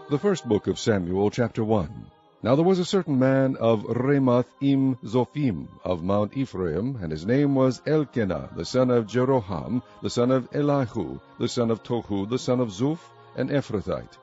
The first book of Samuel, chapter 1. Now there was a certain man of Ramath-im-Zophim of Mount Ephraim, and his name was Elkanah, the son of Jeroham, the son of Elihu, the son of Tohu, the son of Zuph, an Ephrathite.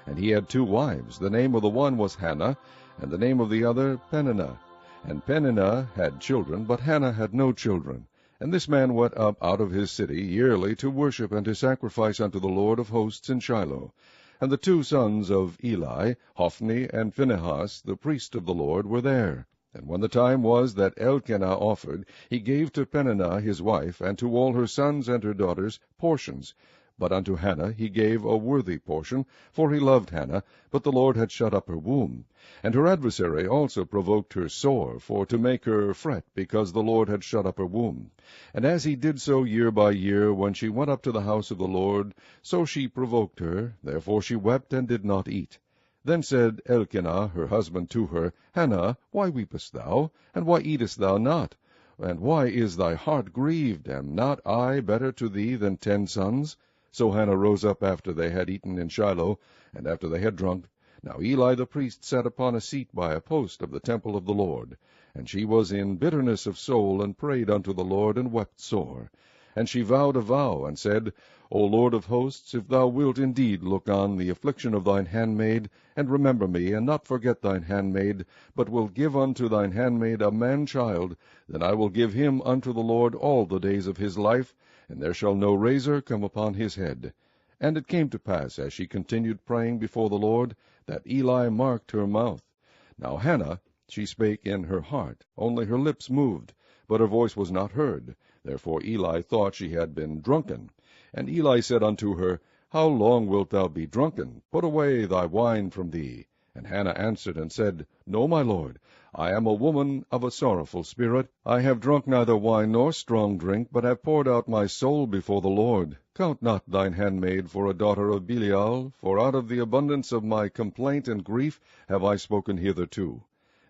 And he had 2 wives. The name of the one was Hannah, and the name of the other Peninnah. And Peninnah had children, but Hannah had no children. And this man went up out of his city yearly to worship and to sacrifice unto the Lord of hosts in Shiloh. And the 2 sons of Eli, Hophni and Phinehas, the priest of the Lord, were there. And when the time was that Elkanah offered, he gave to Peninnah his wife, and to all her sons and her daughters, portions. But unto Hannah he gave a worthy portion, for he loved Hannah, but the Lord had shut up her womb. And her adversary also provoked her sore, for to make her fret, because the Lord had shut up her womb. And as he did so year by year, when she went up to the house of the Lord, so she provoked her, therefore she wept and did not eat. Then said Elkanah her husband to her, Hannah, why weepest thou, and why eatest thou not? And why is thy heart grieved? Am not I better to thee than 10 sons? So Hannah rose up after they had eaten in Shiloh, and after they had drunk. Now Eli the priest sat upon a seat by a post of the temple of the Lord. And she was in bitterness of soul, and prayed unto the Lord, and wept sore. And she vowed a vow, and said, O Lord of hosts, if thou wilt indeed look on the affliction of thine handmaid, and remember me, and not forget thine handmaid, but will give unto thine handmaid a man-child, then I will give him unto the Lord all the days of his life, and there shall no razor come upon his head. And it came to pass, as she continued praying before the Lord, that Eli marked her mouth. Now Hannah, she spake in her heart, only her lips moved, but her voice was not heard. Therefore Eli thought she had been drunken. And Eli said unto her, How long wilt thou be drunken? Put away thy wine from thee. And Hannah answered and said, No, my lord, I am a woman of a sorrowful spirit. I have drunk neither wine nor strong drink, but have poured out my soul before the Lord. Count not thine handmaid for a daughter of Belial, for out of the abundance of my complaint and grief have I spoken hitherto.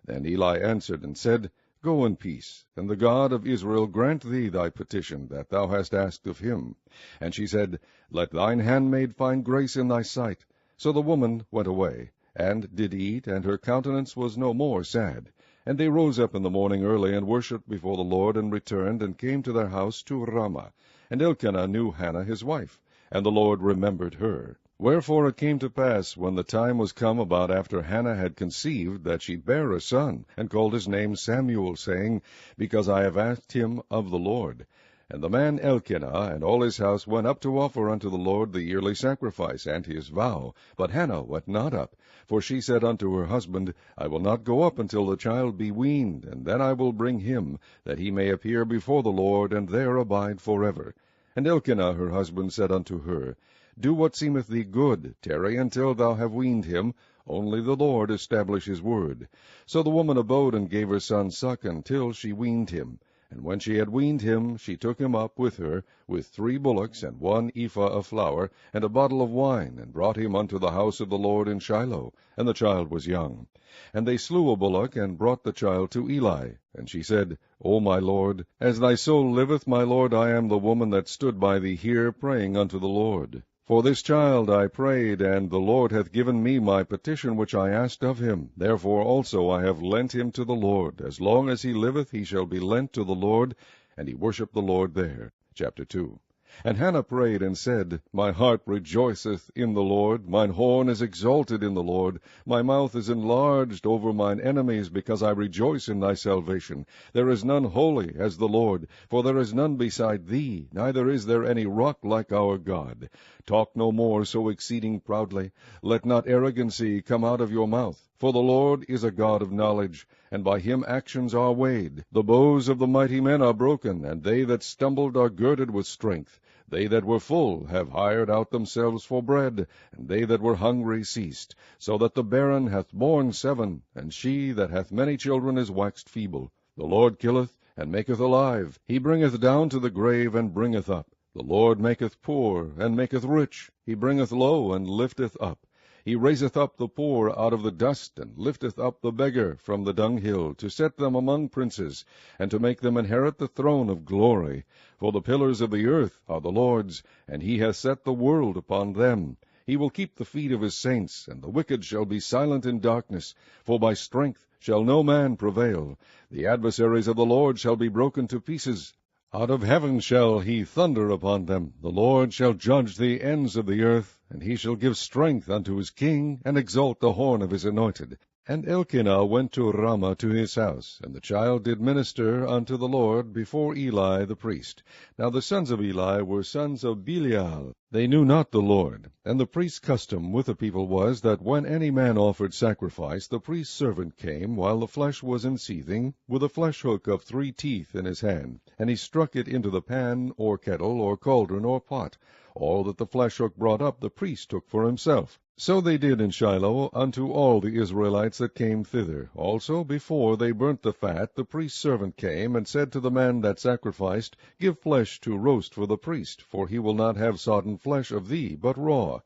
Then Eli answered and said, Go in peace, and the God of Israel grant thee thy petition that thou hast asked of him. And she said, Let thine handmaid find grace in thy sight. So the woman went away, and did eat, and her countenance was no more sad. And they rose up in the morning early, and worshipped before the Lord, and returned, and came to their house to Ramah. And Elkanah knew Hannah his wife, and the Lord remembered her. Wherefore it came to pass, when the time was come about after Hannah had conceived, that she bare a son, and called his name Samuel, saying, Because I have asked him of the Lord. And the man Elkanah and all his house went up to offer unto the Lord the yearly sacrifice and his vow. But Hannah went not up, for she said unto her husband, I will not go up until the child be weaned, and then I will bring him, that he may appear before the Lord, and there abide forever. And Elkanah her husband said unto her, Do what seemeth thee good, tarry until thou have weaned him, only the Lord establish his word. So the woman abode and gave her son suck until she weaned him. And when she had weaned him, she took him up with her, with 3 bullocks, and 1 ephah of flour, and a bottle of wine, and brought him unto the house of the Lord in Shiloh. And the child was young. And they slew a bullock, and brought the child to Eli. And she said, O my lord, as thy soul liveth, my lord, I am the woman that stood by thee here, praying unto the Lord. For this child I prayed, and the Lord hath given me my petition which I asked of him. Therefore also I have lent him to the Lord. As long as he liveth, he shall be lent to the Lord. And he worshipped the Lord there. Chapter 2. And Hannah prayed and said, My heart rejoiceth in the Lord, mine horn is exalted in the Lord, my mouth is enlarged over mine enemies, because I rejoice in thy salvation. There is none holy as the Lord, for there is none beside thee, neither is there any rock like our God. Talk no more so exceeding proudly. Let not arrogancy come out of your mouth. For the Lord is a God of knowledge, and by him actions are weighed. The bows of the mighty men are broken, and they that stumbled are girded with strength. They that were full have hired out themselves for bread, and they that were hungry ceased. So that the barren hath borne 7, and she that hath many children is waxed feeble. The Lord killeth, and maketh alive. He bringeth down to the grave, and bringeth up. The Lord maketh poor, and maketh rich. He bringeth low, and lifteth up. He raiseth up the poor out of the dust, and lifteth up the beggar from the dunghill, to set them among princes, and to make them inherit the throne of glory. For the pillars of the earth are the Lord's, and he hath set the world upon them. He will keep the feet of his saints, and the wicked shall be silent in darkness. For by strength shall no man prevail. The adversaries of the Lord shall be broken to pieces. Out of heaven shall he thunder upon them. The Lord shall judge the ends of the earth, and he shall give strength unto his king, and exalt the horn of his anointed. And Elkanah went to Ramah to his house, and the child did minister unto the Lord before Eli the priest. Now the sons of Eli were sons of Belial. They knew not the Lord. And the priest's custom with the people was, that when any man offered sacrifice, the priest's servant came, while the flesh was in seething, with a flesh hook of 3 teeth in his hand, and he struck it into the pan, or kettle, or cauldron, or pot. All that the flesh hook brought up the priest took for himself. So they did in Shiloh unto all the Israelites that came thither. Also, before they burnt the fat, the priest's servant came, and said to the man that sacrificed, Give flesh to roast for the priest, for he will not have sodden flesh of thee, but raw.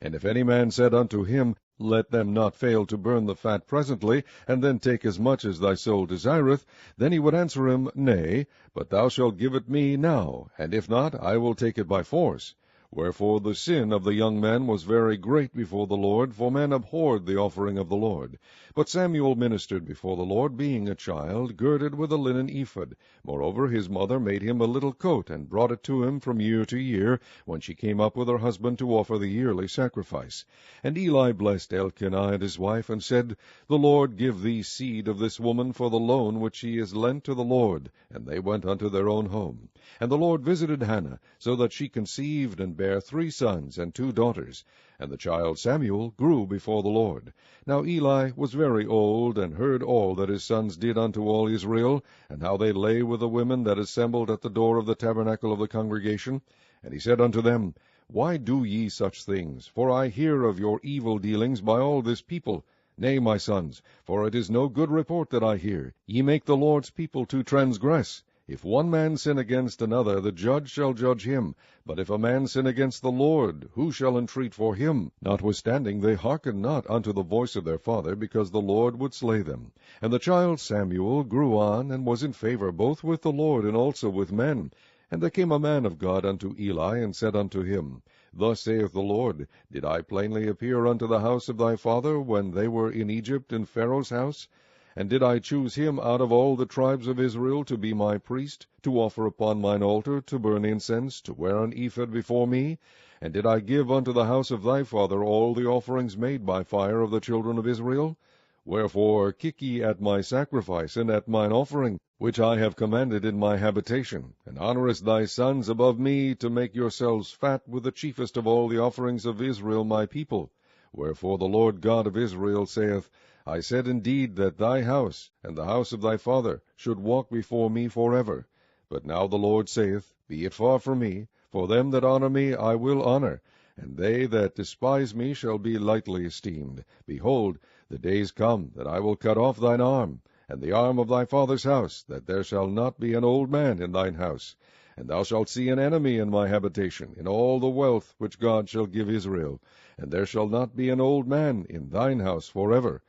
And if any man said unto him, Let them not fail to burn the fat presently, and then take as much as thy soul desireth, then he would answer him, Nay, but thou shalt give it me now, and if not, I will take it by force. Wherefore the sin of the young man was very great before the Lord, for men abhorred the offering of the Lord. But Samuel ministered before the Lord, being a child, girded with a linen ephod. Moreover his mother made him a little coat, and brought it to him from year to year, when she came up with her husband to offer the yearly sacrifice. And Eli blessed Elkanah and his wife, and said, The Lord give thee seed of this woman for the loan which she is lent to the Lord. And they went unto their own home. And the Lord visited Hannah, so that she conceived and bare 3 sons and 2 daughters. And the child Samuel grew before the Lord. Now Eli was very old, and heard all that his sons did unto all Israel, and how they lay with the women that assembled at the door of the tabernacle of the congregation. And he said unto them, Why do ye such things? For I hear of your evil dealings by all this people. Nay, my sons, for it is no good report that I hear. Ye make the Lord's people to transgress. If one man sin against another, the judge shall judge him. But if a man sin against the Lord, who shall entreat for him? Notwithstanding they hearkened not unto the voice of their father, because the Lord would slay them. And the child Samuel grew on, and was in favor both with the Lord and also with men. And there came a man of God unto Eli, and said unto him, Thus saith the Lord, Did I plainly appear unto the house of thy father, when they were in Egypt in Pharaoh's house? And did I choose him out of all the tribes of Israel to be my priest, to offer upon mine altar, to burn incense, to wear an ephod before me? And did I give unto the house of thy father all the offerings made by fire of the children of Israel? Wherefore kick ye at my sacrifice, and at mine offering, which I have commanded in my habitation, and honourest thy sons above me, to make yourselves fat with the chiefest of all the offerings of Israel my people? Wherefore the Lord God of Israel saith, I said indeed that thy house, and the house of thy father, should walk before me forever. But now the Lord saith, Be it far from me, for them that honour me I will honour, and they that despise me shall be lightly esteemed. Behold, the days come that I will cut off thine arm, and the arm of thy father's house, that there shall not be an old man in thine house. And thou shalt see an enemy in my habitation, in all the wealth which God shall give Israel, and there shall not be an old man in thine house forever.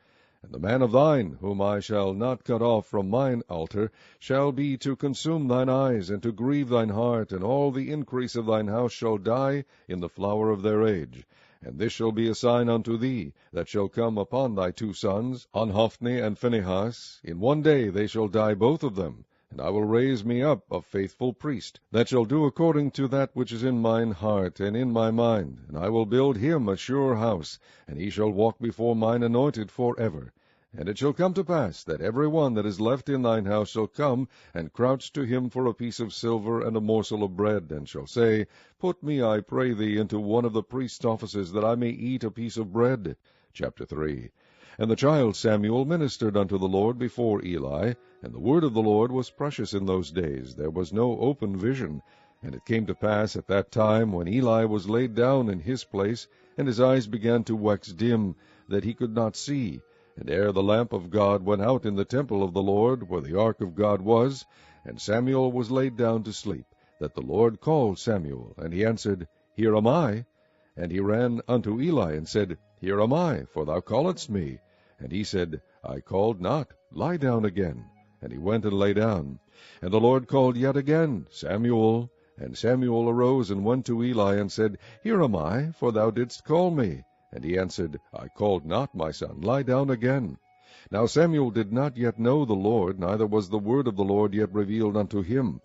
And the man of thine, whom I shall not cut off from mine altar, shall be to consume thine eyes, and to grieve thine heart, and all the increase of thine house shall die in the flower of their age. And this shall be a sign unto thee, that shall come upon thy 2 sons, on Hophni and Phinehas. In one day they shall die both of them. And I will raise me up a faithful priest, that shall do according to that which is in mine heart and in my mind. And I will build him a sure house, and he shall walk before mine anointed forever. And it shall come to pass, that every one that is left in thine house shall come, and crouch to him for a piece of silver and a morsel of bread, and shall say, Put me, I pray thee, into one of the priest's offices, that I may eat a piece of bread. Chapter 3. And the child Samuel ministered unto the Lord before Eli, and the word of the Lord was precious in those days. There was no open vision. And it came to pass at that time, when Eli was laid down in his place, and his eyes began to wax dim, that he could not see. And ere the lamp of God went out in the temple of the Lord, where the ark of God was, and Samuel was laid down to sleep, that the Lord called Samuel. And he answered, Here am I. And he ran unto Eli, and said, Here am I, for thou calledst me. And he said, I called not, lie down again. And he went and lay down. And the Lord called yet again, Samuel. And Samuel arose and went to Eli, and said, Here am I, for thou didst call me. And he answered, I called not, my son, lie down again. Now Samuel did not yet know the Lord, neither was the word of the Lord yet revealed unto him.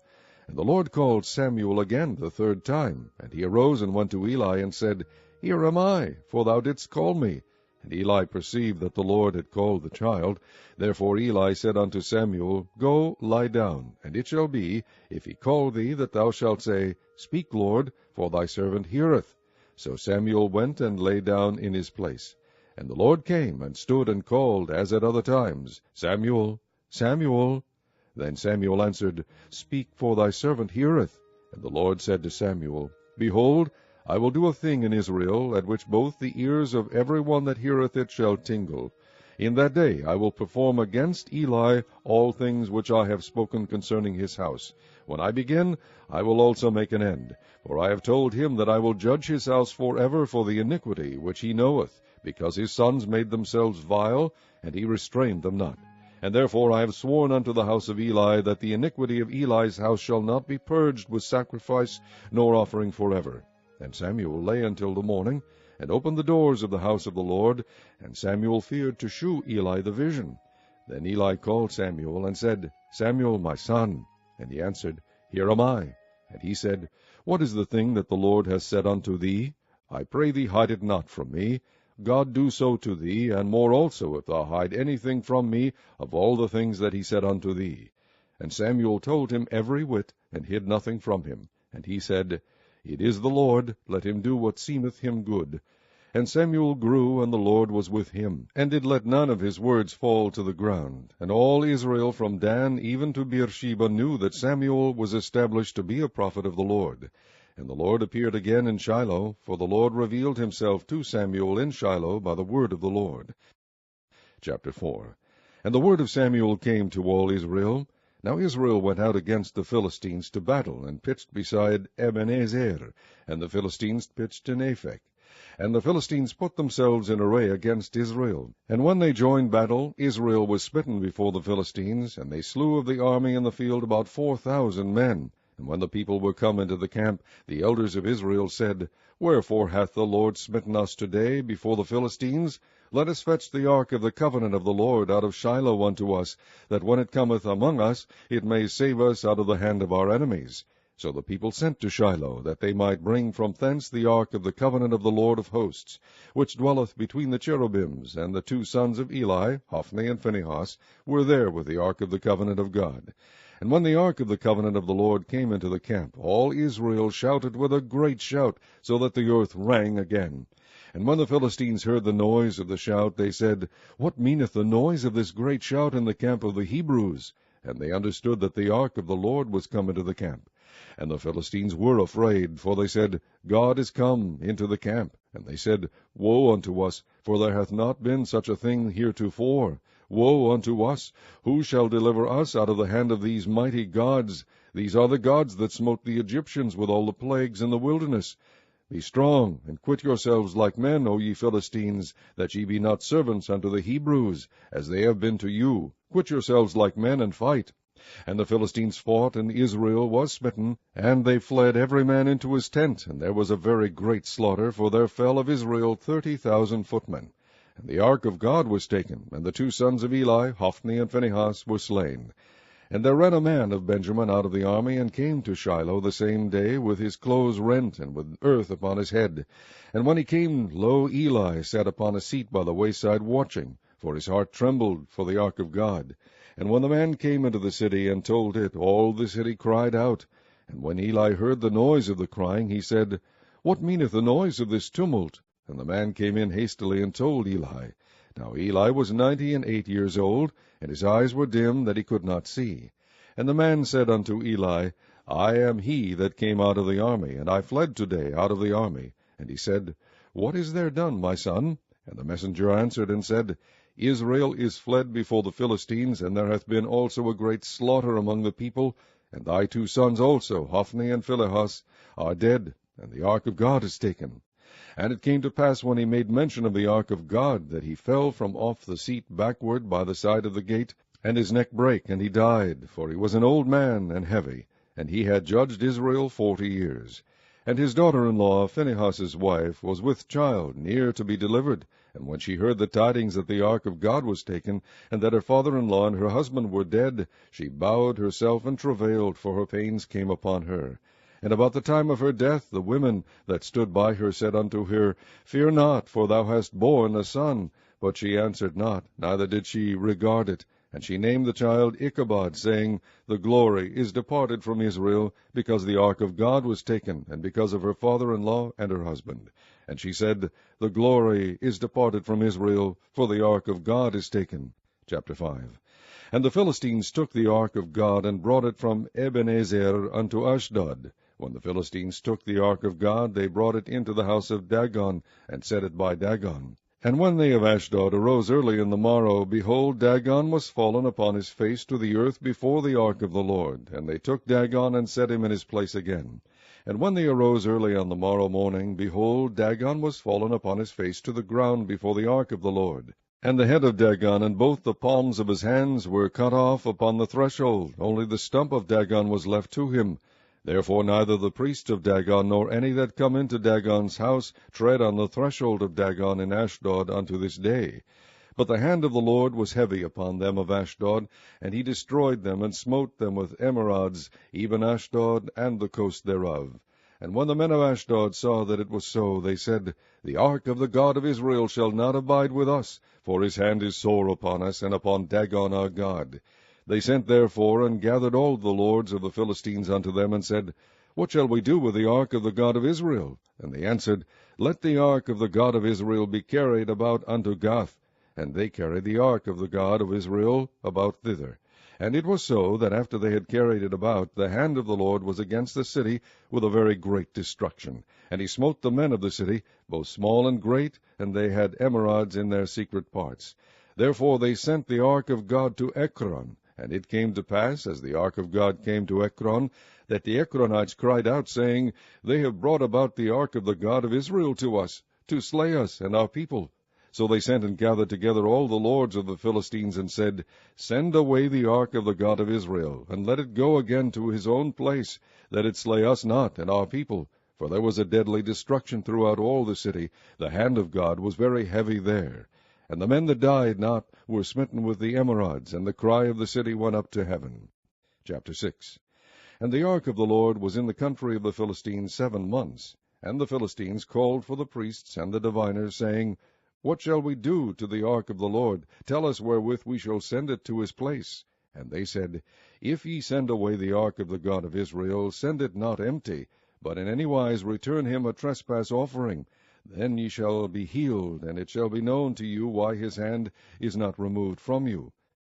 And the Lord called Samuel again the third time. And he arose and went to Eli, and said, Here am I, for thou didst call me. And Eli perceived that the Lord had called the child. Therefore Eli said unto Samuel, Go, lie down, and it shall be, if he call thee, that thou shalt say, Speak, Lord, for thy servant heareth. So Samuel went and lay down in his place. And the Lord came and stood and called, as at other times, Samuel, Samuel. Then Samuel answered, Speak, for thy servant heareth. And the Lord said to Samuel, Behold, I will do a thing in Israel, at which both the ears of every one that heareth it shall tingle. In that day I will perform against Eli all things which I have spoken concerning his house. When I begin, I will also make an end. For I have told him that I will judge his house forever for the iniquity which he knoweth, because his sons made themselves vile, and he restrained them not. And therefore I have sworn unto the house of Eli, that the iniquity of Eli's house shall not be purged with sacrifice nor offering forever. And Samuel lay until the morning, and opened the doors of the house of the Lord, and Samuel feared to shew Eli the vision. Then Eli called Samuel, and said, Samuel, my son. And he answered, Here am I. And he said, What is the thing that the Lord has said unto thee? I pray thee, hide it not from me. God do so to thee, and more also, if thou hide anything from me of all the things that he said unto thee. And Samuel told him every whit, and hid nothing from him. And he said, It is the Lord, let him do what seemeth him good. And Samuel grew, and the Lord was with him, and did let none of his words fall to the ground. And all Israel from Dan even to Beersheba knew that Samuel was established to be a prophet of the Lord. And the Lord appeared again in Shiloh, for the Lord revealed himself to Samuel in Shiloh by the word of the Lord. Chapter 4. And the word of Samuel came to all Israel. Now Israel went out against the Philistines to battle, and pitched beside Ebenezer, and the Philistines pitched in Aphek. And the Philistines put themselves in array against Israel. And when they joined battle, Israel was smitten before the Philistines, and they slew of the army in the field about 4,000 men. And when the people were come into the camp, the elders of Israel said, Wherefore hath the Lord smitten us today before the Philistines? Let us fetch the ark of the covenant of the Lord out of Shiloh unto us, that when it cometh among us, it may save us out of the hand of our enemies. So the people sent to Shiloh, that they might bring from thence the ark of the covenant of the Lord of hosts, which dwelleth between the cherubims. And the two sons of Eli, Hophni and Phinehas, were there with the ark of the covenant of God. And when the ark of the covenant of the Lord came into the camp, all Israel shouted with a great shout, so that the earth rang again. And when the Philistines heard the noise of the shout, they said, What meaneth the noise of this great shout in the camp of the Hebrews? And they understood that the ark of the Lord was come into the camp. And the Philistines were afraid, for they said, God is come into the camp. And they said, Woe unto us, for there hath not been such a thing heretofore. Woe unto us! Who shall deliver us out of the hand of these mighty gods? These are the gods that smote the Egyptians with all the plagues in the wilderness. Be strong, and quit yourselves like men, O ye Philistines, that ye be not servants unto the Hebrews, as they have been to you. Quit yourselves like men, and fight. And the Philistines fought, and Israel was smitten, and they fled every man into his tent, and there was a very great slaughter, for there fell of Israel 30,000 footmen. And the ark of God was taken, and the two sons of Eli, Hophni and Phinehas, were slain. And there ran a man of Benjamin out of the army, and came to Shiloh the same day, with his clothes rent, and with earth upon his head. And when he came, lo, Eli sat upon a seat by the wayside watching, for his heart trembled for the ark of God. And when the man came into the city, and told it, all the city cried out. And when Eli heard the noise of the crying, he said, What meaneth the noise of this tumult? And the man came in hastily, and told Eli. Now Eli was 98 years old, and his eyes were dim, that he could not see. And the man said unto Eli, I am he that came out of the army, and I fled today out of the army. And he said, What is there done, my son? And the messenger answered and said, Israel is fled before the Philistines, and there hath been also a great slaughter among the people, and thy two sons also, Hophni and Phinehas, are dead, and the ark of God is taken. And it came to pass, when he made mention of the ark of God, that he fell from off the seat backward by the side of the gate, and his neck brake, and he died, for he was an old man and heavy. and he had judged Israel 40 years. And his daughter-in-law, Phinehas's wife, was with child, near to be delivered. And when she heard the tidings that the ark of God was taken, and that her father-in-law and her husband were dead, she bowed herself and travailed, for her pains came upon her. And about the time of her death, the women that stood by her said unto her, Fear not, for thou hast borne a son. But she answered not, neither did she regard it. And she named the child Ichabod, saying, The glory is departed from Israel, because the ark of God was taken, and because of her father-in-law and her husband. And she said, The glory is departed from Israel, for the ark of God is taken. Chapter 5. And the Philistines took the ark of God, and brought it from Ebenezer unto Ashdod. When the Philistines took the ark of God, they brought it into the house of Dagon, and set it by Dagon. And when they of Ashdod arose early in the morrow, behold, Dagon was fallen upon his face to the earth before the ark of the Lord. And they took Dagon, and set him in his place again. And when they arose early on the morrow morning, behold, Dagon was fallen upon his face to the ground before the ark of the Lord. And the head of Dagon and both the palms of his hands were cut off upon the threshold, only the stump of Dagon was left to him. Therefore neither the priests of Dagon, nor any that come into Dagon's house, tread on the threshold of Dagon in Ashdod unto this day. But the hand of the Lord was heavy upon them of Ashdod, and he destroyed them, and smote them with emerods, even Ashdod and the coast thereof. And when the men of Ashdod saw that it was so, they said, The ark of the God of Israel shall not abide with us, for his hand is sore upon us, and upon Dagon our God. They sent therefore, and gathered all the lords of the Philistines unto them, and said, What shall we do with the ark of the God of Israel? And they answered, Let the ark of the God of Israel be carried about unto Gath. And they carried the ark of the God of Israel about thither. And it was so, that after they had carried it about, the hand of the Lord was against the city with a very great destruction. And he smote the men of the city, both small and great, and they had emerods in their secret parts. Therefore they sent the ark of God to Ekron. And it came to pass, as the ark of God came to Ekron, that the Ekronites cried out, saying, They have brought about the ark of the God of Israel to us, to slay us and our people. So they sent and gathered together all the lords of the Philistines, and said, Send away the ark of the God of Israel, and let it go again to his own place, that it slay us not and our people. For there was a deadly destruction throughout all the city. The hand of God was very heavy there. And the men that died not were smitten with the emerods, and the cry of the city went up to heaven. Chapter 6. And the ark of the Lord was in the country of the Philistines 7 months. And the Philistines called for the priests and the diviners, saying, What shall we do to the ark of the Lord? Tell us wherewith we shall send it to his place. And they said, If ye send away the ark of the God of Israel, send it not empty, but in any wise return him a trespass offering. Then ye shall be healed, and it shall be known to you why his hand is not removed from you.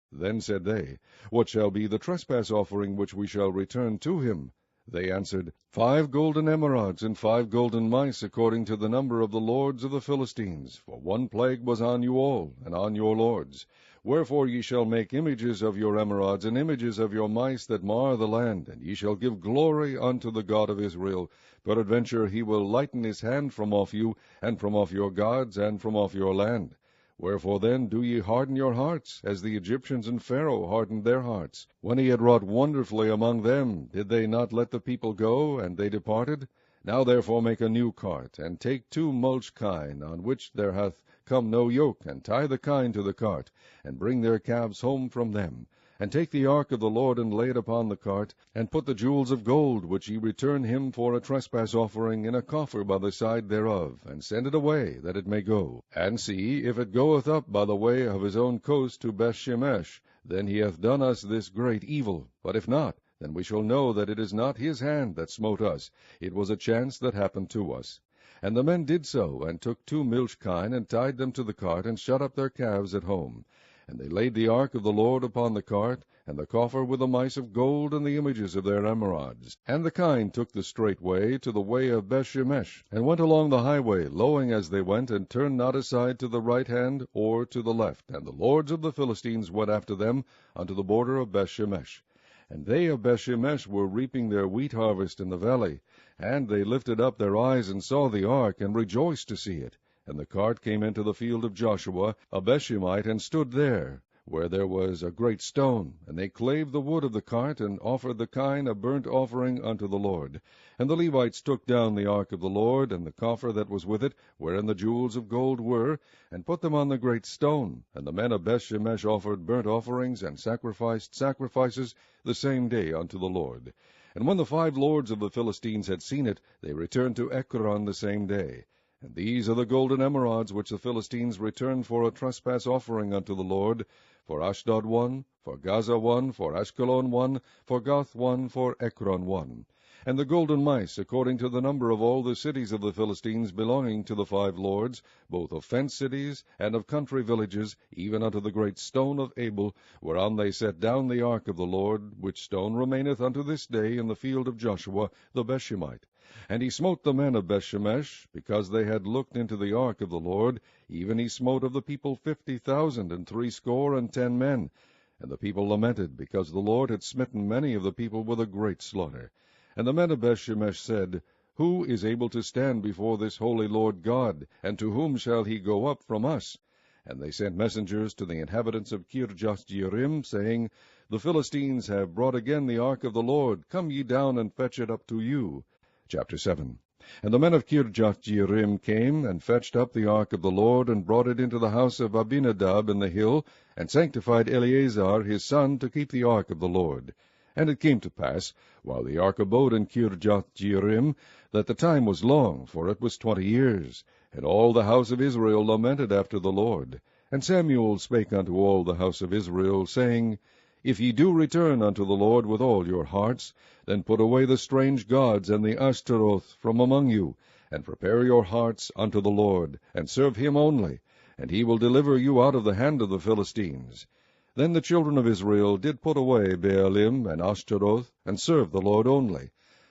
Then said they, What shall be the trespass offering which we shall return to him? They answered, 5 golden emerods, and 5 golden mice, according to the number of the lords of the Philistines. For one plague was on you all, and on your lords. Wherefore ye shall make images of your emerods, and images of your mice that mar the land, and ye shall give glory unto the God of Israel. Peradventure he will lighten his hand from off you, and from off your gods, and from off your land. Wherefore then do ye harden your hearts, as the Egyptians and Pharaoh hardened their hearts? When he had wrought wonderfully among them, did they not let the people go, and they departed? Now therefore make a new cart, and take 2 mulch kine, on which there hath come no yoke, and tie the kine to the cart, and bring their calves home from them. And take the ark of the Lord, and lay it upon the cart, and put the jewels of gold, which ye return him for a trespass offering, in a coffer by the side thereof, and send it away, that it may go. And see, if it goeth up by the way of his own coast to Beth-shemesh, then he hath done us this great evil. But if not, then we shall know that it is not his hand that smote us. It was a chance that happened to us. And the men did so, and took 2 milch kine, and tied them to the cart, and shut up their calves at home. And they laid the ark of the Lord upon the cart, and the coffer with the mice of gold, and the images of their emerods. And the kine took the straight way to the way of Beth-shemesh, and went along the highway, lowing as they went, and turned not aside to the right hand or to the left. And the lords of the Philistines went after them unto the border of Beth-shemesh. And they of Beth-shemesh were reaping their wheat harvest in the valley. And they lifted up their eyes, and saw the ark, and rejoiced to see it. And the cart came into the field of Joshua, a Beth-shemite, and stood there. where there was a great stone, and they clave the wood of the cart, and offered the kine a burnt offering unto the Lord. And the Levites took down the ark of the Lord, and the coffer that was with it, wherein the jewels of gold were, and put them on the great stone. And the men of Beth-shemesh offered burnt offerings, and sacrificed sacrifices the same day unto the Lord. And when the 5 lords of the Philistines had seen it, they returned to Ekron the same day. And these are the golden emerods which the Philistines returned for a trespass offering unto the Lord, for Ashdod 1, for Gaza 1, for Ashkelon 1, for Gath 1, for Ekron 1. And the golden mice, according to the number of all the cities of the Philistines belonging to the 5 lords, both of fenced cities and of country villages, even unto the great stone of Abel, whereon they set down the ark of the Lord, which stone remaineth unto this day in the field of Joshua the Bethshemite. And he smote the men of Beth-shemesh, because they had looked into the ark of the Lord, even he smote of the people 50,000 and 60 men. And the people lamented, because the Lord had smitten many of the people with a great slaughter. And the men of Beth-shemesh said, Who is able to stand before this holy Lord God, and to whom shall he go up from us? And they sent messengers to the inhabitants of Kirjath-jearim, saying, The Philistines have brought again the ark of the Lord. Come ye down and fetch it up to you. Chapter 7. And the men of Kirjath-jearim came, and fetched up the ark of the Lord, and brought it into the house of Abinadab in the hill, and sanctified Eleazar his son to keep the ark of the Lord. And it came to pass, while the ark abode in Kirjath-jearim, that the time was long, for it was 20 years. And all the house of Israel lamented after the Lord. And Samuel spake unto all the house of Israel, saying, If ye do return unto the Lord with all your hearts, then put away the strange gods and the Ashtaroth from among you, and prepare your hearts unto the Lord, and serve him only, and he will deliver you out of the hand of the Philistines. Then the children of Israel did put away Baalim and Ashtaroth, and serve the Lord only.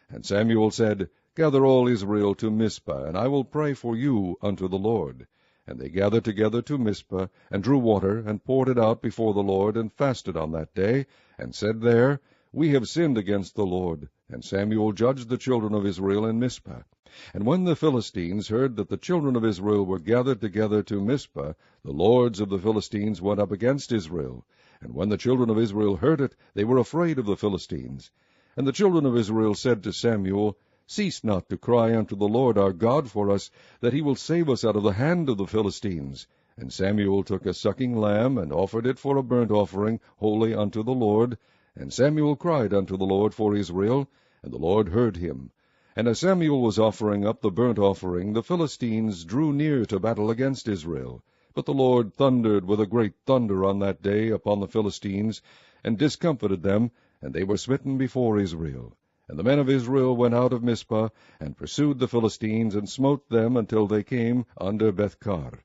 And Samuel said, Gather all Israel to Mizpah, and I will pray for you unto the Lord. And they gathered together to Mizpah, and drew water, and poured it out before the Lord, and fasted on that day, and said there, We have sinned against the Lord. And Samuel judged the children of Israel in Mizpah. And when the Philistines heard that the children of Israel were gathered together to Mizpah, the lords of the Philistines went up against Israel. And when the children of Israel heard it, they were afraid of the Philistines. And the children of Israel said to Samuel, Cease not to cry unto the Lord our God for us, that he will save us out of the hand of the Philistines. And Samuel took a sucking lamb, and offered it for a burnt offering, holy unto the Lord. And Samuel cried unto the Lord for Israel, and the Lord heard him. And as Samuel was offering up the burnt offering, the Philistines drew near to battle against Israel. But the Lord thundered with a great thunder on that day upon the Philistines, and discomfited them, and they were smitten before Israel. And the men of Israel went out of Mizpah, and pursued the Philistines, and smote them until they came under Bethkar.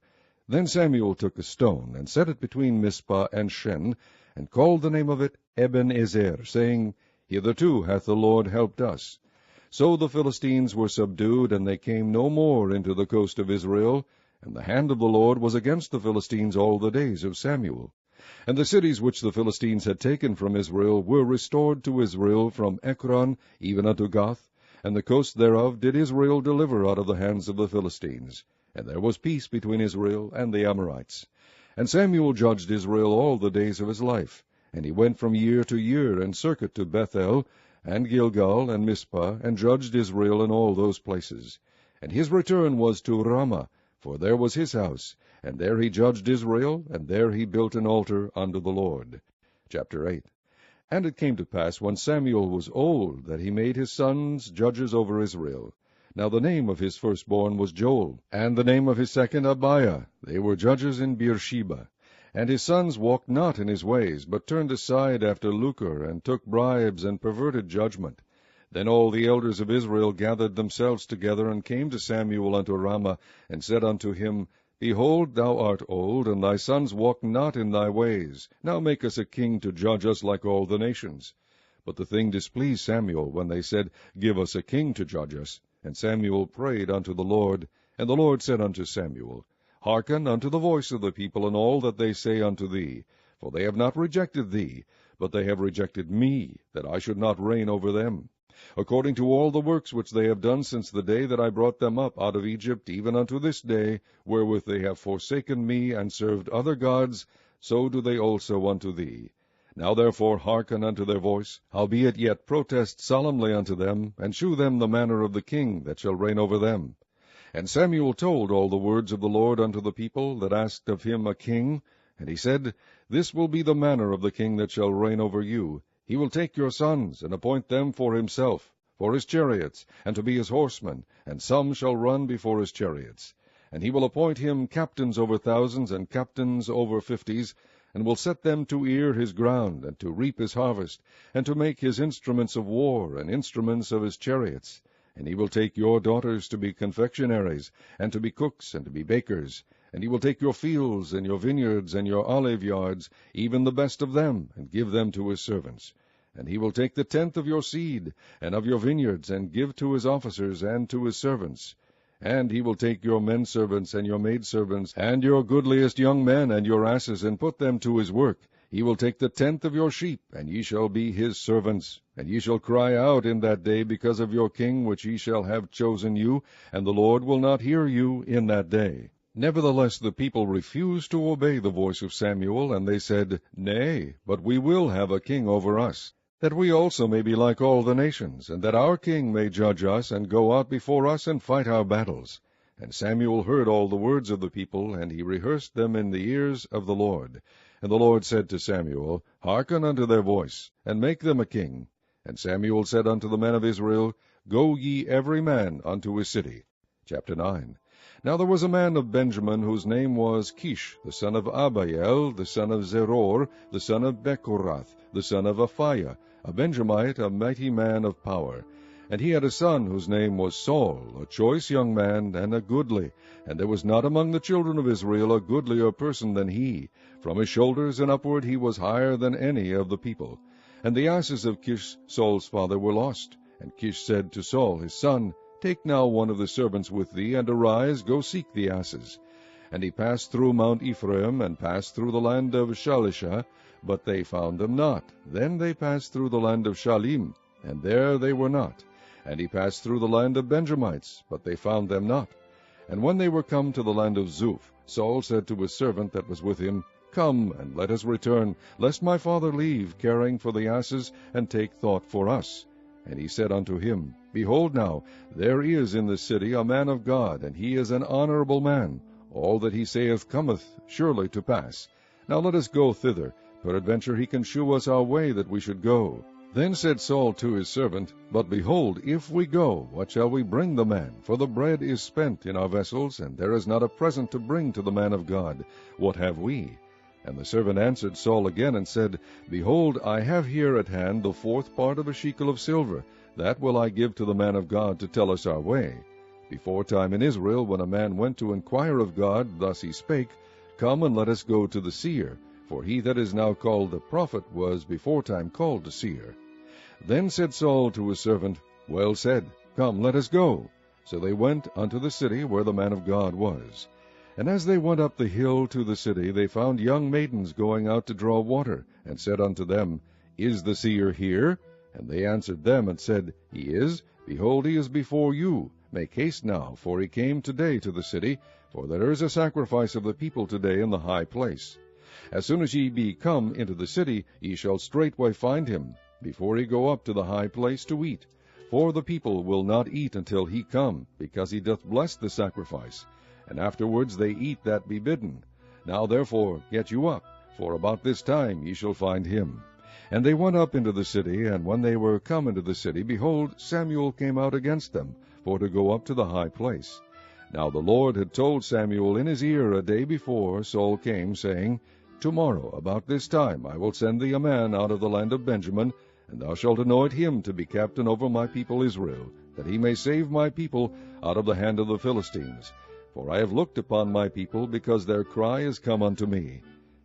Then Samuel took a stone, and set it between Mizpah and Shen, and called the name of it Ebenezer, saying, Hitherto hath the Lord helped us. So the Philistines were subdued, and they came no more into the coast of Israel, and the hand of the Lord was against the Philistines all the days of Samuel. And the cities which the Philistines had taken from Israel were restored to Israel from Ekron even unto Gath, and the coast thereof did Israel deliver out of the hands of the Philistines. And there was peace between Israel and the Amorites. And Samuel judged Israel all the days of his life. And he went from year to year, and circuit to Bethel, and Gilgal, and Mizpah, and judged Israel in all those places. And his return was to Ramah, for there was his house, and there he judged Israel, and there he built an altar unto the Lord. Chapter 8. And it came to pass, when Samuel was old, that he made his sons judges over Israel. Now the name of his firstborn was Joel, and the name of his second Abiah. They were judges in Beersheba. And his sons walked not in his ways, but turned aside after lucre, and took bribes, and perverted judgment. Then all the elders of Israel gathered themselves together, and came to Samuel unto Ramah, and said unto him, Behold, thou art old, and thy sons walk not in thy ways. Now make us a king to judge us like all the nations. But the thing displeased Samuel, when they said, Give us a king to judge us. And Samuel prayed unto the Lord. And the Lord said unto Samuel, Hearken unto the voice of the people in all that they say unto thee. For they have not rejected thee, but they have rejected me, that I should not reign over them. According to all the works which they have done since the day that I brought them up out of Egypt, even unto this day, wherewith they have forsaken me, and served other gods, so do they also unto thee. Now therefore hearken unto their voice, howbeit yet protest solemnly unto them, and shew them the manner of the king that shall reign over them. And Samuel told all the words of the Lord unto the people that asked of him a king. And he said, This will be the manner of the king that shall reign over you. He will take your sons, and appoint them for himself, for his chariots, and to be his horsemen, and some shall run before his chariots. And he will appoint him captains over thousands, and captains over 50s, and will set them to ear his ground, and to reap his harvest, and to make his instruments of war, and instruments of his chariots. And he will take your daughters to be confectionaries, and to be cooks, and to be bakers. And he will take your fields, and your vineyards, and your olive yards, even the best of them, and give them to his servants. And he will take the tenth of your seed, and of your vineyards, and give to his officers, and to his servants. And he will take your menservants, and your maidservants, and your goodliest young men, and your asses, and put them to his work. He will take the tenth of your sheep, and ye shall be his servants. And ye shall cry out in that day because of your king, which ye shall have chosen you, and the Lord will not hear you in that day. Nevertheless the people refused to obey the voice of Samuel, and they said, Nay, but we will have a king over us, that we also may be like all the nations, and that our king may judge us, and go out before us, and fight our battles. And Samuel heard all the words of the people, and he rehearsed them in the ears of the Lord. And the Lord said to Samuel, Hearken unto their voice, and make them a king. And Samuel said unto the men of Israel, Go ye every man unto his city. Chapter 9. Now there was a man of Benjamin, whose name was Kish, the son of Abiel, the son of Zeror, the son of Bechorath, the son of Aphiah, a Benjamite, a mighty man of power. And he had a son whose name was Saul, a choice young man, and a goodly. And there was not among the children of Israel a goodlier person than he. From his shoulders and upward he was higher than any of the people. And the asses of Kish Saul's father were lost. And Kish said to Saul his son, Take now one of the servants with thee, and arise, go seek the asses. And he passed through Mount Ephraim, and passed through the land of Shalisha, but they found them not. Then they passed through the land of Shalim, and there they were not. And he passed through the land of Benjamites, but they found them not. And when they were come to the land of Zuph, Saul said to his servant that was with him, Come, and let us return, lest my father leave, caring for the asses, and take thought for us. And he said unto him, Behold now, there is in the city a man of God, and he is an honorable man. All that he saith cometh surely to pass. Now let us go thither. Peradventure he can shew us our way that we should go. Then said Saul to his servant, But behold, if we go, what shall we bring the man? For the bread is spent in our vessels, and there is not a present to bring to the man of God. What have we? And the servant answered Saul again, and said, Behold, I have here at hand the 4th part of a shekel of silver. That will I give to the man of God to tell us our way. Beforetime in Israel, when a man went to inquire of God, thus he spake, Come and let us go to the seer. For he that is now called the prophet was beforetime called the seer. Then said Saul to his servant, Well said, come, let us go. So they went unto the city where the man of God was. And as they went up the hill to the city, they found young maidens going out to draw water, and said unto them, Is the seer here? And they answered them, and said, He is. Behold, he is before you. Make haste now, for he came today to the city, for there is a sacrifice of the people today in the high place. As soon as ye be come into the city, ye shall straightway find him, before he go up to the high place to eat. For the people will not eat until he come, because he doth bless the sacrifice. And afterwards they eat that be bidden. Now therefore get you up, for about this time ye shall find him. And they went up into the city, and when they were come into the city, behold, Samuel came out against them, for to go up to the high place. Now the Lord had told Samuel in his ear a day before Saul came, saying, Tomorrow about this time I will send thee a man out of the land of Benjamin, and thou shalt anoint him to be captain over my people Israel, that he may save my people out of the hand of the Philistines. For I have looked upon my people, because their cry is come unto me.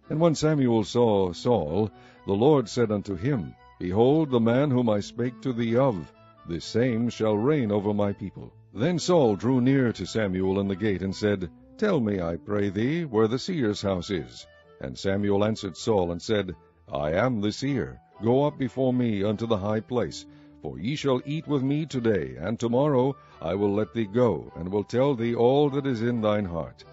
And when Samuel saw Saul, the Lord said unto him, Behold, the man whom I spake to thee of, this same shall reign over my people. Then Saul drew near to Samuel in the gate, and said, Tell me, I pray thee, where the seer's house is. And Samuel answered Saul, and said, I am the seer. Go up before me unto the high place, for ye shall eat with me today, and tomorrow I will let thee go, and will tell thee all that is in thine heart.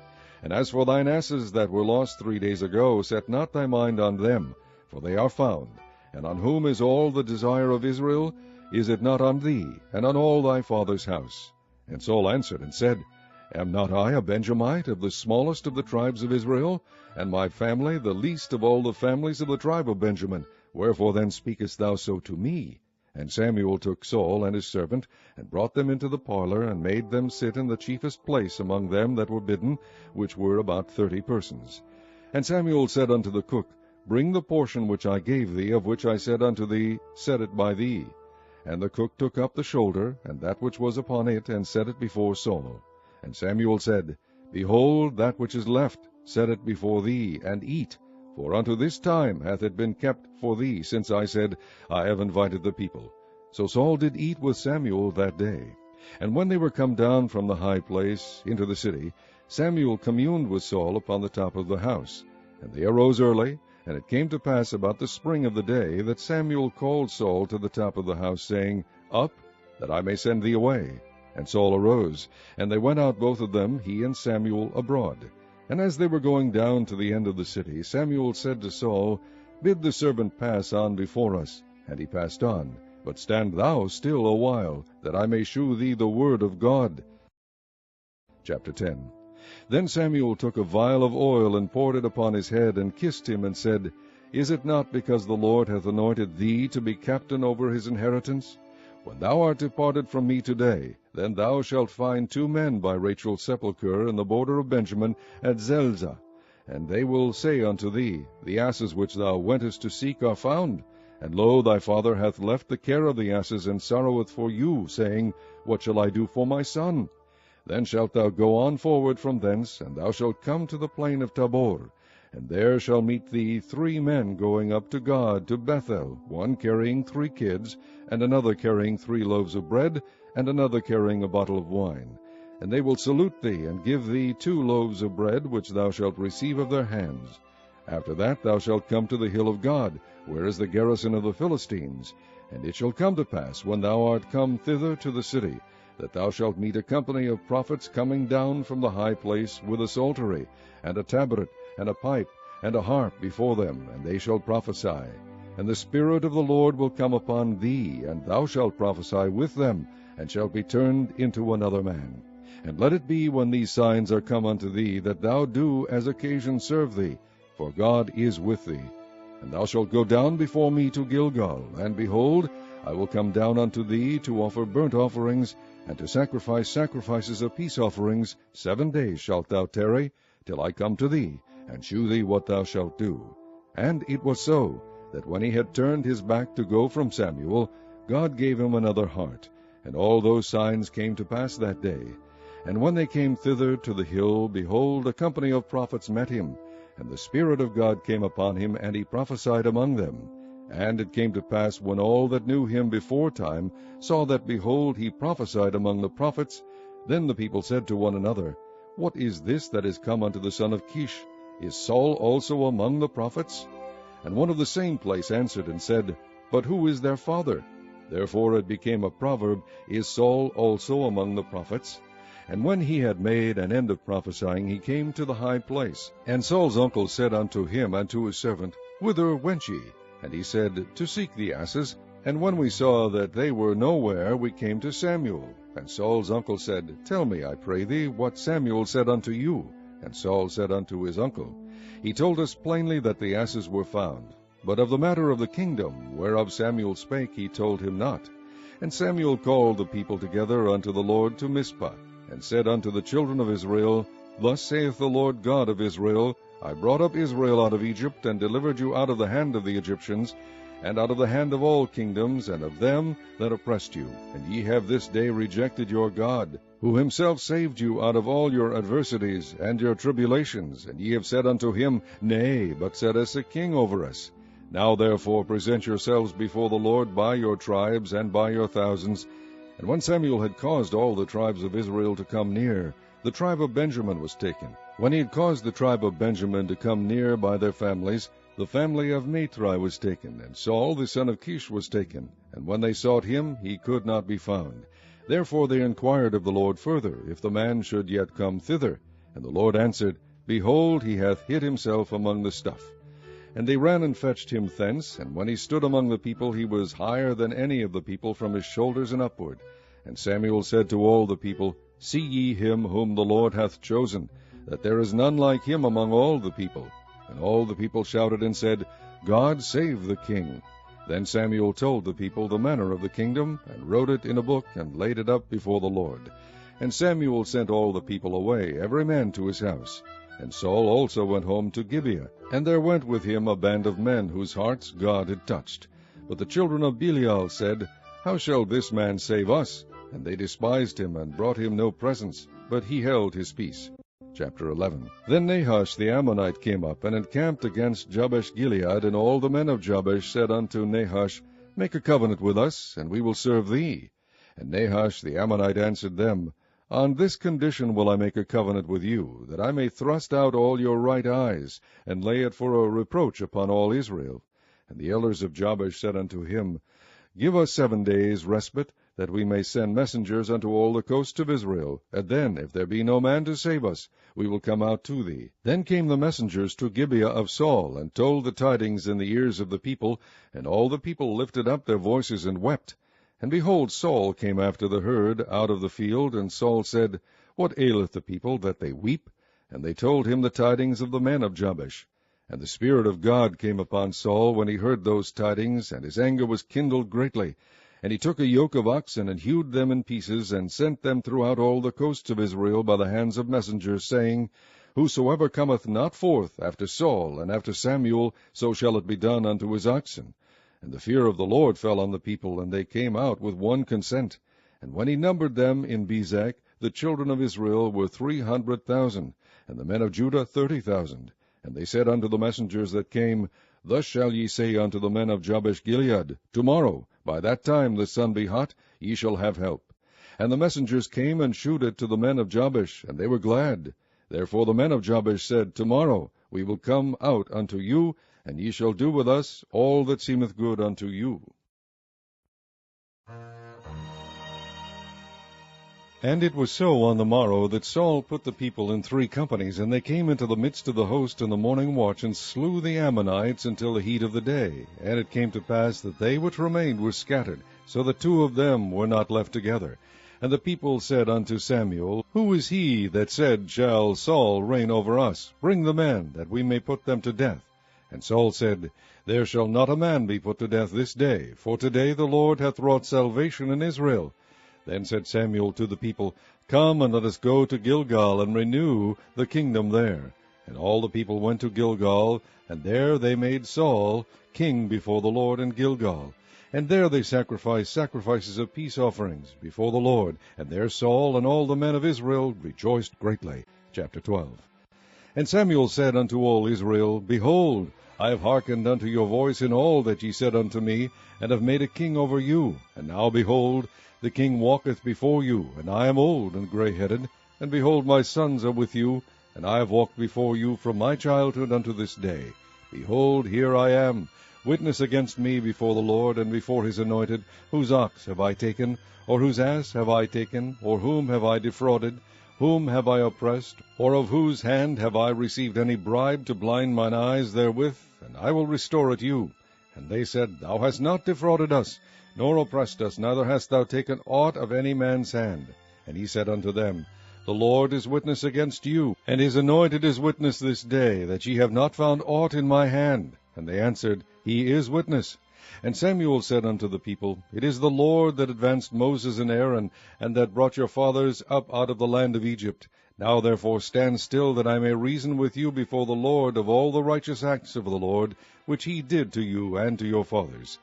And as for thine asses that were lost 3 days ago, set not thy mind on them, for they are found. And on whom is all the desire of Israel? Is it not on thee, and on all thy father's house? And Saul answered and said, Am not I a Benjamite, of the smallest of the tribes of Israel, and my family the least of all the families of the tribe of Benjamin? Wherefore then speakest thou so to me? And Samuel took Saul and his servant, and brought them into the parlor, and made them sit in the chiefest place among them that were bidden, which were about 30 persons. And Samuel said unto the cook, Bring the portion which I gave thee, of which I said unto thee, Set it by thee. And the cook took up the shoulder, and that which was upon it, and set it before Saul. And Samuel said, Behold, that which is left, set it before thee, and eat. For unto this time hath it been kept for thee, since I said, I have invited the people. So Saul did eat with Samuel that day. And when they were come down from the high place into the city, Samuel communed with Saul upon the top of the house. And they arose early, and it came to pass about the spring of the day, that Samuel called Saul to the top of the house, saying, Up, that I may send thee away. And Saul arose, and they went out both of them, he and Samuel, abroad. And as they were going down to the end of the city, Samuel said to Saul, Bid the servant pass on before us. And he passed on. But stand thou still a while, that I may shew thee the word of God. Chapter 10. Then Samuel took a vial of oil, and poured it upon his head, and kissed him, and said, Is it not because the Lord hath anointed thee to be captain over his inheritance? When thou art departed from me today, then thou shalt find 2 men by Rachel's sepulchre in the border of Benjamin at Zelzah. And they will say unto thee, The asses which thou wentest to seek are found. And lo, thy father hath left the care of the asses, and sorroweth for you, saying, What shall I do for my son? Then shalt thou go on forward from thence, and thou shalt come to the plain of Tabor. And there shall meet thee 3 men going up to God, to Bethel, one carrying 3 kids, and another carrying 3 loaves of bread, and another carrying a bottle of wine. And they will salute thee, and give thee 2 loaves of bread, which thou shalt receive of their hands. After that thou shalt come to the hill of God, where is the garrison of the Philistines. And it shall come to pass, when thou art come thither to the city, that thou shalt meet a company of prophets coming down from the high place, with a psaltery, and a tabret, and a pipe, and a harp before them, and they shall prophesy. And the Spirit of the Lord will come upon thee, and thou shalt prophesy with them, and shalt be turned into another man. And let it be, when these signs are come unto thee, that thou do as occasion serve thee, for God is with thee. And thou shalt go down before me to Gilgal, and behold, I will come down unto thee to offer burnt offerings, and to sacrifice sacrifices of peace offerings. 7 days shalt thou tarry, till I come to thee, and shew thee what thou shalt do. And it was so, that when he had turned his back to go from Samuel, God gave him another heart. And all those signs came to pass that day. And when they came thither to the hill, behold, a company of prophets met him. And the Spirit of God came upon him, and he prophesied among them. And it came to pass, when all that knew him beforetime saw that, behold, he prophesied among the prophets, then the people said to one another, What is this that is come unto the son of Kish? Is Saul also among the prophets? And one of the same place answered and said, But who is their father? Therefore it became a proverb, Is Saul also among the prophets? And when he had made an end of prophesying, he came to the high place. And Saul's uncle said unto him and to his servant, Whither went ye? And he said, To seek the asses. And when we saw that they were nowhere, we came to Samuel. And Saul's uncle said, Tell me, I pray thee, what Samuel said unto you. And Saul said unto his uncle, He told us plainly that the asses were found. But of the matter of the kingdom, whereof Samuel spake, he told him not. And Samuel called the people together unto the Lord to Mizpah, and said unto the children of Israel, Thus saith the Lord God of Israel, I brought up Israel out of Egypt, and delivered you out of the hand of the Egyptians, and out of the hand of all kingdoms, and of them that oppressed you. And ye have this day rejected your God, who himself saved you out of all your adversities and your tribulations. And ye have said unto him, Nay, but set us a king over us. Now therefore present yourselves before the Lord by your tribes and by your thousands. And when Samuel had caused all the tribes of Israel to come near, the tribe of Benjamin was taken. When he had caused the tribe of Benjamin to come near by their families, the family of Nazirite was taken, and Saul the son of Kish was taken. And when they sought him, he could not be found. Therefore they inquired of the Lord further, if the man should yet come thither. And the Lord answered, Behold, he hath hid himself among the stuff. And they ran and fetched him thence, and when he stood among the people, he was higher than any of the people from his shoulders and upward. And Samuel said to all the people, See ye him whom the Lord hath chosen, that there is none like him among all the people. And all the people shouted and said, God save the king. Then Samuel told the people the manner of the kingdom, and wrote it in a book, and laid it up before the Lord. And Samuel sent all the people away, every man to his house. And Saul also went home to Gibeah, and there went with him a band of men whose hearts God had touched. But the children of Belial said, How shall this man save us? And they despised him, and brought him no presents, but he held his peace. Chapter 11. Then Nahash the Ammonite came up, and encamped against Jabesh-gilead, and all the men of Jabesh said unto Nahash, Make a covenant with us, and we will serve thee. And Nahash the Ammonite answered them, On this condition will I make a covenant with you, that I may thrust out all your right eyes, and lay it for a reproach upon all Israel. And the elders of Jabesh said unto him, Give us 7 days' respite, that we may send messengers unto all the coasts of Israel. And then, if there be no man to save us, we will come out to thee. Then came the messengers to Gibeah of Saul, and told the tidings in the ears of the people, and all the people lifted up their voices and wept. And behold, Saul came after the herd out of the field, and Saul said, What aileth the people, that they weep? And they told him the tidings of the men of Jabesh. And the Spirit of God came upon Saul when he heard those tidings, and his anger was kindled greatly. And he took a yoke of oxen, and hewed them in pieces, and sent them throughout all the coasts of Israel by the hands of messengers, saying, Whosoever cometh not forth after Saul and after Samuel, so shall it be done unto his oxen. And the fear of the Lord fell on the people, and they came out with one consent. And when he numbered them in Bezek, the children of Israel were 300,000, and the men of Judah 30,000. And they said unto the messengers that came, Thus shall ye say unto the men of Jabesh-gilead, Tomorrow, by that time the sun be hot, ye shall have help. And the messengers came and shewed it to the men of Jabesh, and they were glad. Therefore the men of Jabesh said, Tomorrow we will come out unto you, and ye shall do with us all that seemeth good unto you. And it was so on the morrow that Saul put the people in 3 companies, and they came into the midst of the host in the morning watch, and slew the Ammonites until the heat of the day. And it came to pass that they which remained were scattered, so that 2 of them were not left together. And the people said unto Samuel, Who is he that said, Shall Saul reign over us? Bring the men, that we may put them to death. And Saul said, There shall not a man be put to death this day, for today the Lord hath wrought salvation in Israel. Then said Samuel to the people, Come, and let us go to Gilgal, and renew the kingdom there. And all the people went to Gilgal, and there they made Saul king before the Lord in Gilgal. And there they sacrificed sacrifices of peace offerings before the Lord. And there Saul and all the men of Israel rejoiced greatly. Chapter 12. And Samuel said unto all Israel, Behold, I have hearkened unto your voice in all that ye said unto me, and have made a king over you. And now, behold, the king walketh before you, and I am old and grey-headed. And behold, my sons are with you, and I have walked before you from my childhood unto this day. Behold, here I am. Witness against me before the Lord, and before his anointed, whose ox have I taken, or whose ass have I taken, or whom have I defrauded? Whom have I oppressed, or of whose hand have I received any bribe to blind mine eyes therewith? And I will restore it you. And they said, Thou hast not defrauded us, nor oppressed us, neither hast thou taken aught of any man's hand. And he said unto them, The Lord is witness against you, and his anointed is witness this day, that ye have not found aught in my hand. And they answered, He is witness. And Samuel said unto the people, It is the Lord that advanced Moses and Aaron, and that brought your fathers up out of the land of Egypt. Now therefore stand still, that I may reason with you before the Lord of all the righteous acts of the Lord, which he did to you and to your fathers.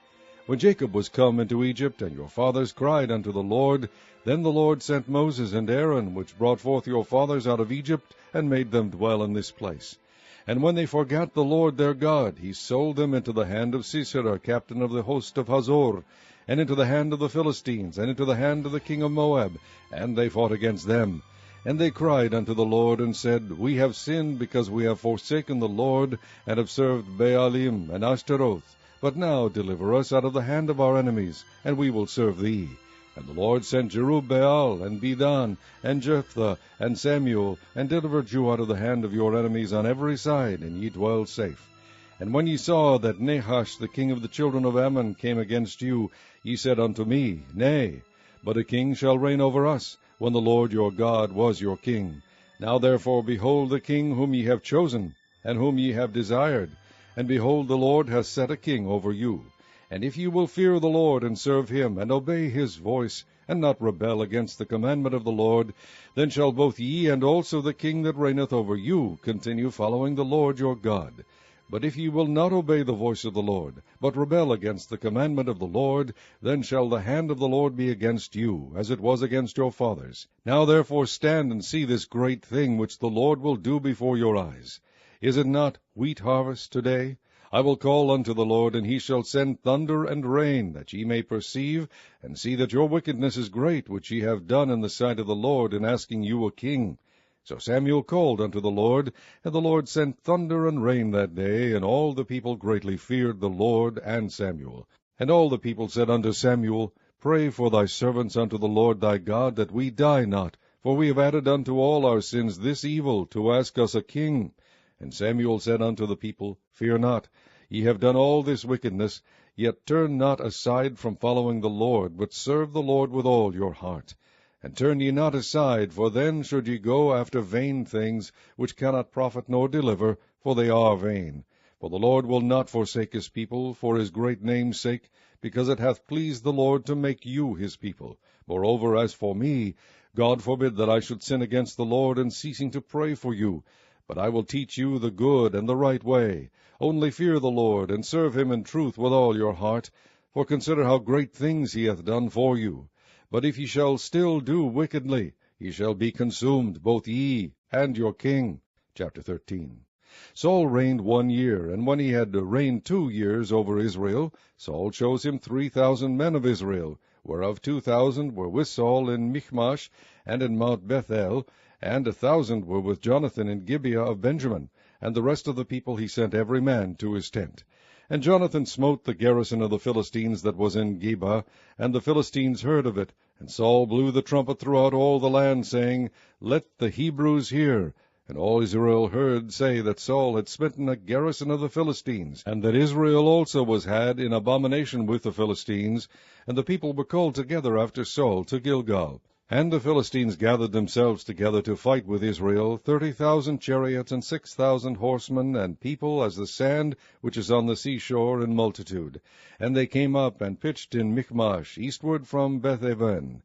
When Jacob was come into Egypt, and your fathers cried unto the Lord, then the Lord sent Moses and Aaron, which brought forth your fathers out of Egypt, and made them dwell in this place. And when they forgat the Lord their God, he sold them into the hand of Sisera, captain of the host of Hazor, and into the hand of the Philistines, and into the hand of the king of Moab, and they fought against them. And they cried unto the Lord, and said, We have sinned, because we have forsaken the Lord, and have served Baalim and Ashtaroth. But now deliver us out of the hand of our enemies, and we will serve thee. And the Lord sent Jerubbaal, and Bedan, and Jephthah, and Samuel, and delivered you out of the hand of your enemies on every side, and ye dwell safe. And when ye saw that Nahash the king of the children of Ammon came against you, ye said unto me, Nay, but a king shall reign over us, when the Lord your God was your king. Now therefore behold the king whom ye have chosen, and whom ye have desired, and behold the Lord hath set a king over you. And if ye will fear the Lord, and serve him, and obey his voice, and not rebel against the commandment of the Lord, then shall both ye and also the king that reigneth over you continue following the Lord your God. But if ye will not obey the voice of the Lord, but rebel against the commandment of the Lord, then shall the hand of the Lord be against you, as it was against your fathers. Now therefore stand and see this great thing which the Lord will do before your eyes. Is it not wheat harvest today? I will call unto the Lord, and he shall send thunder and rain, that ye may perceive, and see that your wickedness is great, which ye have done in the sight of the Lord, in asking you a king. So Samuel called unto the Lord, and the Lord sent thunder and rain that day, and all the people greatly feared the Lord and Samuel. And all the people said unto Samuel, Pray for thy servants unto the Lord thy God, that we die not, for we have added unto all our sins this evil, to ask us a king. And Samuel said unto the people, Fear not, ye have done all this wickedness, yet turn not aside from following the Lord, but serve the Lord with all your heart. And turn ye not aside, for then should ye go after vain things, which cannot profit nor deliver, for they are vain. For the Lord will not forsake his people, for his great name's sake, because it hath pleased the Lord to make you his people. Moreover, as for me, God forbid that I should sin against the Lord in ceasing to pray for you. But I will teach you the good and the right way. Only fear the Lord, and serve him in truth with all your heart. For consider how great things he hath done for you. But if ye shall still do wickedly, ye shall be consumed, both ye and your king. Chapter 13. Saul reigned 1 year, and when he had reigned 2 years over Israel, Saul chose him 3,000 men of Israel, whereof 2,000 were with Saul in Michmash and in Mount Bethel, and 1,000 were with Jonathan in Gibeah of Benjamin, and the rest of the people he sent every man to his tent. And Jonathan smote the garrison of the Philistines that was in Geba, and the Philistines heard of it. And Saul blew the trumpet throughout all the land, saying, Let the Hebrews hear. And all Israel heard say that Saul had smitten a garrison of the Philistines, and that Israel also was had in abomination with the Philistines. And the people were called together after Saul to Gilgal. And the Philistines gathered themselves together to fight with Israel, 30,000 chariots, and 6,000 horsemen, and people as the sand which is on the seashore in multitude. And they came up and pitched in Michmash, eastward from Beth-aven.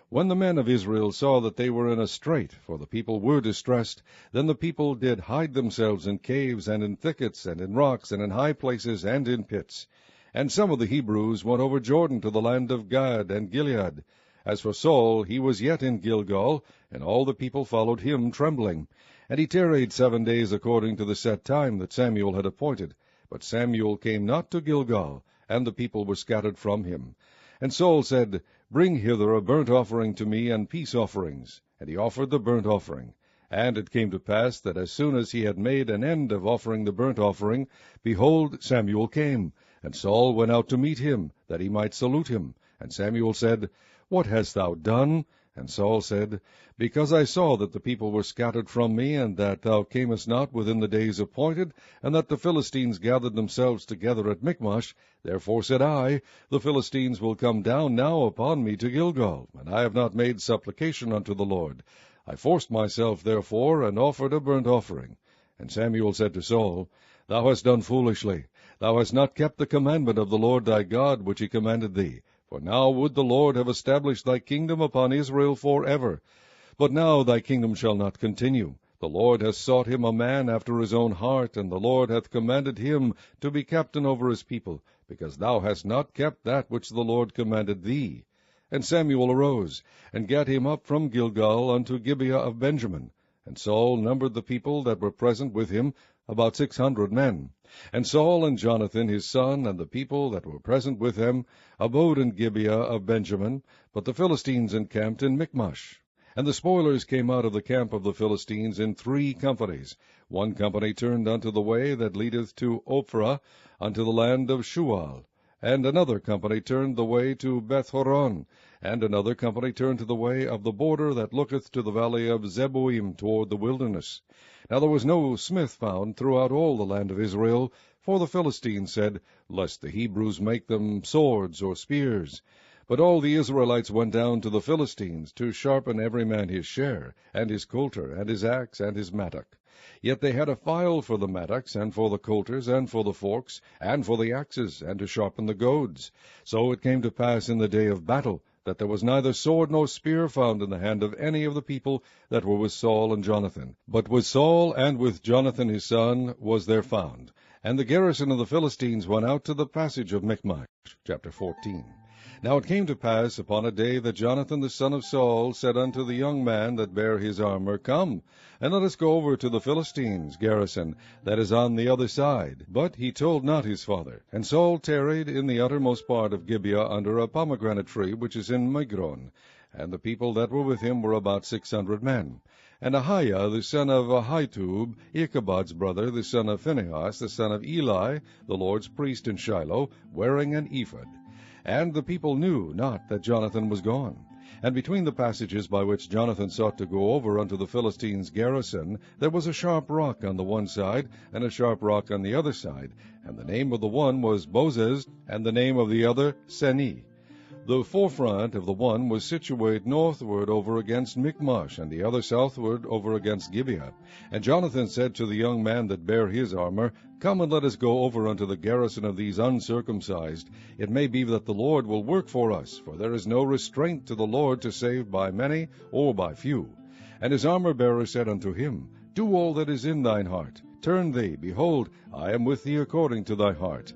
When the men of Israel saw that they were in a strait, for the people were distressed, then the people did hide themselves in caves, and in thickets, and in rocks, and in high places, and in pits. And some of the Hebrews went over Jordan to the land of Gad and Gilead. As for Saul, he was yet in Gilgal, and all the people followed him trembling. And he tarried 7 days according to the set time that Samuel had appointed. But Samuel came not to Gilgal, and the people were scattered from him. And Saul said, Bring hither a burnt offering to me, and peace offerings. And he offered the burnt offering. And it came to pass that as soon as he had made an end of offering the burnt offering, behold, Samuel came. And Saul went out to meet him, that he might salute him. And Samuel said, What hast thou done? And Saul said, Because I saw that the people were scattered from me, and that thou camest not within the days appointed, and that the Philistines gathered themselves together at Michmash, therefore said I, The Philistines will come down now upon me to Gilgal, and I have not made supplication unto the Lord. I forced myself, therefore, and offered a burnt offering. And Samuel said to Saul, Thou hast done foolishly. Thou hast not kept the commandment of the Lord thy God, which he commanded thee. For now would the Lord have established thy kingdom upon Israel forever. But now thy kingdom shall not continue. The Lord hath sought him a man after his own heart, and the Lord hath commanded him to be captain over his people, because thou hast not kept that which the Lord commanded thee. And Samuel arose, and gat him up from Gilgal unto Gibeah of Benjamin. And Saul numbered the people that were present with him, about 600 men. And Saul and Jonathan his son, and the people that were present with them, abode in Gibeah of Benjamin, but the Philistines encamped in Michmash. And the spoilers came out of the camp of the Philistines in 3 companies. 1 company turned unto the way that leadeth to Ophrah, unto the land of Shual. And another company turned the way to Beth-horon, And another company turned to the way of the border that looketh to the valley of Zeboim toward the wilderness. Now there was no smith found throughout all the land of Israel, for the Philistines said, Lest the Hebrews make them swords or spears. But all the Israelites went down to the Philistines, to sharpen every man his share, and his coulter, and his axe, and his mattock. Yet they had a file for the mattocks, and for the coulters, and for the forks, and for the axes, and to sharpen the goads. So it came to pass in the day of battle, that there was neither sword nor spear found in the hand of any of the people that were with Saul and Jonathan. But with Saul and with Jonathan his son was there found. And the garrison of the Philistines went out to the passage of Michmash. Chapter 14. Now it came to pass upon a day that Jonathan the son of Saul said unto the young man that bare his armor, Come, and let us go over to the Philistines' garrison that is on the other side. But he told not his father. And Saul tarried in the uttermost part of Gibeah under a pomegranate tree which is in Migron. And the people that were with him were about 600 men. And Ahiah the son of Ahitub, Ichabod's brother, the son of Phinehas, the son of Eli, the Lord's priest in Shiloh, wearing an ephod. And the people knew not that Jonathan was gone. And between the passages by which Jonathan sought to go over unto the Philistines' garrison, there was a sharp rock on the one side, and a sharp rock on the other side. And the name of the one was Bozez, and the name of the other Seni. The forefront of the one was situate northward over against Michmash, and the other southward over against Gibeah. And Jonathan said to the young man that bare his armor, Come and let us go over unto the garrison of these uncircumcised. It may be that the Lord will work for us, for there is no restraint to the Lord to save by many or by few. And his armor-bearer said unto him, Do all that is in thine heart. Turn thee, behold, I am with thee according to thy heart.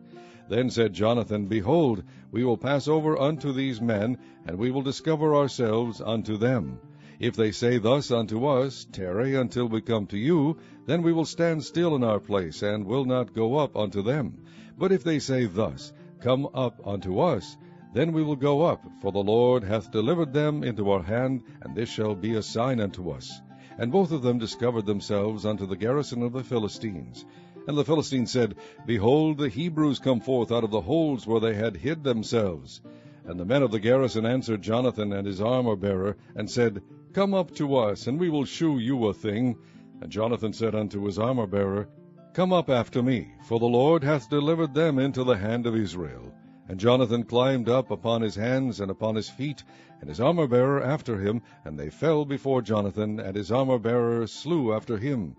Then said Jonathan, Behold, we will pass over unto these men, and we will discover ourselves unto them. If they say thus unto us, Tarry until we come to you, then we will stand still in our place, and will not go up unto them. But if they say thus, Come up unto us, then we will go up, for the Lord hath delivered them into our hand, and this shall be a sign unto us. And both of them discovered themselves unto the garrison of the Philistines. And the Philistines said, Behold, the Hebrews come forth out of the holes where they had hid themselves. And the men of the garrison answered Jonathan and his armor-bearer, and said, Come up to us, and we will shew you a thing. And Jonathan said unto his armor-bearer, Come up after me, for the Lord hath delivered them into the hand of Israel. And Jonathan climbed up upon his hands and upon his feet, and his armor-bearer after him, and they fell before Jonathan, and his armor-bearer slew after him.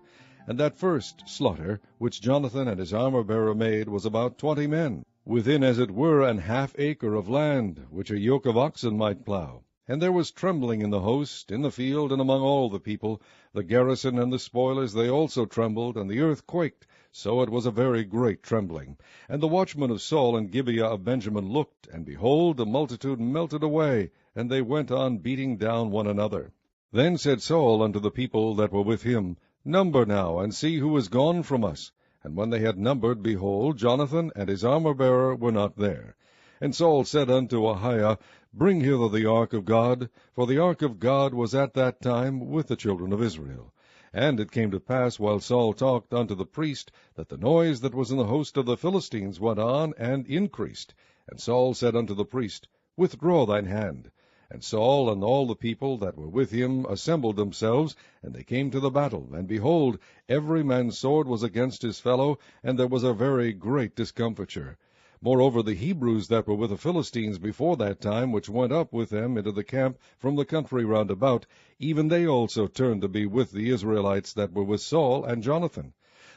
And that first slaughter, which Jonathan and his armor-bearer made, was about 20 men, within as it were an half acre of land, which a yoke of oxen might plough. And there was trembling in the host, in the field, and among all the people. The garrison and the spoilers, they also trembled, and the earth quaked, so it was a very great trembling. And the watchmen of Saul and Gibeah of Benjamin looked, and behold, the multitude melted away, and they went on beating down one another. Then said Saul unto the people that were with him, Number now, and see who is gone from us. And when they had numbered, behold, Jonathan and his armor-bearer were not there. And Saul said unto Ahiah, Bring hither the ark of God, for the ark of God was at that time with the children of Israel. And it came to pass, while Saul talked unto the priest, that the noise that was in the host of the Philistines went on and increased. And Saul said unto the priest, Withdraw thine hand. And Saul and all the people that were with him assembled themselves, and they came to the battle. And behold, every man's sword was against his fellow, and there was a very great discomfiture. Moreover, the Hebrews that were with the Philistines before that time, which went up with them into the camp from the country round about, even they also turned to be with the Israelites that were with Saul and Jonathan.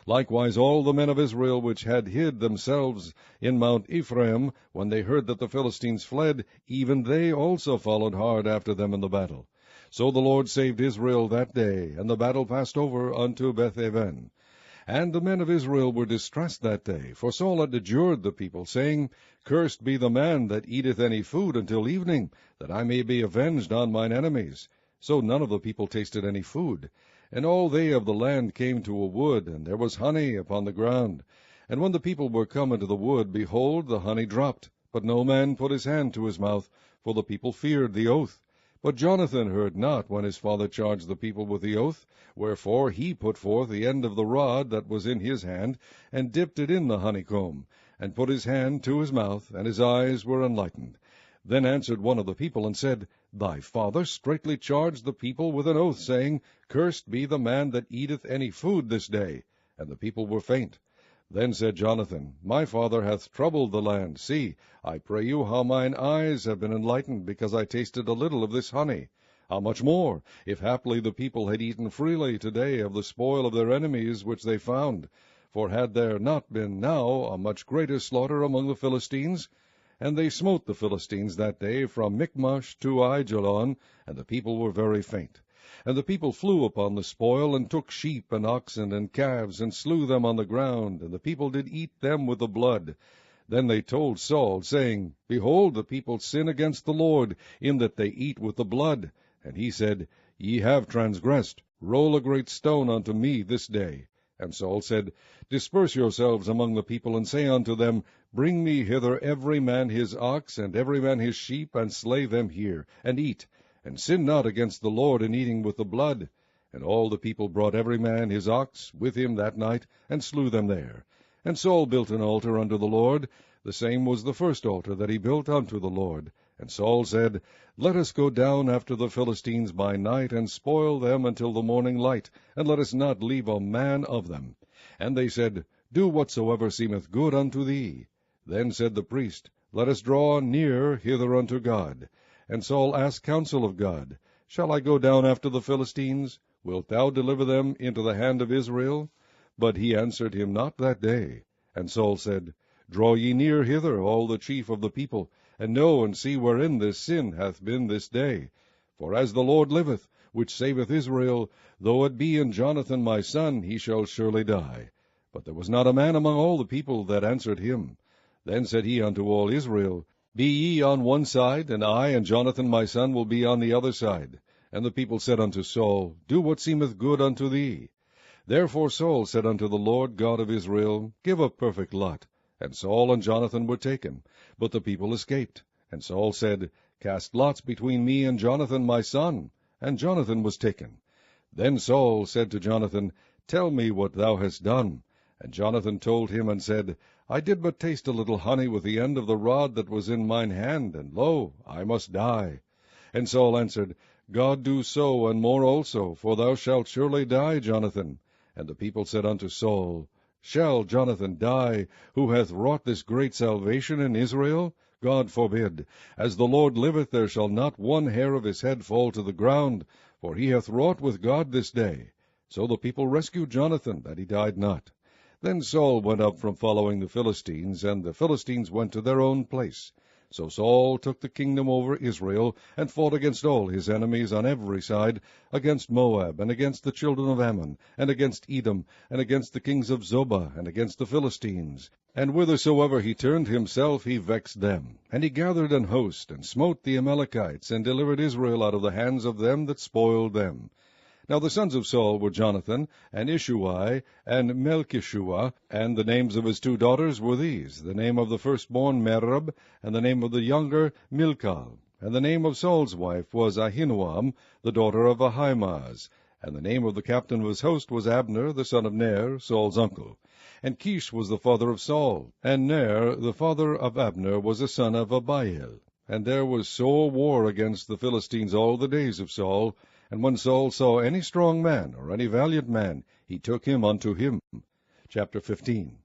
Likewise all the men of Israel which had hid themselves in Mount Ephraim, when they heard that the Philistines fled, even they also followed hard after them in the battle. So the Lord saved Israel that day, and the battle passed over unto Beth-aven. And the men of Israel were distressed that day, for Saul had adjured the people, saying, Cursed be the man that eateth any food until evening, that I may be avenged on mine enemies. So none of the people tasted any food. And all they of the land came to a wood, and there was honey upon the ground. And when the people were come into the wood, behold, the honey dropped, but no man put his hand to his mouth, for the people feared the oath. But Jonathan heard not when his father charged the people with the oath, wherefore he put forth the end of the rod that was in his hand, and dipped it in the honeycomb, and put his hand to his mouth, and his eyes were enlightened. Then answered one of the people, and said, Thy father straitly charged the people with an oath, saying, Cursed be the man that eateth any food this day. And the people were faint. Then said Jonathan, My father hath troubled the land. See, I pray you, how mine eyes have been enlightened, because I tasted a little of this honey. How much more, if haply the people had eaten freely today of the spoil of their enemies which they found? For had there not been now a much greater slaughter among the Philistines? And they smote the Philistines that day from Michmash to Aijalon, and the people were very faint. And the people flew upon the spoil, and took sheep and oxen and calves, and slew them on the ground, and the people did eat them with the blood. Then they told Saul, saying, Behold, the people sin against the Lord, in that they eat with the blood. And he said, Ye have transgressed. Roll a great stone unto me this day. And Saul said, Disperse yourselves among the people, and say unto them, Bring me hither every man his ox, and every man his sheep, and slay them here, and eat, and sin not against the Lord in eating with the blood. And all the people brought every man his ox with him that night, and slew them there. And Saul built an altar unto the Lord. The same was the first altar that he built unto the Lord. And Saul said, Let us go down after the Philistines by night, and spoil them until the morning light, and let us not leave a man of them. And they said, Do whatsoever seemeth good unto thee. Then said the priest, Let us draw near hither unto God. And Saul asked counsel of God, Shall I go down after the Philistines? Wilt thou deliver them into the hand of Israel? But he answered him not that day. And Saul said, Draw ye near hither, all the chief of the people, and know and see wherein this sin hath been this day. For as the Lord liveth, which saveth Israel, though it be in Jonathan my son, he shall surely die. But there was not a man among all the people that answered him. Then said he unto all Israel, Be ye on one side, and I and Jonathan my son will be on the other side. And the people said unto Saul, Do what seemeth good unto thee. Therefore Saul said unto the Lord God of Israel, Give a perfect lot. And Saul and Jonathan were taken, but the people escaped. And Saul said, Cast lots between me and Jonathan my son. And Jonathan was taken. Then Saul said to Jonathan, Tell me what thou hast done. And Jonathan told him, and said, I did but taste a little honey with the end of the rod that was in mine hand, and lo, I must die. And Saul answered, God do so, and more also, for thou shalt surely die, Jonathan. And the people said unto Saul, Shall Jonathan die, who hath wrought this great salvation in Israel? God forbid. As the Lord liveth, there shall not one hair of his head fall to the ground, for he hath wrought with God this day. So the people rescued Jonathan, that he died not. Then Saul went up from following the Philistines, and the Philistines went to their own place. So Saul took the kingdom over Israel, and fought against all his enemies on every side, against Moab, and against the children of Ammon, and against Edom, and against the kings of Zobah, and against the Philistines. And whithersoever he turned himself, he vexed them. And he gathered an host, and smote the Amalekites, and delivered Israel out of the hands of them that spoiled them. Now the sons of Saul were Jonathan, and Ishuai, and Melchishua, and the names of his two daughters were these, the name of the firstborn Merab, and the name of the younger Milcah. And the name of Saul's wife was Ahinoam, the daughter of Ahimaaz. And the name of the captain of his host was Abner, the son of Ner, Saul's uncle. And Kish was the father of Saul, and Ner, the father of Abner, was a son of Abiel. And there was sore war against the Philistines all the days of Saul. And when Saul saw any strong man, or any valiant man, he took him unto him. Chapter 15.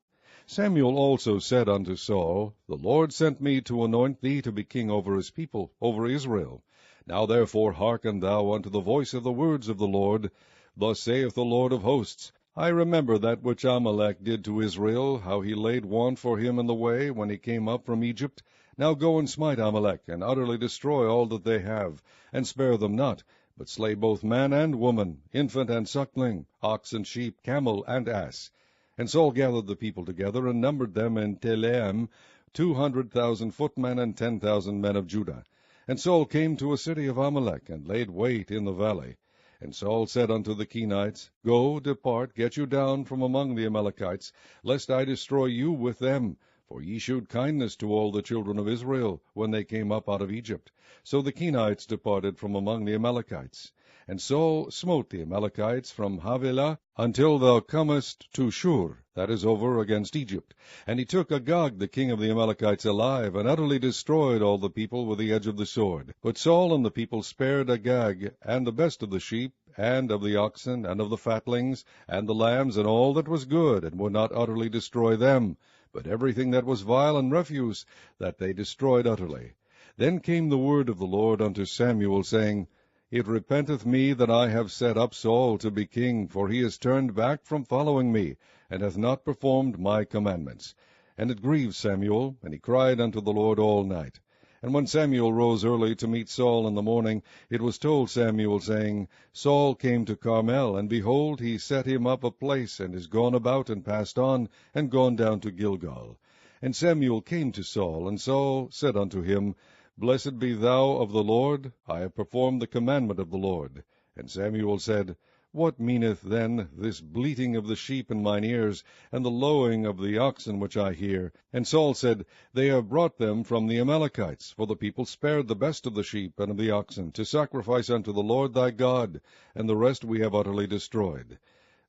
Samuel also said unto Saul, The Lord sent me to anoint thee to be king over his people, over Israel. Now therefore hearken thou unto the voice of the words of the Lord. Thus saith the Lord of hosts, I remember that which Amalek did to Israel, how he laid want for him in the way, when he came up from Egypt. Now go and smite Amalek, and utterly destroy all that they have, and spare them not, but slay both man and woman, infant and suckling, ox and sheep, camel and ass. And Saul gathered the people together, and numbered them in Telaim, 200,000 footmen, and 10,000 men of Judah. And Saul came to a city of Amalek, and laid wait in the valley. And Saul said unto the Kenites, Go, depart, get you down from among the Amalekites, lest I destroy you with them. For ye shewed kindness to all the children of Israel, when they came up out of Egypt. So the Kenites departed from among the Amalekites. And Saul smote the Amalekites from Havilah until thou comest to Shur, that is over against Egypt. And he took Agag the king of the Amalekites alive, and utterly destroyed all the people with the edge of the sword. But Saul and the people spared Agag, and the best of the sheep, and of the oxen, and of the fatlings, and the lambs, and all that was good, and would not utterly destroy them, but everything that was vile and refuse, that they destroyed utterly. Then came the word of the Lord unto Samuel, saying, It repenteth me that I have set up Saul to be king, for he is turned back from following me, and hath not performed my commandments. And it grieved Samuel, and he cried unto the Lord all night. And when Samuel rose early to meet Saul in the morning, it was told Samuel, saying, Saul came to Carmel, and behold, he set him up a place, and is gone about, and passed on, and gone down to Gilgal. And Samuel came to Saul, and Saul said unto him, Blessed be thou of the Lord, I have performed the commandment of the Lord. And Samuel said, What meaneth then this bleating of the sheep in mine ears, and the lowing of the oxen which I hear? And Saul said, They have brought them from the Amalekites, for the people spared the best of the sheep and of the oxen, to sacrifice unto the Lord thy God, and the rest we have utterly destroyed.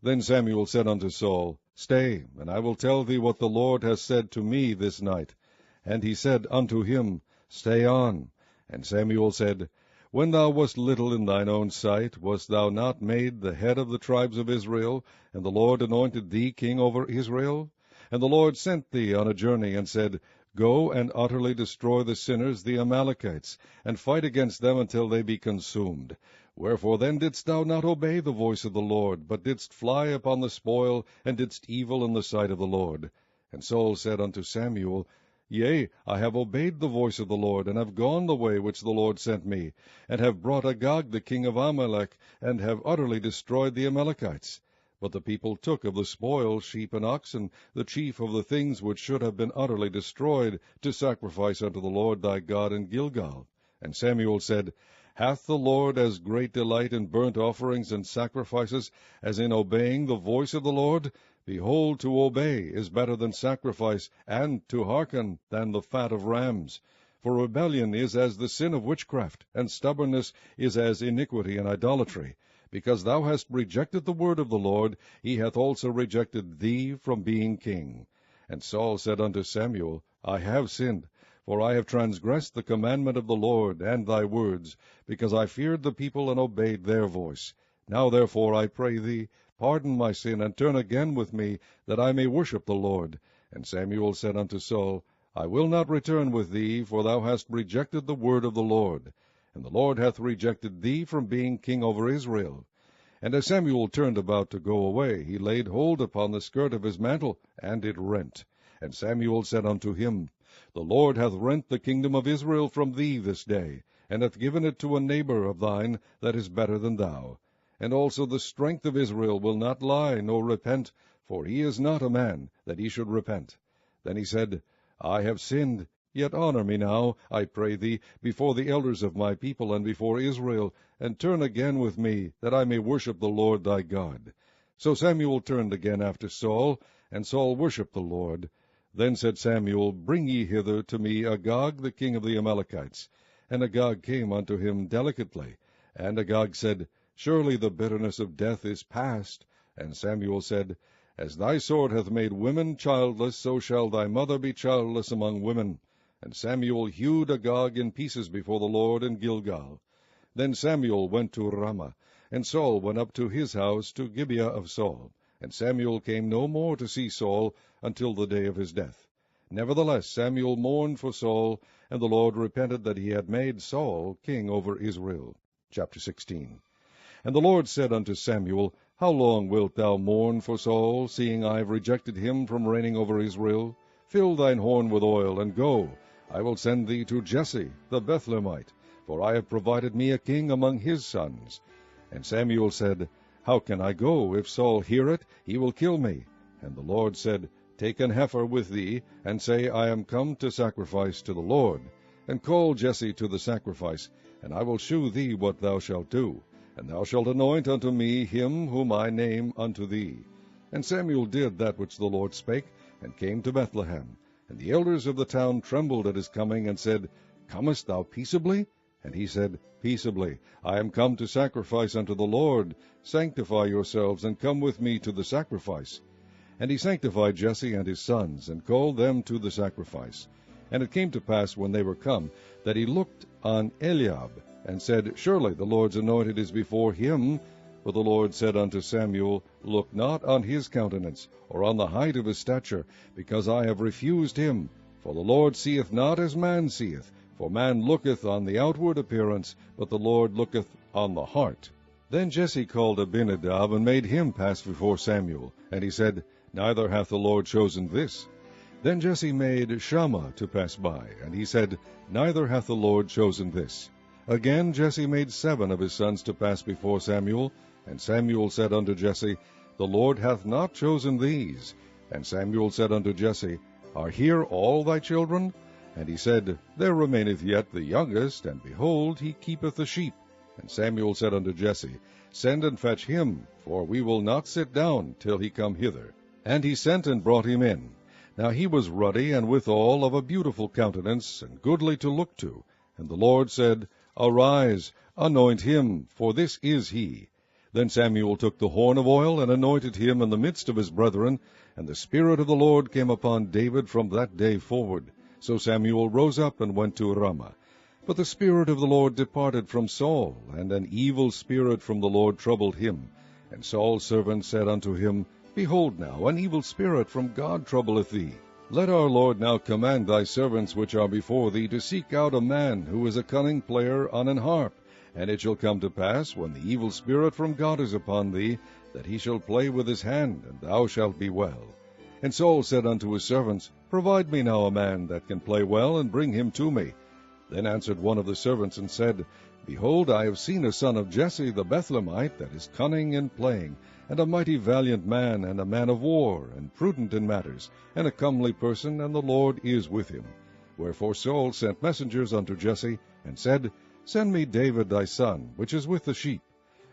Then Samuel said unto Saul, Stay, and I will tell thee what the Lord hath said to me this night. And he said unto him, Stay on. And Samuel said, When thou wast little in thine own sight, wast thou not made the head of the tribes of Israel, and the Lord anointed thee king over Israel? And the Lord sent thee on a journey, and said, Go and utterly destroy the sinners, the Amalekites, and fight against them until they be consumed. Wherefore then didst thou not obey the voice of the Lord, but didst fly upon the spoil, and didst evil in the sight of the Lord? And Saul said unto Samuel, Yea, I have obeyed the voice of the Lord, and have gone the way which the Lord sent me, and have brought Agag the king of Amalek, and have utterly destroyed the Amalekites. But the people took of the spoil sheep and oxen, the chief of the things which should have been utterly destroyed, to sacrifice unto the Lord thy God in Gilgal. And Samuel said, Hath the Lord as great delight in burnt offerings and sacrifices as in obeying the voice of the Lord? Behold, to obey is better than sacrifice, and to hearken than the fat of rams. For rebellion is as the sin of witchcraft, and stubbornness is as iniquity and idolatry. Because thou hast rejected the word of the Lord, he hath also rejected thee from being king. And Saul said unto Samuel, I have sinned, for I have transgressed the commandment of the Lord and thy words, because I feared the people and obeyed their voice. Now therefore, I pray thee, pardon my sin, and turn again with me, that I may worship the Lord. And Samuel said unto Saul, I will not return with thee, for thou hast rejected the word of the Lord. And the Lord hath rejected thee from being king over Israel. And as Samuel turned about to go away, he laid hold upon the skirt of his mantle, and it rent. And Samuel said unto him, The Lord hath rent the kingdom of Israel from thee this day, and hath given it to a neighbor of thine that is better than thou. And also the strength of Israel will not lie, nor repent, for he is not a man, that he should repent. Then he said, I have sinned, yet honor me now, I pray thee, before the elders of my people, and before Israel, and turn again with me, that I may worship the Lord thy God. So Samuel turned again after Saul, and Saul worshipped the Lord. Then said Samuel, Bring ye hither to me Agag the king of the Amalekites. And Agag came unto him delicately. And Agag said, Surely the bitterness of death is past. And Samuel said, As thy sword hath made women childless, so shall thy mother be childless among women. And Samuel hewed Agag in pieces before the Lord in Gilgal. Then Samuel went to Ramah, and Saul went up to his house to Gibeah of Saul. And Samuel came no more to see Saul until the day of his death. Nevertheless Samuel mourned for Saul, and the Lord repented that he had made Saul king over Israel. Chapter 16. And the Lord said unto Samuel, How long wilt thou mourn for Saul, seeing I have rejected him from reigning over Israel? Fill thine horn with oil, and go. I will send thee to Jesse the Bethlehemite, for I have provided me a king among his sons. And Samuel said, How can I go? If Saul hear it, he will kill me. And the Lord said, Take an heifer with thee, and say, I am come to sacrifice to the Lord. And call Jesse to the sacrifice, and I will shew thee what thou shalt do. And thou shalt anoint unto me him whom I name unto thee. And Samuel did that which the Lord spake, and came to Bethlehem. And the elders of the town trembled at his coming, and said, Comest thou peaceably? And he said, Peaceably. I am come to sacrifice unto the Lord. Sanctify yourselves, and come with me to the sacrifice. And he sanctified Jesse and his sons, and called them to the sacrifice. And it came to pass, when they were come, that he looked on Eliab, and said, Surely the Lord's anointed is before him. But the Lord said unto Samuel, Look not on his countenance, or on the height of his stature, because I have refused him. For the Lord seeth not as man seeth, for man looketh on the outward appearance, but the Lord looketh on the heart. Then Jesse called Abinadab, and made him pass before Samuel. And he said, Neither hath the Lord chosen this. Then Jesse made Shammah to pass by, and he said, Neither hath the Lord chosen this. Again Jesse made 7 of his sons to pass before Samuel. And Samuel said unto Jesse, The Lord hath not chosen these. And Samuel said unto Jesse, Are here all thy children? And he said, There remaineth yet the youngest, and behold, he keepeth the sheep. And Samuel said unto Jesse, Send and fetch him, for we will not sit down till he come hither. And he sent and brought him in. Now he was ruddy, and withal of a beautiful countenance, and goodly to look to. And the Lord said, Arise, anoint him, for this is he. Then Samuel took the horn of oil, and anointed him in the midst of his brethren. And the Spirit of the Lord came upon David from that day forward. So Samuel rose up and went to Ramah. But the Spirit of the Lord departed from Saul, and an evil spirit from the Lord troubled him. And Saul's servant said unto him, Behold now, an evil spirit from God troubleth thee. Let our Lord now command thy servants which are before thee to seek out a man who is a cunning player on an harp. And it shall come to pass, when the evil spirit from God is upon thee, that he shall play with his hand, and thou shalt be well. And Saul said unto his servants, Provide me now a man that can play well, and bring him to me. Then answered one of the servants, and said, Behold, I have seen a son of Jesse the Bethlehemite, that is cunning in playing, and a mighty valiant man, and a man of war, and prudent in matters, and a comely person, and the Lord is with him. Wherefore Saul sent messengers unto Jesse, and said, Send me David thy son, which is with the sheep.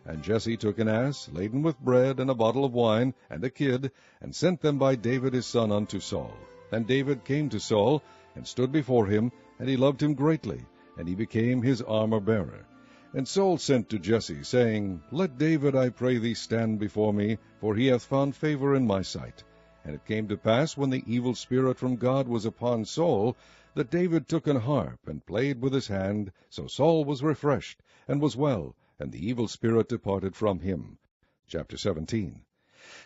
And Jesse took an ass, laden with bread, and a bottle of wine, and a kid, and sent them by David his son unto Saul. And David came to Saul, and stood before him, and he loved him greatly, and he became his armor-bearer. And Saul sent to Jesse, saying, Let David, I pray thee, stand before me, for he hath found favor in my sight. And it came to pass, when the evil spirit from God was upon Saul, that David took an harp, and played with his hand. So Saul was refreshed, and was well, and the evil spirit departed from him. Chapter 17.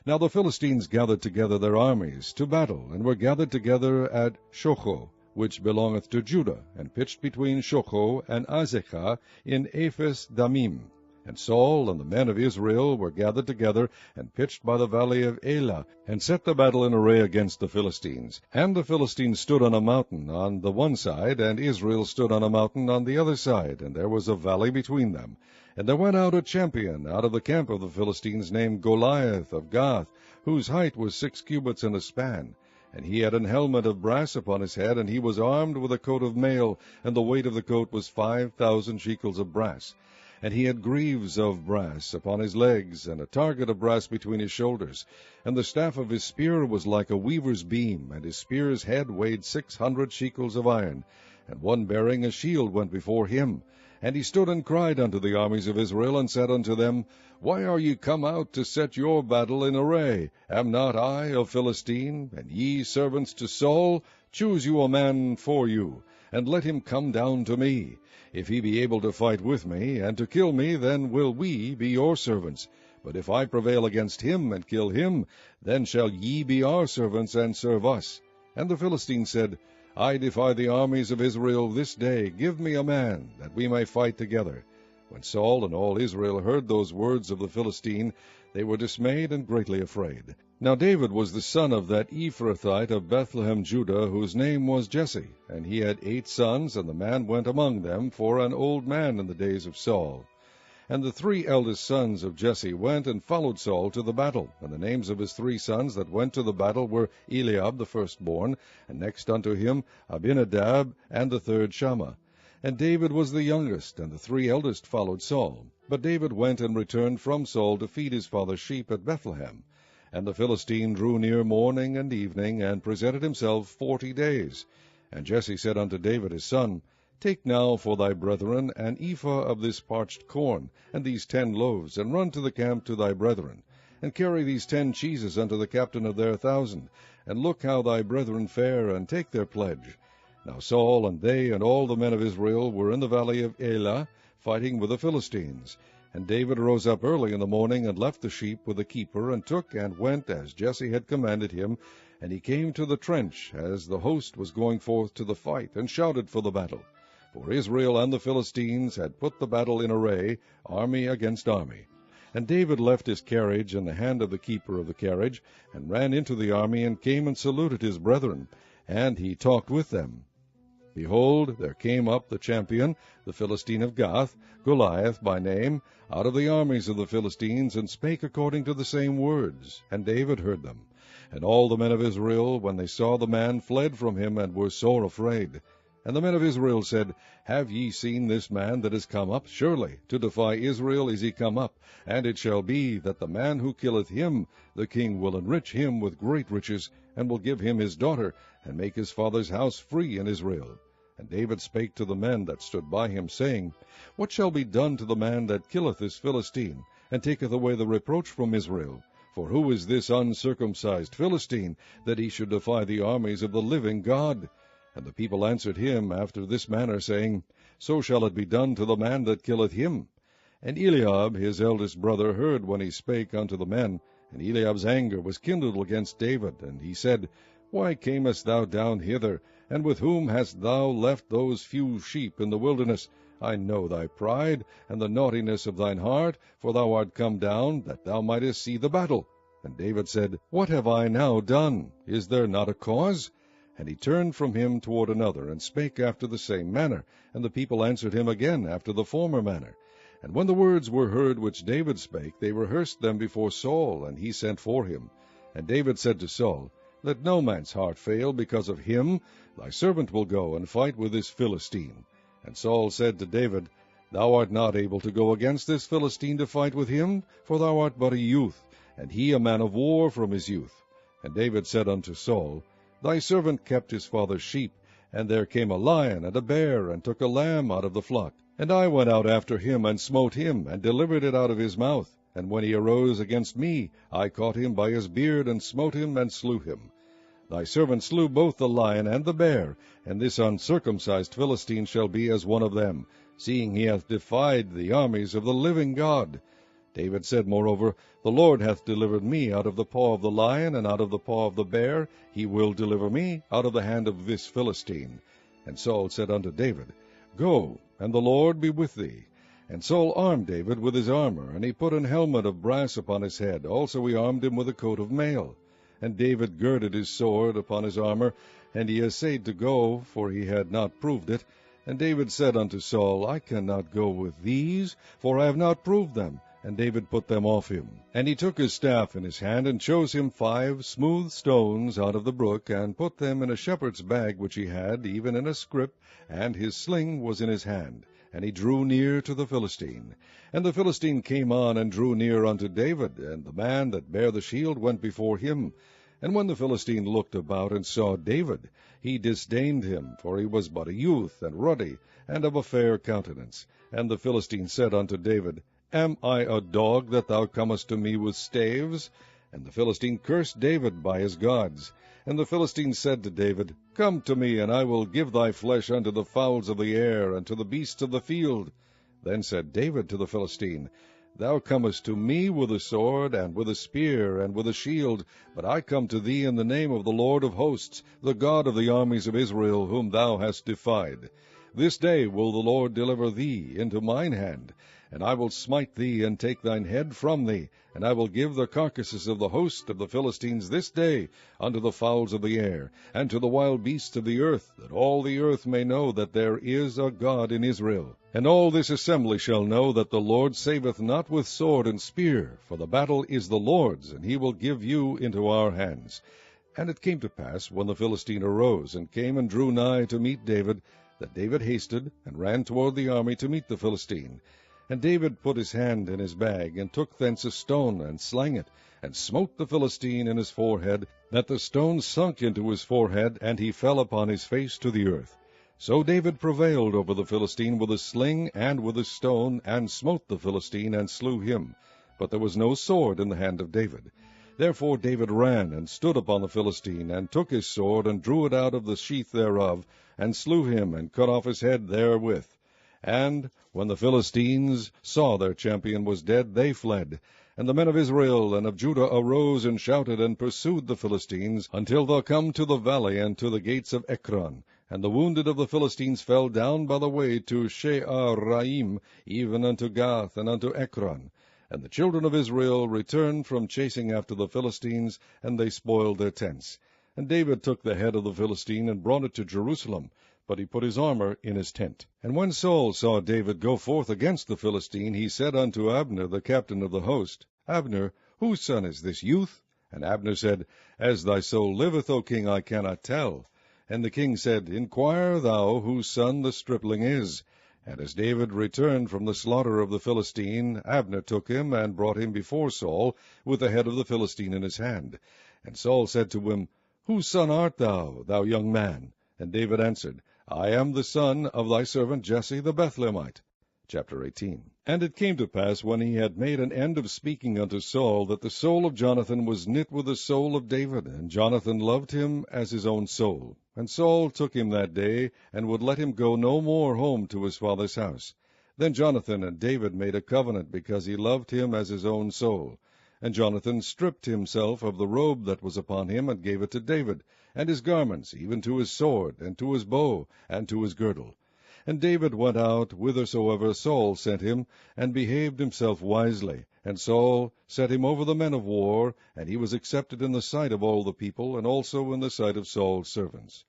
Now the Philistines gathered together their armies to battle, and were gathered together at Shocho, which belongeth to Judah, and pitched between Shocho and Azekah in Ephes Damim. And Saul and the men of Israel were gathered together, and pitched by the valley of Elah, and set the battle in array against the Philistines. And the Philistines stood on a mountain on the one side, and Israel stood on a mountain on the other side, and there was a valley between them. And there went out a champion out of the camp of the Philistines, named Goliath of Gath, whose height was 6 cubits and a span. And he had an helmet of brass upon his head, and he was armed with a coat of mail, and the weight of the coat was 5,000 shekels of brass. And he had greaves of brass upon his legs, and a target of brass between his shoulders. And the staff of his spear was like a weaver's beam, and his spear's head weighed 600 shekels of iron. And one bearing a shield went before him. And he stood and cried unto the armies of Israel, and said unto them, Why are ye come out to set your battle in array? Am not I a Philistine, and ye servants to Saul? Choose you a man for you, and let him come down to me. If he be able to fight with me, and to kill me, then will we be your servants. But if I prevail against him, and kill him, then shall ye be our servants, and serve us. And the Philistines said, I defy the armies of Israel this day. Give me a man, that we may fight together. When Saul and all Israel heard those words of the Philistine, they were dismayed and greatly afraid. Now David was the son of that Ephrathite of Bethlehem, Judah, whose name was Jesse. And he had 8 sons, and the man went among them for an old man in the days of Saul. And the 3 eldest sons of Jesse went and followed Saul to the battle. And the names of his 3 sons that went to the battle were Eliab the firstborn, and next unto him Abinadab, and the third Shammah. And David was the youngest, and the 3 eldest followed Saul. But David went and returned from Saul to feed his father's sheep at Bethlehem. And the Philistine drew near morning and evening, and presented himself 40 days. And Jesse said unto David his son, Take now for thy brethren an ephah of this parched corn, and these 10 loaves, and run to the camp to thy brethren. and carry these 10 cheeses unto the captain of their 1,000, and look how thy brethren fare, and take their pledge. Now Saul and they and all the men of Israel were in the valley of Elah, fighting with the Philistines. And David rose up early in the morning, and left the sheep with the keeper, and took and went as Jesse had commanded him. And he came to the trench as the host was going forth to the fight, and shouted for the battle. For Israel and the Philistines had put the battle in array, army against army. And David left his carriage in the hand of the keeper of the carriage, and ran into the army, and came and saluted his brethren, and he talked with them. Behold, there came up the champion, the Philistine of Gath, Goliath by name, out of the armies of the Philistines, and spake according to the same words. And David heard them. And all the men of Israel, when they saw the man, fled from him, and were sore afraid. And the men of Israel said, Have ye seen this man that is come up? Surely to defy Israel is he come up. And it shall be that the man who killeth him, the king will enrich him with great riches, and will give him his daughter, and make his father's house free in Israel. And David spake to the men that stood by him, saying, What shall be done to the man that killeth this Philistine, and taketh away the reproach from Israel? For who is this uncircumcised Philistine, that he should defy the armies of the living God? And the people answered him after this manner, saying, So shall it be done to the man that killeth him. And Eliab his eldest brother heard when he spake unto the men. And Eliab's anger was kindled against David, and he said, Why camest thou down hither? And with whom hast thou left those few sheep in the wilderness? I know thy pride, and the naughtiness of thine heart, for thou art come down, that thou mightest see the battle. And David said, What have I now done? Is there not a cause? And he turned from him toward another, and spake after the same manner. And the people answered him again after the former manner. And when the words were heard which David spake, they rehearsed them before Saul, and he sent for him. And David said to Saul, Let no man's heart fail because of him. Thy servant will go and fight with this Philistine. And Saul said to David, Thou art not able to go against this Philistine to fight with him, for thou art but a youth, and he a man of war from his youth. And David said unto Saul, Thy servant kept his father's sheep, and there came a lion and a bear, and took a lamb out of the flock. And I went out after him, and smote him, and delivered it out of his mouth. And when he arose against me, I caught him by his beard, and smote him, and slew him. Thy servant slew both the lion and the bear, and this uncircumcised Philistine shall be as one of them, seeing he hath defied the armies of the living God. David said moreover, The Lord hath delivered me out of the paw of the lion, and out of the paw of the bear. He will deliver me out of the hand of this Philistine. And Saul said unto David, Go, and the Lord be with thee. And Saul armed David with his armor, and he put an helmet of brass upon his head. Also he armed him with a coat of mail. And David girded his sword upon his armor, and he essayed to go, for he had not proved it. And David said unto Saul, I cannot go with these, for I have not proved them. And David put them off him. And he took his staff in his hand, and chose him 5 smooth stones out of the brook, and put them in a shepherd's bag which he had, even in a scrip, and his sling was in his hand. And he drew near to the Philistine. And the Philistine came on, and drew near unto David, and the man that bare the shield went before him. And when the Philistine looked about and saw David, he disdained him, for he was but a youth, and ruddy, and of a fair countenance. And the Philistine said unto David, Am I a dog, that thou comest to me with staves? And the Philistine cursed David by his gods. And the Philistine said to David, Come to me, and I will give thy flesh unto the fowls of the air, and to the beasts of the field. Then said David to the Philistine, Thou comest to me with a sword, and with a spear, and with a shield, but I come to thee in the name of the Lord of hosts, the God of the armies of Israel, whom thou hast defied. This day will the Lord deliver thee into mine hand, and I will smite thee, and take thine head from thee, and I will give the carcasses of the host of the Philistines this day unto the fowls of the air, and to the wild beasts of the earth, that all the earth may know that there is a God in Israel. And all this assembly shall know that the Lord saveth not with sword and spear, for the battle is the Lord's, and he will give you into our hands. And it came to pass, when the Philistine arose, and came and drew nigh to meet David, that David hasted, and ran toward the army to meet the Philistine. And David put his hand in his bag, and took thence a stone, and slang it, and smote the Philistine in his forehead, that the stone sunk into his forehead, and he fell upon his face to the earth. So David prevailed over the Philistine with a sling and with a stone, and smote the Philistine, and slew him. but there was no sword in the hand of David. Therefore David ran, and stood upon the Philistine, and took his sword, and drew it out of the sheath thereof, and slew him, and cut off his head therewith. And when the Philistines saw their champion was dead, they fled. And the men of Israel and of Judah arose and shouted, and pursued the Philistines, until they come to the valley, and to the gates of Ekron. And the wounded of the Philistines fell down by the way to She'araim, even unto Gath, and unto Ekron. And the children of Israel returned from chasing after the Philistines, and they spoiled their tents. And David took the head of the Philistine, and brought it to Jerusalem, but he put his armor in his tent. And when Saul saw David go forth against the Philistine, he said unto Abner, the captain of the host, Abner, whose son is this youth? And Abner said, As thy soul liveth, O king, I cannot tell. And the king said, Inquire thou whose son the stripling is. And as David returned from the slaughter of the Philistine, Abner took him, and brought him before Saul, with the head of the Philistine in his hand. And Saul said to him, Whose son art thou, thou young man? And David answered, I am the son of thy servant Jesse the Bethlehemite. Chapter 18. And it came to pass, when he had made an end of speaking unto Saul, that the soul of Jonathan was knit with the soul of David, and Jonathan loved him as his own soul. And Saul took him that day, and would let him go no more home to his father's house. Then Jonathan and David made a covenant, because he loved him as his own soul. And Jonathan stripped himself of the robe that was upon him, and gave it to David, and his garments, even to his sword, and to his bow, and to his girdle. And David went out whithersoever Saul sent him, and behaved himself wisely. And Saul set him over the men of war, and he was accepted in the sight of all the people, and also in the sight of Saul's servants.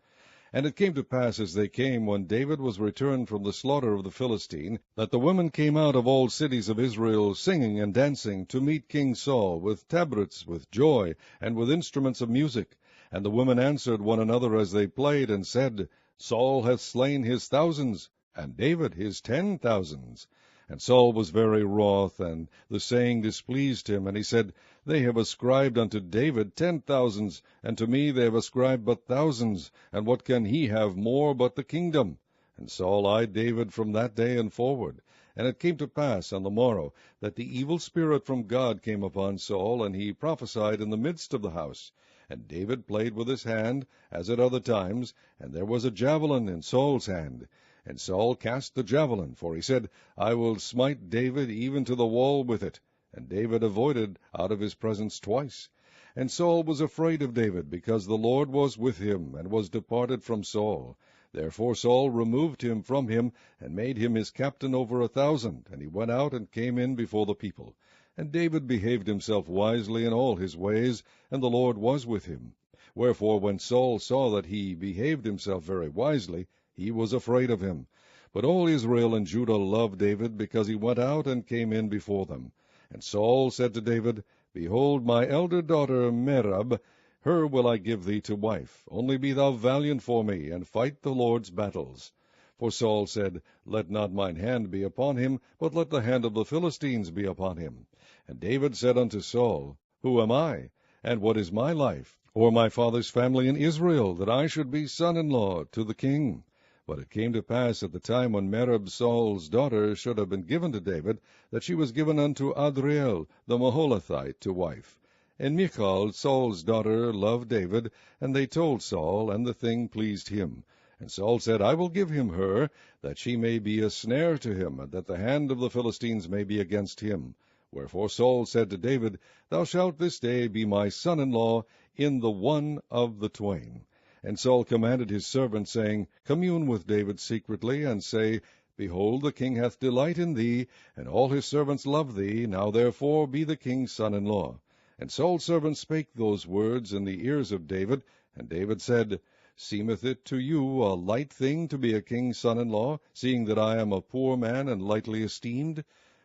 And it came to pass, as they came, when David was returned from the slaughter of the Philistine, that the women came out of all cities of Israel, singing and dancing, to meet King Saul, with tabrets, with joy, and with instruments of music. And the women answered one another as they played, and said, Saul hath slain his thousands, and David his 10,000s. And Saul was very wroth, and the saying displeased him. And he said, They have ascribed unto David 10,000s, and to me they have ascribed but thousands. And what can he have more but the kingdom? And Saul eyed David from that day and forward. And it came to pass on the morrow, that the evil spirit from God came upon Saul, and he prophesied in the midst of the house. And David played with his hand, as at other times, and there was a javelin in Saul's hand. And Saul cast the javelin, for he said, I will smite David even to the wall with it. And David avoided out of his presence twice. And Saul was afraid of David, because the Lord was with him, and was departed from Saul. Therefore Saul removed him from him, and made him his captain over 1,000. And he went out and came in before the people. And David behaved himself wisely in all his ways, and the Lord was with him. Wherefore when Saul saw that he behaved himself very wisely, he was afraid of him. But all Israel and Judah loved David, because he went out and came in before them. And Saul said to David, Behold, my elder daughter Merab, her will I give thee to wife. Only be thou valiant for me, and fight the Lord's battles. For Saul said, Let not mine hand be upon him, but let the hand of the Philistines be upon him. And David said unto Saul, Who am I, and what is my life, or my father's family in Israel, that I should be son-in-law to the king? But it came to pass at the time when Merab Saul's daughter should have been given to David, that she was given unto Adriel the Maholathite to wife. And Michal Saul's daughter loved David, and they told Saul, and the thing pleased him. And Saul said, I will give him her, that she may be a snare to him, and that the hand of the Philistines may be against him. Wherefore Saul said to David, Thou shalt this day be my son-in-law in the one of the twain. And Saul commanded his servants, saying, Commune with David secretly, and say, Behold, the king hath delight in thee, and all his servants love thee. Now therefore be the king's son-in-law. And Saul's servants spake those words in the ears of David. And David said, Seemeth it to you a light thing to be a king's son-in-law, seeing that I am a poor man and lightly esteemed?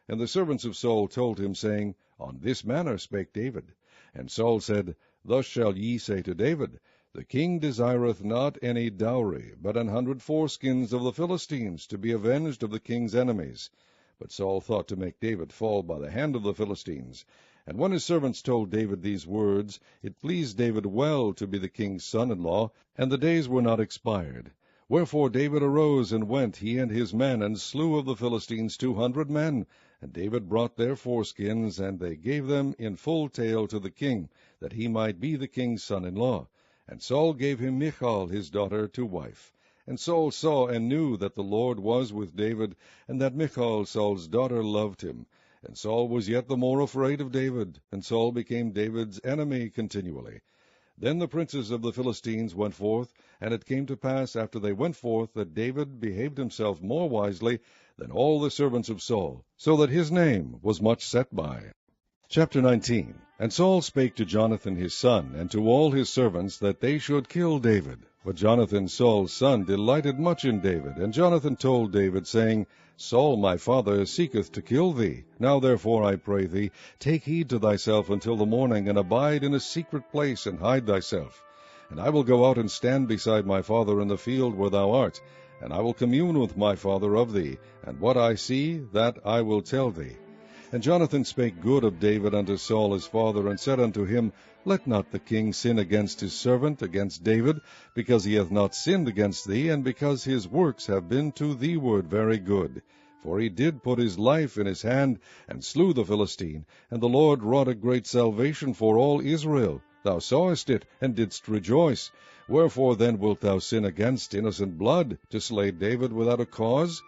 And the servants of Saul told him, saying, On this manner spake David. And Saul said, Thus shall ye say to David, The king desireth not any dowry, but 100 foreskins of the Philistines, to be avenged of the king's enemies. But Saul thought to make David fall by the hand of the Philistines. And when his servants told David these words, it pleased David well to be the king's son-in-law, and the days were not expired. Wherefore David arose and went, he and his men, and slew of the Philistines 200 men. And David brought their foreskins, and they gave them in full tale to the king, that he might be the king's son-in-law. And Saul gave him Michal his daughter to wife. And Saul saw and knew that the Lord was with David, and that Michal Saul's daughter loved him. And Saul was yet the more afraid of David, and Saul became David's enemy continually. Then the princes of the Philistines went forth, and it came to pass after they went forth that David behaved himself more wisely than all the servants of Saul, so that his name was much set by. Chapter 19. And Saul spake to Jonathan his son, and to all his servants, that they should kill David. But Jonathan Saul's son delighted much in David. And Jonathan told David, saying, Saul my father seeketh to kill thee. Now therefore, I pray thee, take heed to thyself until the morning, and abide in a secret place, and hide thyself. And I will go out and stand beside my father in the field where thou art, and I will commune with my father of thee, and what I see, that I will tell thee. And Jonathan spake good of David unto Saul his father, and said unto him, Let not the king sin against his servant, against David, because he hath not sinned against thee, and because his works have been to thee-ward very good. For he did put his life in his hand, and slew the Philistine, and the Lord wrought a great salvation for all Israel. Thou sawest it, and didst rejoice. Wherefore then wilt thou sin against innocent blood, to slay David without a cause?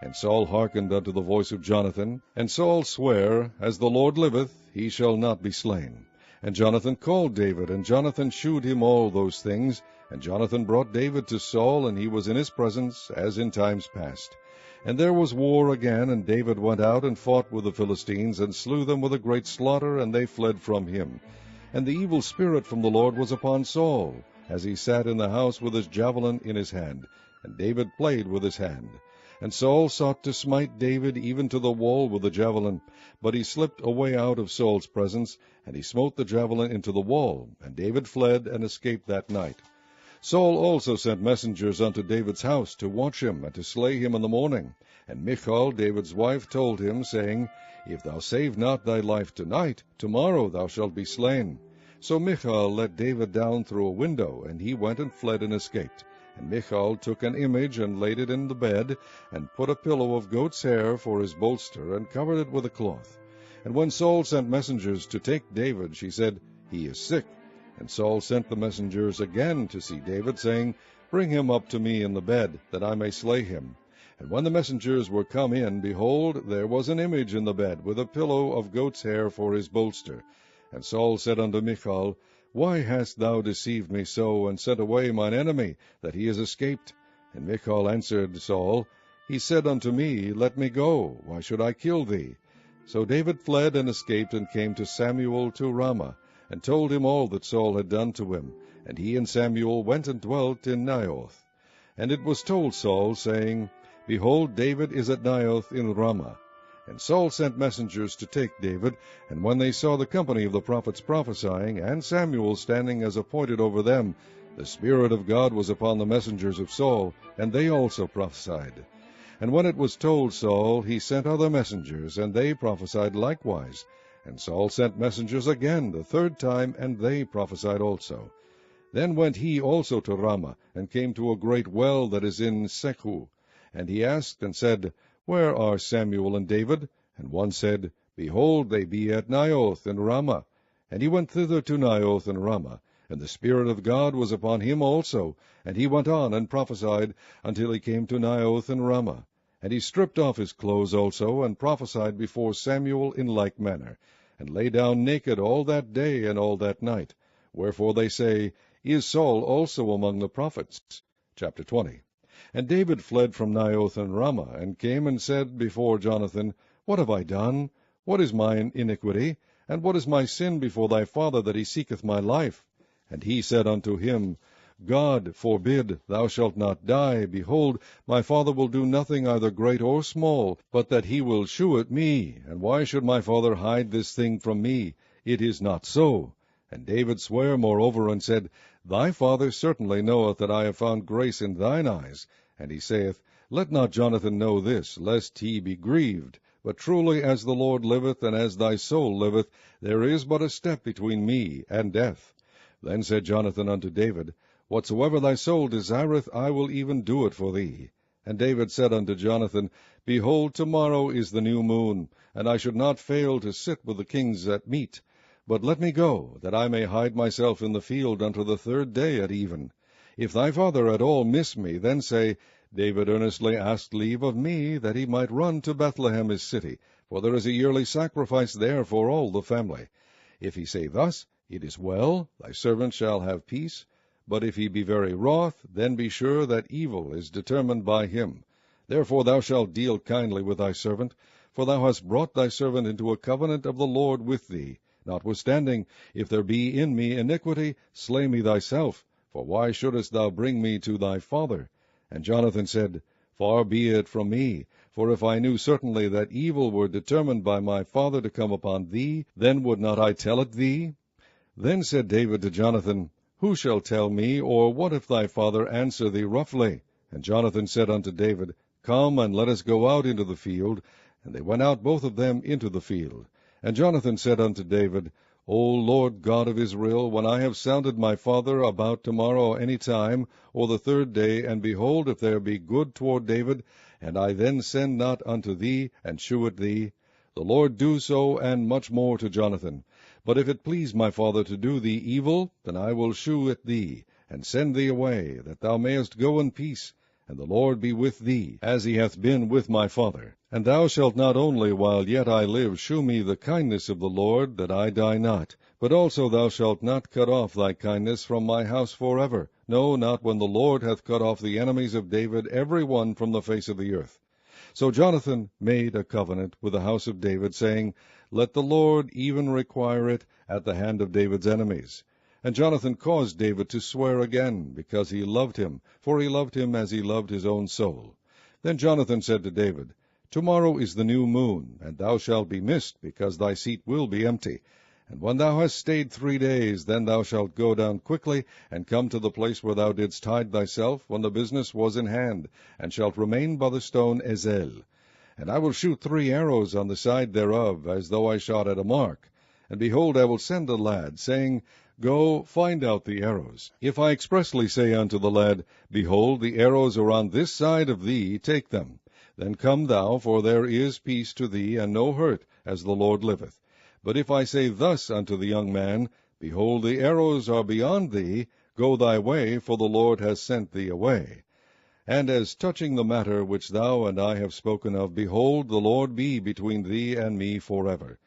And Saul hearkened unto the voice of Jonathan. And Saul sware, As the Lord liveth, he shall not be slain. And Jonathan called David, and Jonathan shewed him all those things. And Jonathan brought David to Saul, and he was in his presence, as in times past. And there was war again, and David went out and fought with the Philistines, and slew them with a great slaughter, and they fled from him. And the evil spirit from the Lord was upon Saul, as he sat in the house with his javelin in his hand. And David played with his hand. And Saul sought to smite David even to the wall with the javelin. But he slipped away out of Saul's presence, and he smote the javelin into the wall. And David fled and escaped that night. Saul also sent messengers unto David's house to watch him, and to slay him in the morning. And Michal, David's wife, told him, saying, If thou save not thy life tonight, tomorrow thou shalt be slain. So Michal let David down through a window, and he went and fled and escaped. And Michal took an image, and laid it in the bed, and put a pillow of goat's hair for his bolster, and covered it with a cloth. And when Saul sent messengers to take David, she said, He is sick. And Saul sent the messengers again to see David, saying, Bring him up to me in the bed, that I may slay him. And when the messengers were come in, behold, there was an image in the bed, with a pillow of goat's hair for his bolster. And Saul said unto Michal, Why hast thou deceived me so, and sent away mine enemy, that he is escaped? And Michal answered Saul, He said unto me, Let me go, why should I kill thee? So David fled and escaped, and came to Samuel to Ramah, and told him all that Saul had done to him. And he and Samuel went and dwelt in Naioth. And it was told Saul, saying, Behold, David is at Naioth in Ramah. And Saul sent messengers to take David, and when they saw the company of the prophets prophesying, and Samuel standing as appointed over them, the Spirit of God was upon the messengers of Saul, and they also prophesied. And when it was told Saul, he sent other messengers, and they prophesied likewise. And Saul sent messengers again the third time, and they prophesied also. Then went he also to Ramah, and came to a great well that is in Sechu. And he asked and said, Where are Samuel and David? And one said, Behold, they be at Naioth in Ramah. And he went thither to Naioth in Ramah, and the Spirit of God was upon him also. And he went on and prophesied until he came to Naioth in Ramah. And he stripped off his clothes also, and prophesied before Samuel in like manner, and lay down naked all that day and all that night. Wherefore they say, Is Saul also among the prophets? Chapter 20. And David fled from Naioth and Ramah, and came and said before Jonathan, What have I done? What is mine iniquity? And what is my sin before thy father, that he seeketh my life? And he said unto him, God forbid, thou shalt not die. Behold, my father will do nothing either great or small, but that he will shew it me. And why should my father hide this thing from me? It is not so. And David sware moreover, and said, Thy father certainly knoweth that I have found grace in thine eyes. And he saith, Let not Jonathan know this, lest he be grieved. But truly as the Lord liveth, and as thy soul liveth, there is but a step between me and death. Then said Jonathan unto David, Whatsoever thy soul desireth, I will even do it for thee. And David said unto Jonathan, Behold, tomorrow is the new moon, and I should not fail to sit with the kings at meat. But let me go, that I may hide myself in the field unto the third day at even. If thy father at all miss me, then say, David earnestly asked leave of me, that he might run to Bethlehem his city, for there is a yearly sacrifice there for all the family. If he say thus, It is well, thy servant shall have peace. But if he be very wroth, then be sure that evil is determined by him. Therefore thou shalt deal kindly with thy servant, for thou hast brought thy servant into a covenant of the Lord with thee. Notwithstanding, if there be in me iniquity, slay me thyself, for why shouldest thou bring me to thy father? And Jonathan said, Far be it from me, for if I knew certainly that evil were determined by my father to come upon thee, then would not I tell it thee? Then said David to Jonathan, Who shall tell me, or what if thy father answer thee roughly? And Jonathan said unto David, Come, and let us go out into the field. And they went out both of them into the field. And Jonathan said unto David, O Lord God of Israel, when I have sounded my father about tomorrow any time, or the third day, and behold, if there be good toward David, and I then send not unto thee, and shew it thee, the Lord do so, and much more to Jonathan. But if it please my father to do thee evil, then I will shew it thee, and send thee away, that thou mayest go in peace, and the Lord be with thee, as he hath been with my father. And thou shalt not only while yet I live shew me the kindness of the Lord, that I die not, but also thou shalt not cut off thy kindness from my house forever, no, not when the Lord hath cut off the enemies of David every one from the face of the earth. So Jonathan made a covenant with the house of David, saying, Let the Lord even require it at the hand of David's enemies. And Jonathan caused David to swear again, because he loved him, for he loved him as he loved his own soul. Then Jonathan said to David, Tomorrow is the new moon, and thou shalt be missed, because thy seat will be empty. And when thou hast stayed 3 days, then thou shalt go down quickly, and come to the place where thou didst hide thyself, when the business was in hand, and shalt remain by the stone Ezel. And I will shoot 3 arrows on the side thereof, as though I shot at a mark. And behold, I will send a lad, saying, Go, find out the arrows. If I expressly say unto the lad, Behold, the arrows are on this side of thee, take them. Then come thou, for there is peace to thee, and no hurt, as the Lord liveth. But if I say thus unto the young man, Behold, the arrows are beyond thee, go thy way, for the Lord has sent thee away. And as touching the matter which thou and I have spoken of, behold, the Lord be between thee and me forever.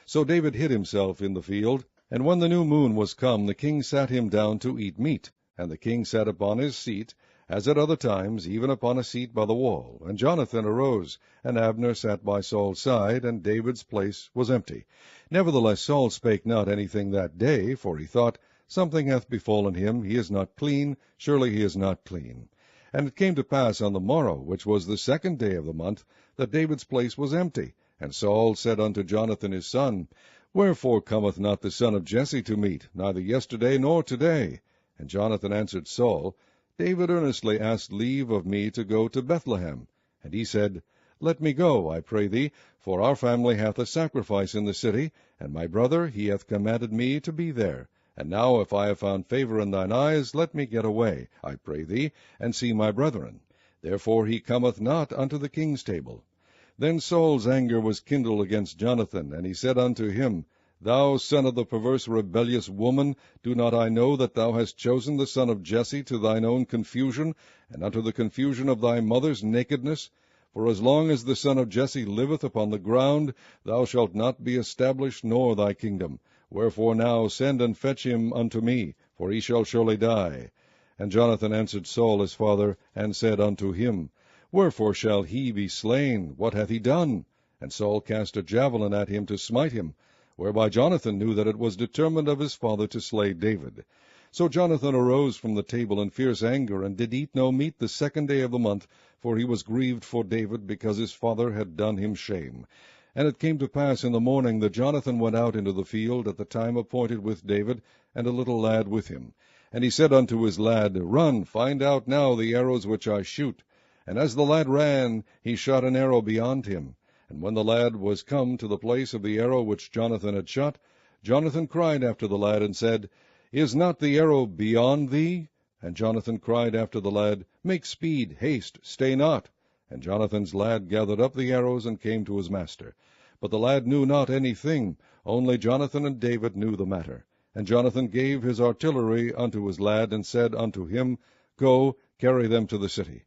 So David hid himself in the field. And when the new moon was come, the king sat him down to eat meat. And the king sat upon his seat, as at other times, even upon a seat by the wall. And Jonathan arose, and Abner sat by Saul's side, and David's place was empty. Nevertheless Saul spake not anything that day, for he thought, Something hath befallen him, he is not clean, surely he is not clean. And it came to pass on the morrow, which was the 2nd day of the month, that David's place was empty. And Saul said unto Jonathan his son, Wherefore cometh not the son of Jesse to meat, neither yesterday nor today? And Jonathan answered Saul, David earnestly asked leave of me to go to Bethlehem. And he said, Let me go, I pray thee, for our family hath a sacrifice in the city, and my brother, he hath commanded me to be there. And now if I have found favor in thine eyes, let me get away, I pray thee, and see my brethren. Therefore he cometh not unto the king's table. Then Saul's anger was kindled against Jonathan, and he said unto him, Thou son of the perverse rebellious woman, do not I know that thou hast chosen the son of Jesse to thine own confusion, and unto the confusion of thy mother's nakedness? For as long as the son of Jesse liveth upon the ground, thou shalt not be established, nor thy kingdom. Wherefore now send and fetch him unto me, for he shall surely die. And Jonathan answered Saul his father, and said unto him, Wherefore shall he be slain? What hath he done? And Saul cast a javelin at him to smite him, whereby Jonathan knew that it was determined of his father to slay David. So Jonathan arose from the table in fierce anger, and did eat no meat the 2nd day of the month, for he was grieved for David, because his father had done him shame. And it came to pass in the morning that Jonathan went out into the field at the time appointed with David, and a little lad with him. And he said unto his lad, Run, find out now the arrows which I shoot. And as the lad ran, he shot an arrow beyond him. And when the lad was come to the place of the arrow which Jonathan had shot, Jonathan cried after the lad, and said, Is not the arrow beyond thee? And Jonathan cried after the lad, Make speed, haste, stay not. And Jonathan's lad gathered up the arrows, and came to his master. But the lad knew not any thing, only Jonathan and David knew the matter. And Jonathan gave his artillery unto his lad, and said unto him, Go, carry them to the city.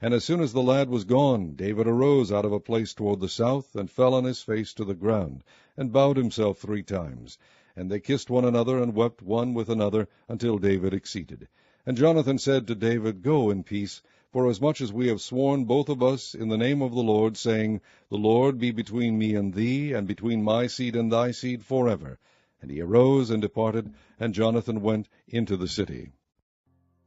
And as soon as the lad was gone, David arose out of a place toward the south, and fell on his face to the ground, and bowed himself 3 times. And they kissed one another, and wept one with another, until David exceeded. And Jonathan said to David, Go in peace, forasmuch as we have sworn both of us in the name of the Lord, saying, The Lord be between me and thee, and between my seed and thy seed forever. And he arose and departed, and Jonathan went into the city.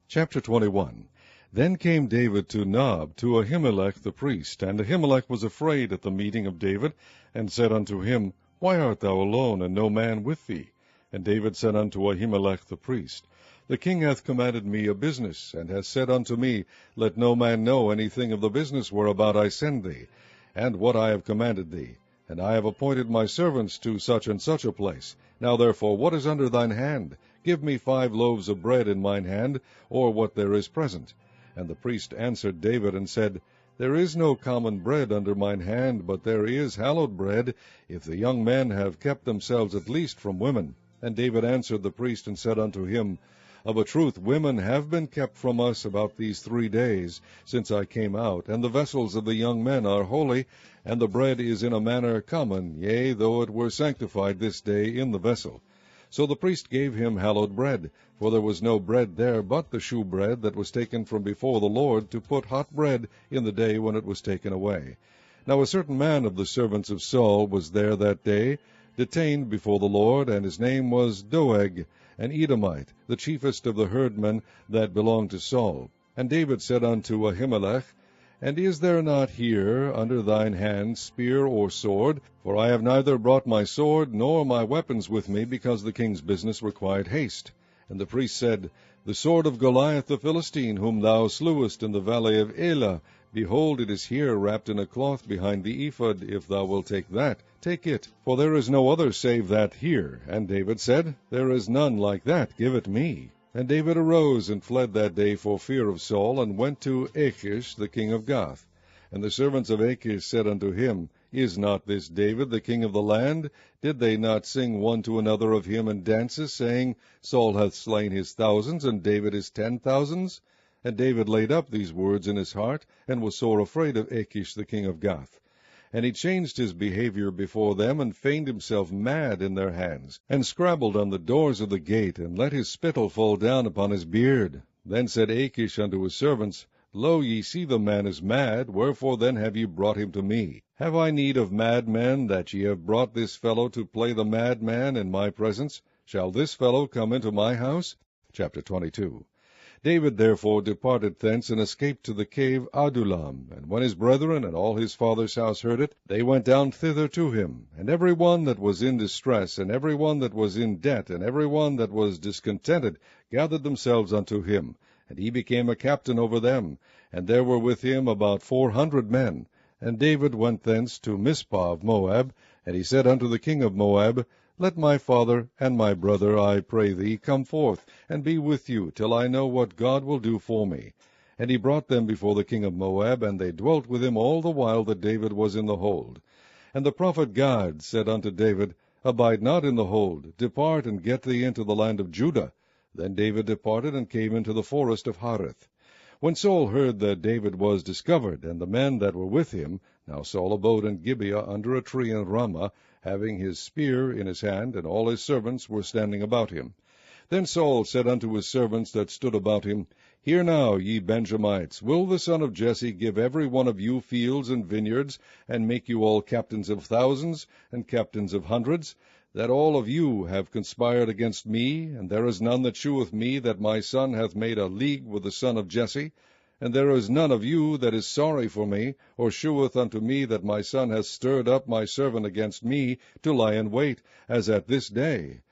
Chapter 21. Then came David to Nob, to Ahimelech the priest. And Ahimelech was afraid at the meeting of David, and said unto him, Why art thou alone, and no man with thee? And David said unto Ahimelech the priest, The king hath commanded me a business, and hath said unto me, Let no man know anything of the business whereabout I send thee, and what I have commanded thee. And I have appointed my servants to such and such a place. Now therefore, what is under thine hand? Give me 5 loaves of bread in mine hand, or what there is present. And the priest answered David, and said, There is no common bread under mine hand, but there is hallowed bread, if the young men have kept themselves at least from women. And David answered the priest, and said unto him, Of a truth women have been kept from us about these 3 days, since I came out, and the vessels of the young men are holy, and the bread is in a manner common, yea, though it were sanctified this day in the vessel. So the priest gave him hallowed bread, for there was no bread there but the shewbread that was taken from before the Lord, to put hot bread in the day when it was taken away. Now a certain man of the servants of Saul was there that day, detained before the Lord, and his name was Doeg, an Edomite, the chiefest of the herdmen that belonged to Saul. And David said unto Ahimelech, And is there not here under thine hand spear or sword? For I have neither brought my sword nor my weapons with me, because the king's business required haste. And the priest said, The sword of Goliath the Philistine, whom thou slewest in the valley of Elah, behold, it is here wrapped in a cloth behind the ephod. If thou wilt take that, take it, for there is no other save that here. And David said, There is none like that, give it me. And David arose and fled that day for fear of Saul, and went to Achish the king of Gath. And the servants of Achish said unto him, Is not this David the king of the land? Did they not sing one to another of him in dances, saying, Saul hath slain his thousands, and David his 10,000s? And David laid up these words in his heart, and was sore afraid of Achish the king of Gath. And he changed his behavior before them, and feigned himself mad in their hands, and scrabbled on the doors of the gate, and let his spittle fall down upon his beard. Then said Achish unto his servants, Lo, ye see the man is mad, wherefore then have ye brought him to me? Have I need of madmen, that ye have brought this fellow to play the madman in my presence? Shall this fellow come into my house? Chapter 22. David therefore departed thence, and escaped to the cave Adullam. And when his brethren and all his father's house heard it, they went down thither to him. And every one that was in distress, and every one that was in debt, and every one that was discontented, gathered themselves unto him. And he became a captain over them. And there were with him about 400 men. And David went thence to Mizpah of Moab. And he said unto the king of Moab, Let my father and my brother, I pray thee, come forth, and be with you, till I know what God will do for me. And he brought them before the king of Moab, and they dwelt with him all the while that David was in the hold. And the prophet Gad said unto David, Abide not in the hold, depart and get thee into the land of Judah. Then David departed, and came into the forest of Hareth. When Saul heard that David was discovered, and the men that were with him, now Saul abode in Gibeah under a tree in Ramah, having his spear in his hand, and all his servants were standing about him. Then Saul said unto his servants that stood about him, Hear now, ye Benjamites, will the son of Jesse give every one of you fields and vineyards, and make you all captains of thousands, and captains of hundreds, that all of you have conspired against me, and there is none that sheweth me that my son hath made a league with the son of Jesse? And there is none of you that is sorry for me, or sheweth unto me that my son hath stirred up my servant against me, to lie in wait, as at this day.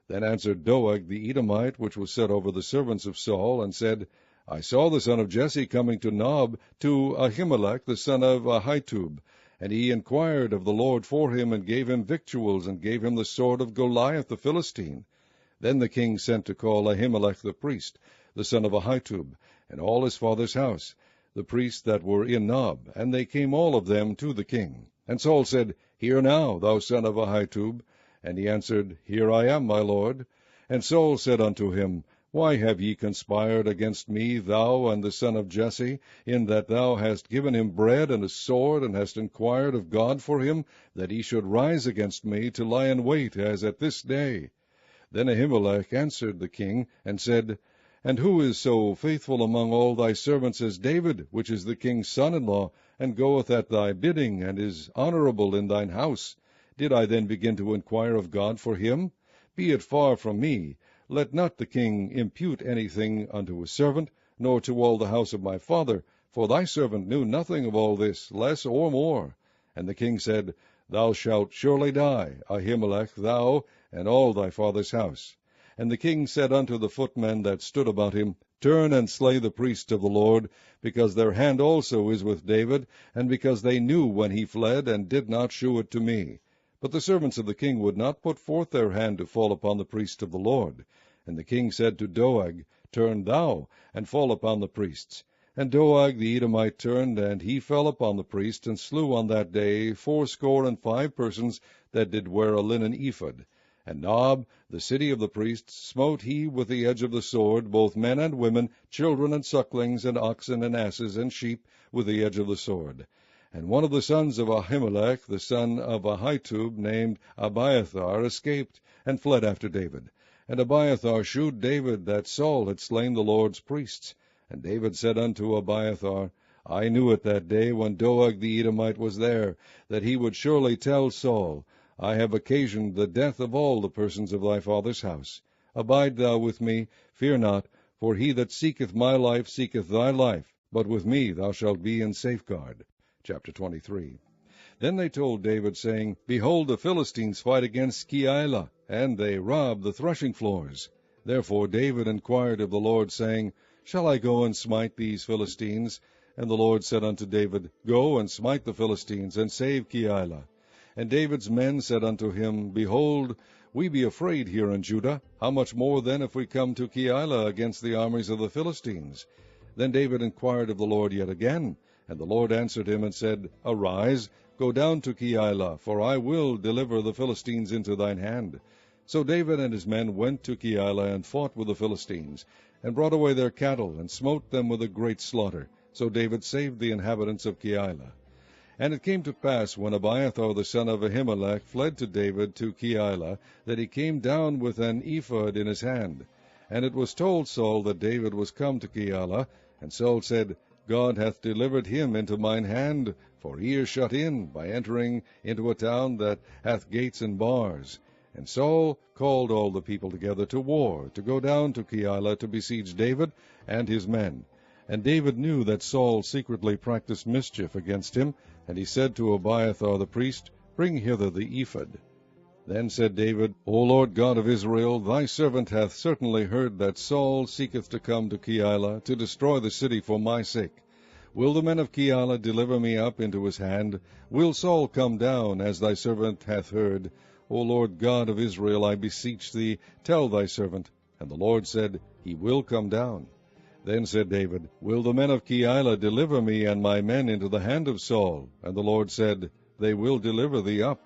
Then answered Doeg the Edomite, which was set over the servants of Saul, and said, I saw the son of Jesse coming to Nob, to Ahimelech the son of Ahitub. And he inquired of the Lord for him, and gave him victuals, and gave him the sword of Goliath the Philistine. Then the king sent to call Ahimelech the priest. the son of Ahitub, and all his father's house, the priests that were in Nob, and they came all of them to the king. And Saul said, Hear now, thou son of Ahitub. And he answered, Here I am, my lord. And Saul said unto him, Why have ye conspired against me, thou and the son of Jesse, in that thou hast given him bread and a sword, and hast inquired of God for him, that he should rise against me to lie in wait, as at this day? Then Ahimelech answered the king, and said, And who is so faithful among all thy servants as David, which is the king's son-in-law, and goeth at thy bidding, and is honorable in thine house? Did I then begin to inquire of God for him? Be it far from me. Let not the king impute anything unto his servant, nor to all the house of my father, for thy servant knew nothing of all this, less or more. And the king said, Thou shalt surely die, Ahimelech, thou, and all thy father's house. And the king said unto the footmen that stood about him, Turn and slay the priests of the Lord, because their hand also is with David, and because they knew when he fled, and did not shew it to me. But the servants of the king would not put forth their hand to fall upon the priests of the Lord. And the king said to Doeg, Turn thou, and fall upon the priests. And Doeg the Edomite turned, and he fell upon the priests, and slew on that day 75 persons that did wear a linen ephod. And Nob, the city of the priests, smote he with the edge of the sword, both men and women, children and sucklings, and oxen and asses and sheep, with the edge of the sword. And one of the sons of Ahimelech, the son of Ahitub, named Abiathar, escaped, and fled after David. And Abiathar shewed David that Saul had slain the Lord's priests. And David said unto Abiathar, I knew it that day when Doeg the Edomite was there, that he would surely tell Saul, I have occasioned the death of all the persons of thy father's house. Abide thou with me, fear not, for he that seeketh my life seeketh thy life, but with me thou shalt be in safeguard. Chapter 23. Then they told David, saying, Behold, the Philistines fight against Keilah, and they rob the threshing floors. Therefore David inquired of the Lord, saying, Shall I go and smite these Philistines? And the Lord said unto David, Go and smite the Philistines, and save Keilah. And David's men said unto him, Behold, we be afraid here in Judah. How much more then if we come to Keilah against the armies of the Philistines? Then David inquired of the Lord yet again. And the Lord answered him and said, Arise, go down to Keilah, for I will deliver the Philistines into thine hand. So David and his men went to Keilah, and fought with the Philistines, and brought away their cattle, and smote them with a great slaughter. So David saved the inhabitants of Keilah. And it came to pass, when Abiathar the son of Ahimelech fled to David to Keilah, that he came down with an ephod in his hand. And it was told Saul that David was come to Keilah. And Saul said, God hath delivered him into mine hand, for he is shut in, by entering into a town that hath gates and bars. And Saul called all the people together to war, to go down to Keilah to besiege David and his men. And David knew that Saul secretly practiced mischief against him, and he said to Abiathar the priest, Bring hither the ephod. Then said David, O Lord God of Israel, thy servant hath certainly heard that Saul seeketh to come to Keilah, to destroy the city for my sake. Will the men of Keilah deliver me up into his hand? Will Saul come down, as thy servant hath heard? O Lord God of Israel, I beseech thee, tell thy servant. And the Lord said, He will come down. Then said David, Will the men of Keilah deliver me and my men into the hand of Saul? And the Lord said, They will deliver thee up.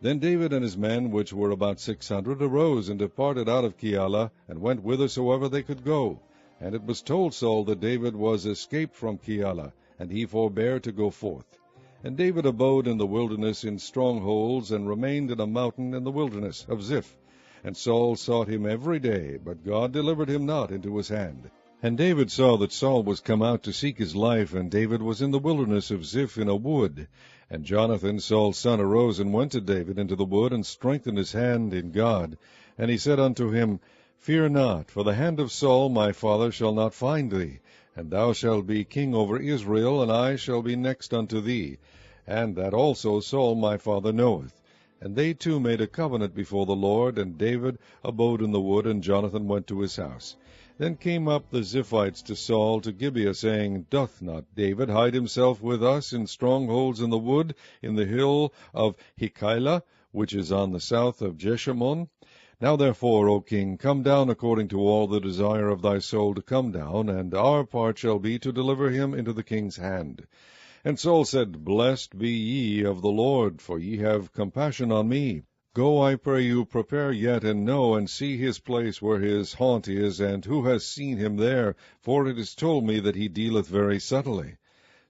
Then David and his men, which were about 600, arose and departed out of Keilah, and went whithersoever they could go. And it was told Saul that David was escaped from Keilah, and he forbare to go forth. And David abode in the wilderness in strongholds, and remained in a mountain in the wilderness of Ziph. And Saul sought him every day, but God delivered him not into his hand. And David saw that Saul was come out to seek his life, and David was in the wilderness of Ziph in a wood. And Jonathan, Saul's son, arose and went to David into the wood, and strengthened his hand in God. And he said unto him, Fear not, for the hand of Saul my father shall not find thee, and thou shalt be king over Israel, and I shall be next unto thee. And that also Saul my father knoweth. And they two made a covenant before the Lord, and David abode in the wood, and Jonathan went to his house. Then came up the Ziphites to Saul to Gibeah, saying, Doth not David hide himself with us in strongholds in the wood, in the hill of Hekeilah, which is on the south of Jeshimon? Now therefore, O king, come down according to all the desire of thy soul to come down, and our part shall be to deliver him into the king's hand. And Saul said, Blessed be ye of the Lord, for ye have compassion on me. Go, I pray you, prepare yet, and know, and see his place where his haunt is, and who has seen him there, for it is told me that he dealeth very subtly.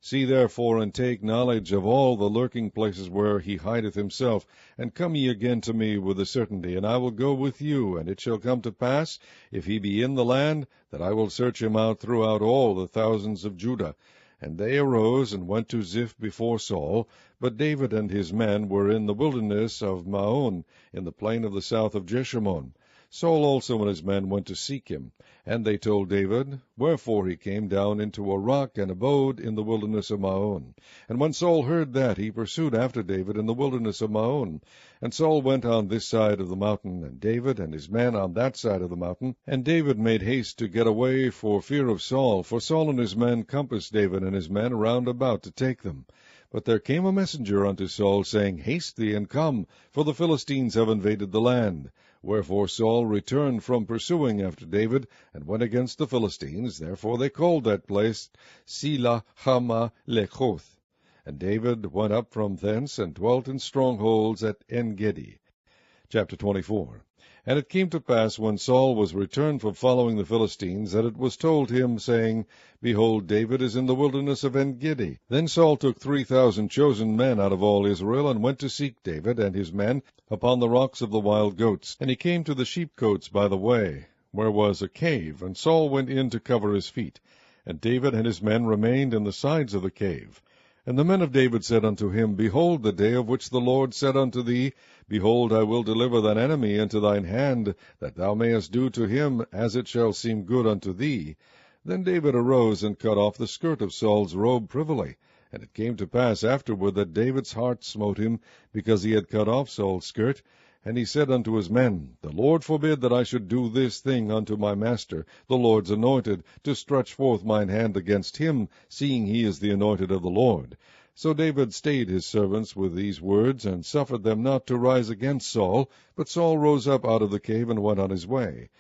See therefore, and take knowledge of all the lurking places where he hideth himself, and come ye again to me with a certainty, and I will go with you. And it shall come to pass, if he be in the land, that I will search him out throughout all the thousands of Judah. And they arose and went to Ziph before Saul, but David and his men were in the wilderness of Maon, in the plain of the south of Jeshimon. Saul also and his men went to seek him. And they told David, wherefore he came down into a rock, and abode in the wilderness of Maon. And when Saul heard that, he pursued after David in the wilderness of Maon. And Saul went on this side of the mountain, and David and his men on that side of the mountain. And David made haste to get away for fear of Saul, for Saul and his men compassed David and his men round about to take them. But there came a messenger unto Saul, saying, Haste thee, and come, for the Philistines have invaded the land. Wherefore Saul returned from pursuing after David, and went against the Philistines. Therefore they called that place Selah Hama Lechoth. And David went up from thence, and dwelt in strongholds at En-gedi. Chapter 24. And it came to pass, when Saul was returned from following the Philistines, that it was told him, saying, Behold, David is in the wilderness of En-gedi. Then Saul took 3,000 chosen men out of all Israel, and went to seek David and his men upon the rocks of the wild goats. And he came to the sheepcotes by the way, where was a cave, and Saul went in to cover his feet. And David and his men remained in the sides of the cave. And the men of David said unto him, Behold, the day of which the Lord said unto thee, Behold, I will deliver thine enemy into thine hand, that thou mayest do to him as it shall seem good unto thee. Then David arose and cut off the skirt of Saul's robe privily. And it came to pass afterward that David's heart smote him, because he had cut off Saul's skirt. And he said unto his men, The Lord forbid that I should do this thing unto my master, the Lord's anointed, to stretch forth mine hand against him, seeing he is the anointed of the Lord. So David stayed his servants with these words, and suffered them not to rise against Saul. But Saul rose up out of the cave, and went on his way.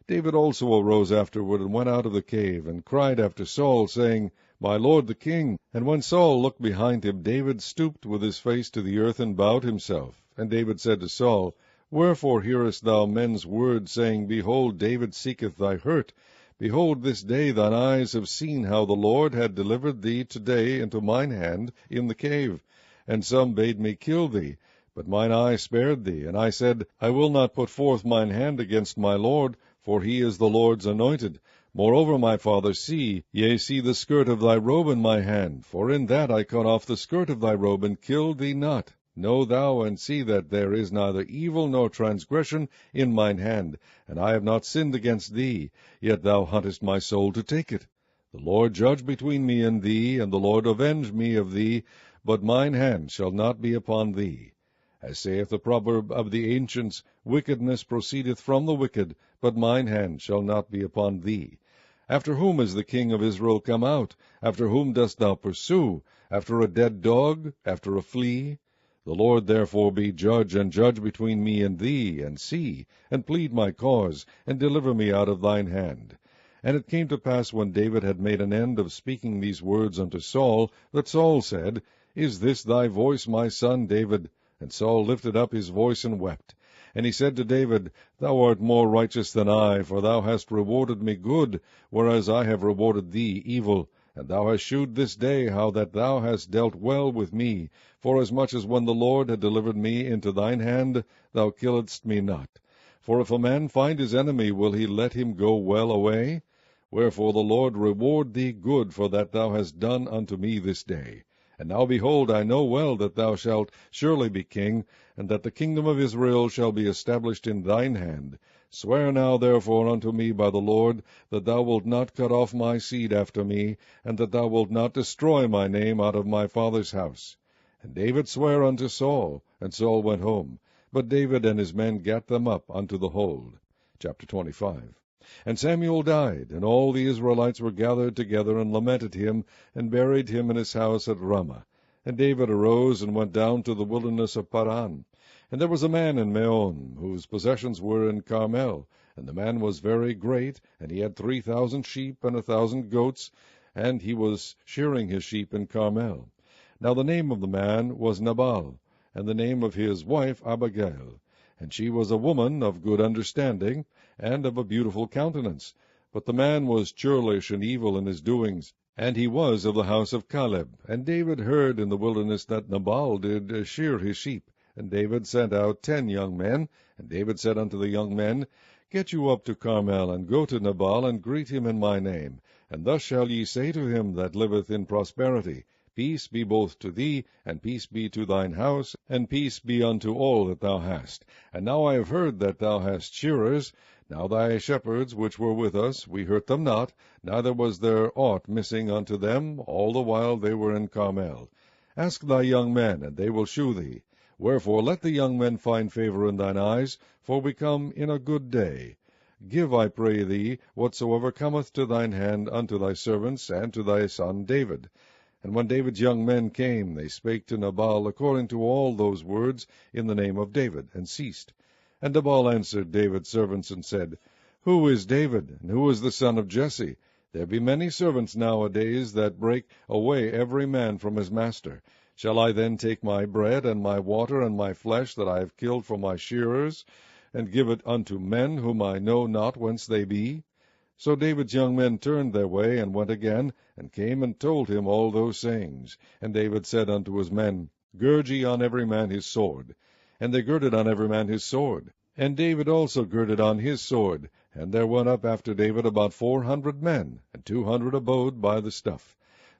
David also arose afterward, and went out of the cave, and cried after Saul, saying, My lord the king. And when Saul looked behind him, David stooped with his face to the earth, and bowed himself. And David said to Saul, Wherefore hearest thou men's words, saying, Behold, David seeketh thy hurt? Behold, this day thine eyes have seen how the Lord had delivered thee today into mine hand in the cave. And some bade me kill thee, but mine eye spared thee. And I said, I will not put forth mine hand against my Lord, for he is the Lord's anointed. Moreover, my father, see the skirt of thy robe in my hand, for in that I cut off the skirt of thy robe, and killed thee not. Know thou and see that there is neither evil nor transgression in mine hand, and I have not sinned against thee, yet thou huntest my soul to take it. The Lord judge between me and thee, and the Lord avenge me of thee, but mine hand shall not be upon thee. As saith the proverb of the ancients, Wickedness proceedeth from the wicked, but mine hand shall not be upon thee. After whom is the king of Israel come out? After whom dost thou pursue? After a dead dog? After a flea? The Lord therefore be judge, and judge between me and thee, and see, and plead my cause, and deliver me out of thine hand. And it came to pass, when David had made an end of speaking these words unto Saul, that Saul said, Is this thy voice, my son David? And Saul lifted up his voice and wept. And he said to David, Thou art more righteous than I, for thou hast rewarded me good, whereas I have rewarded thee evil. And thou hast shewed this day how that thou hast dealt well with me, forasmuch as when the Lord had delivered me into thine hand, thou killedst me not. For if a man find his enemy, will he let him go well away? Wherefore the Lord reward thee good for that thou hast done unto me this day. And now behold, I know well that thou shalt surely be king, and that the kingdom of Israel shall be established in thine hand. Swear now therefore unto me by the Lord, that thou wilt not cut off my seed after me, and that thou wilt not destroy my name out of my father's house. And David sware unto Saul, and Saul went home. But David and his men gat them up unto the hold. Chapter 25. And Samuel died, and all the Israelites were gathered together, and lamented him, and buried him in his house at Ramah. And David arose, and went down to the wilderness of Paran. And there was a man in Meon, whose possessions were in Carmel, and the man was very great, and he had 3,000 sheep and 1,000 goats, and he was shearing his sheep in Carmel. Now the name of the man was Nabal, and the name of his wife Abigail. And she was a woman of good understanding, and of a beautiful countenance. But the man was churlish and evil in his doings, and he was of the house of Caleb. And David heard in the wilderness that Nabal did shear his sheep. And David sent out 10 young men. And David said unto the young men, Get you up to Carmel, and go to Nabal, and greet him in my name. And thus shall ye say to him that liveth in prosperity, Peace be both to thee, and peace be to thine house, and peace be unto all that thou hast. And now I have heard that thou hast shearers. Now thy shepherds which were with us, we hurt them not, neither was there aught missing unto them, all the while they were in Carmel. Ask thy young men, and they will shew thee. Wherefore let the young men find favor in thine eyes, for we come in a good day. Give, I pray thee, whatsoever cometh to thine hand unto thy servants, and to thy son David. And when David's young men came, they spake to Nabal according to all those words in the name of David, and ceased. And Nabal answered David's servants, and said, Who is David, and who is the son of Jesse? There be many servants nowadays that break away every man from his master. Shall I then take my bread, and my water, and my flesh that I have killed for my shearers, and give it unto men whom I know not whence they be? So David's young men turned their way, and went again, and came and told him all those sayings. And David said unto his men, Gird ye on every man his sword. And they girded on every man his sword. And David also girded on his sword. And there went up after David about 400 men, and 200 abode by the stuff.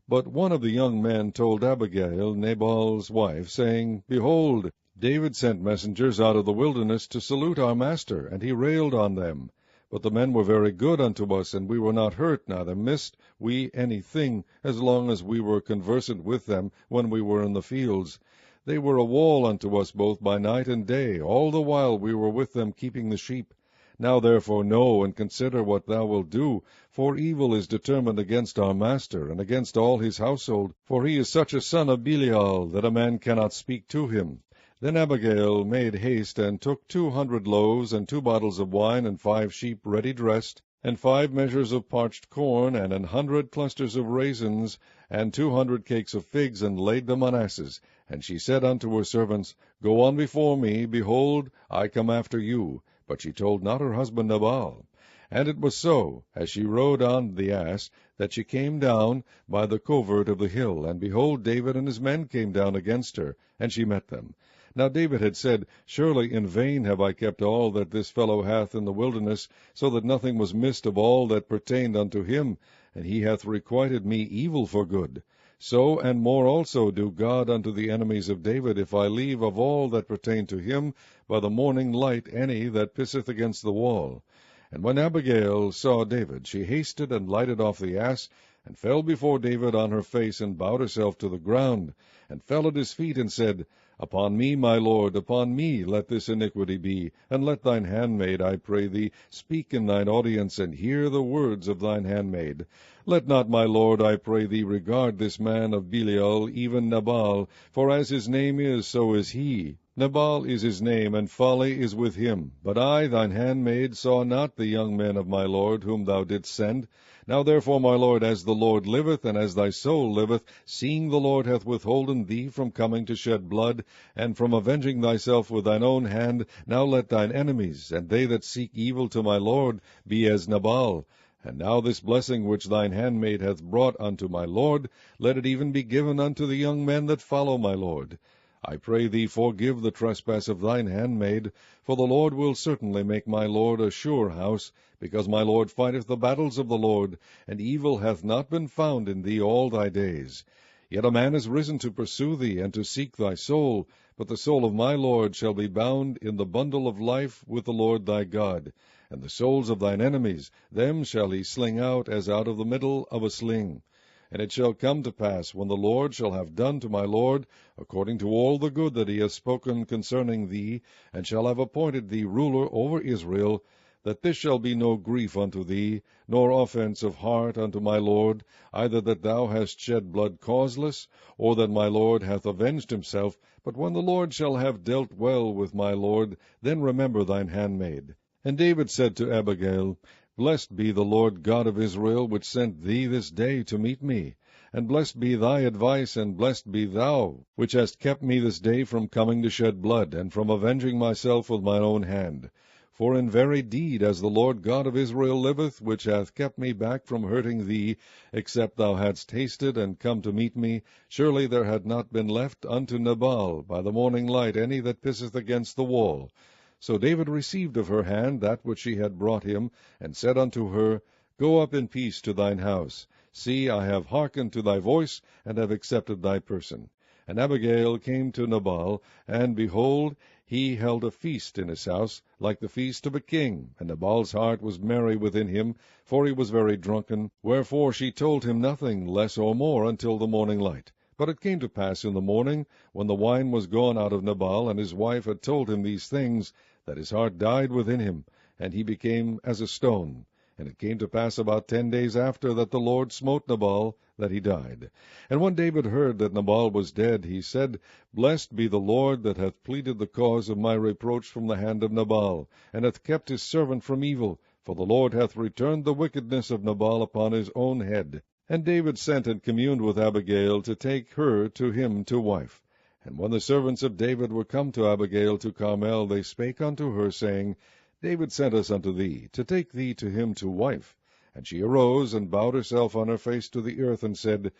But one of the young men told Abigail, Nabal's wife, saying, Behold, David sent messengers out of the wilderness to salute our master, and he railed on them. But the men were very good unto us, and we were not hurt, neither missed we any thing, as long as we were conversant with them when we were in the fields. They were a wall unto us both by night and day, all the while we were with them keeping the sheep. Now therefore know and consider what thou wilt do, for evil is determined against our master, and against all his household, for he is such a son of Belial, that a man cannot speak to him. Then Abigail made haste, and took 200 loaves, and 2 bottles of wine, and 5 sheep ready dressed, and 5 measures of parched corn, and 100 clusters of raisins, and 200 cakes of figs, and laid them on asses. And she said unto her servants, Go on before me, behold, I come after you. But she told not her husband Nabal. And it was so, as she rode on the ass, that she came down by the covert of the hill, and behold, David and his men came down against her, and she met them. Now David had said, Surely in vain have I kept all that this fellow hath in the wilderness, so that nothing was missed of all that pertained unto him, and he hath requited me evil for good. So and more also do God unto the enemies of David, if I leave of all that pertain to him by the morning light any that pisseth against the wall. And when Abigail saw David, she hasted and lighted off the ass, and fell before David on her face, and bowed herself to the ground, and fell at his feet, and said, Upon me, my lord, upon me let this iniquity be, and let thine handmaid, I pray thee, speak in thine audience, and hear the words of thine handmaid. Let not my lord, I pray thee, regard this man of Belial, even Nabal, for as his name is, so is he. Nabal is his name, and folly is with him. But I, thine handmaid, saw not the young men of my lord, whom thou didst send. Now therefore, my lord, as the Lord liveth, and as thy soul liveth, seeing the Lord hath withholden thee from coming to shed blood, and from avenging thyself with thine own hand, now let thine enemies, and they that seek evil to my lord, be as Nabal. And now this blessing which thine handmaid hath brought unto my lord, let it even be given unto the young men that follow my lord. I pray thee, forgive the trespass of thine handmaid, for the Lord will certainly make my lord a sure house, because my lord fighteth the battles of the Lord, and evil hath not been found in thee all thy days. Yet a man is risen to pursue thee, and to seek thy soul, but the soul of my lord shall be bound in the bundle of life with the Lord thy God. And the souls of thine enemies, them shall he sling out as out of the middle of a sling. And it shall come to pass, when the Lord shall have done to my lord, according to all the good that he hath spoken concerning thee, and shall have appointed thee ruler over Israel, that this shall be no grief unto thee, nor offence of heart unto my lord, either that thou hast shed blood causeless, or that my lord hath avenged himself. But when the Lord shall have dealt well with my lord, then remember thine handmaid. And David said to Abigail, Blessed be the Lord God of Israel, which sent thee this day to meet me. And blessed be thy advice, and blessed be thou, which hast kept me this day from coming to shed blood, and from avenging myself with mine own hand. For in very deed, as the Lord God of Israel liveth, which hath kept me back from hurting thee, except thou hadst tasted and come to meet me, surely there had not been left unto Nabal by the morning light any that pisseth against the wall. So David received of her hand that which she had brought him, and said unto her, Go up in peace to thine house. See, I have hearkened to thy voice, and have accepted thy person. And Abigail came to Nabal, and behold, he held a feast in his house, like the feast of a king. And Nabal's heart was merry within him, for he was very drunken. Wherefore she told him nothing less or more until the morning light. But it came to pass in the morning, when the wine was gone out of Nabal, and his wife had told him these things, that his heart died within him, and he became as a stone. And it came to pass about 10 days after that the Lord smote Nabal, that he died. And when David heard that Nabal was dead, he said, Blessed be the Lord, that hath pleaded the cause of my reproach from the hand of Nabal, and hath kept his servant from evil, for the Lord hath returned the wickedness of Nabal upon his own head. And David sent and communed with Abigail to take her to him to wife. And when the servants of David were come to Abigail to Carmel, they spake unto her, saying, David sent us unto thee, to take thee to him to wife. And she arose, and bowed herself on her face to the earth, and said,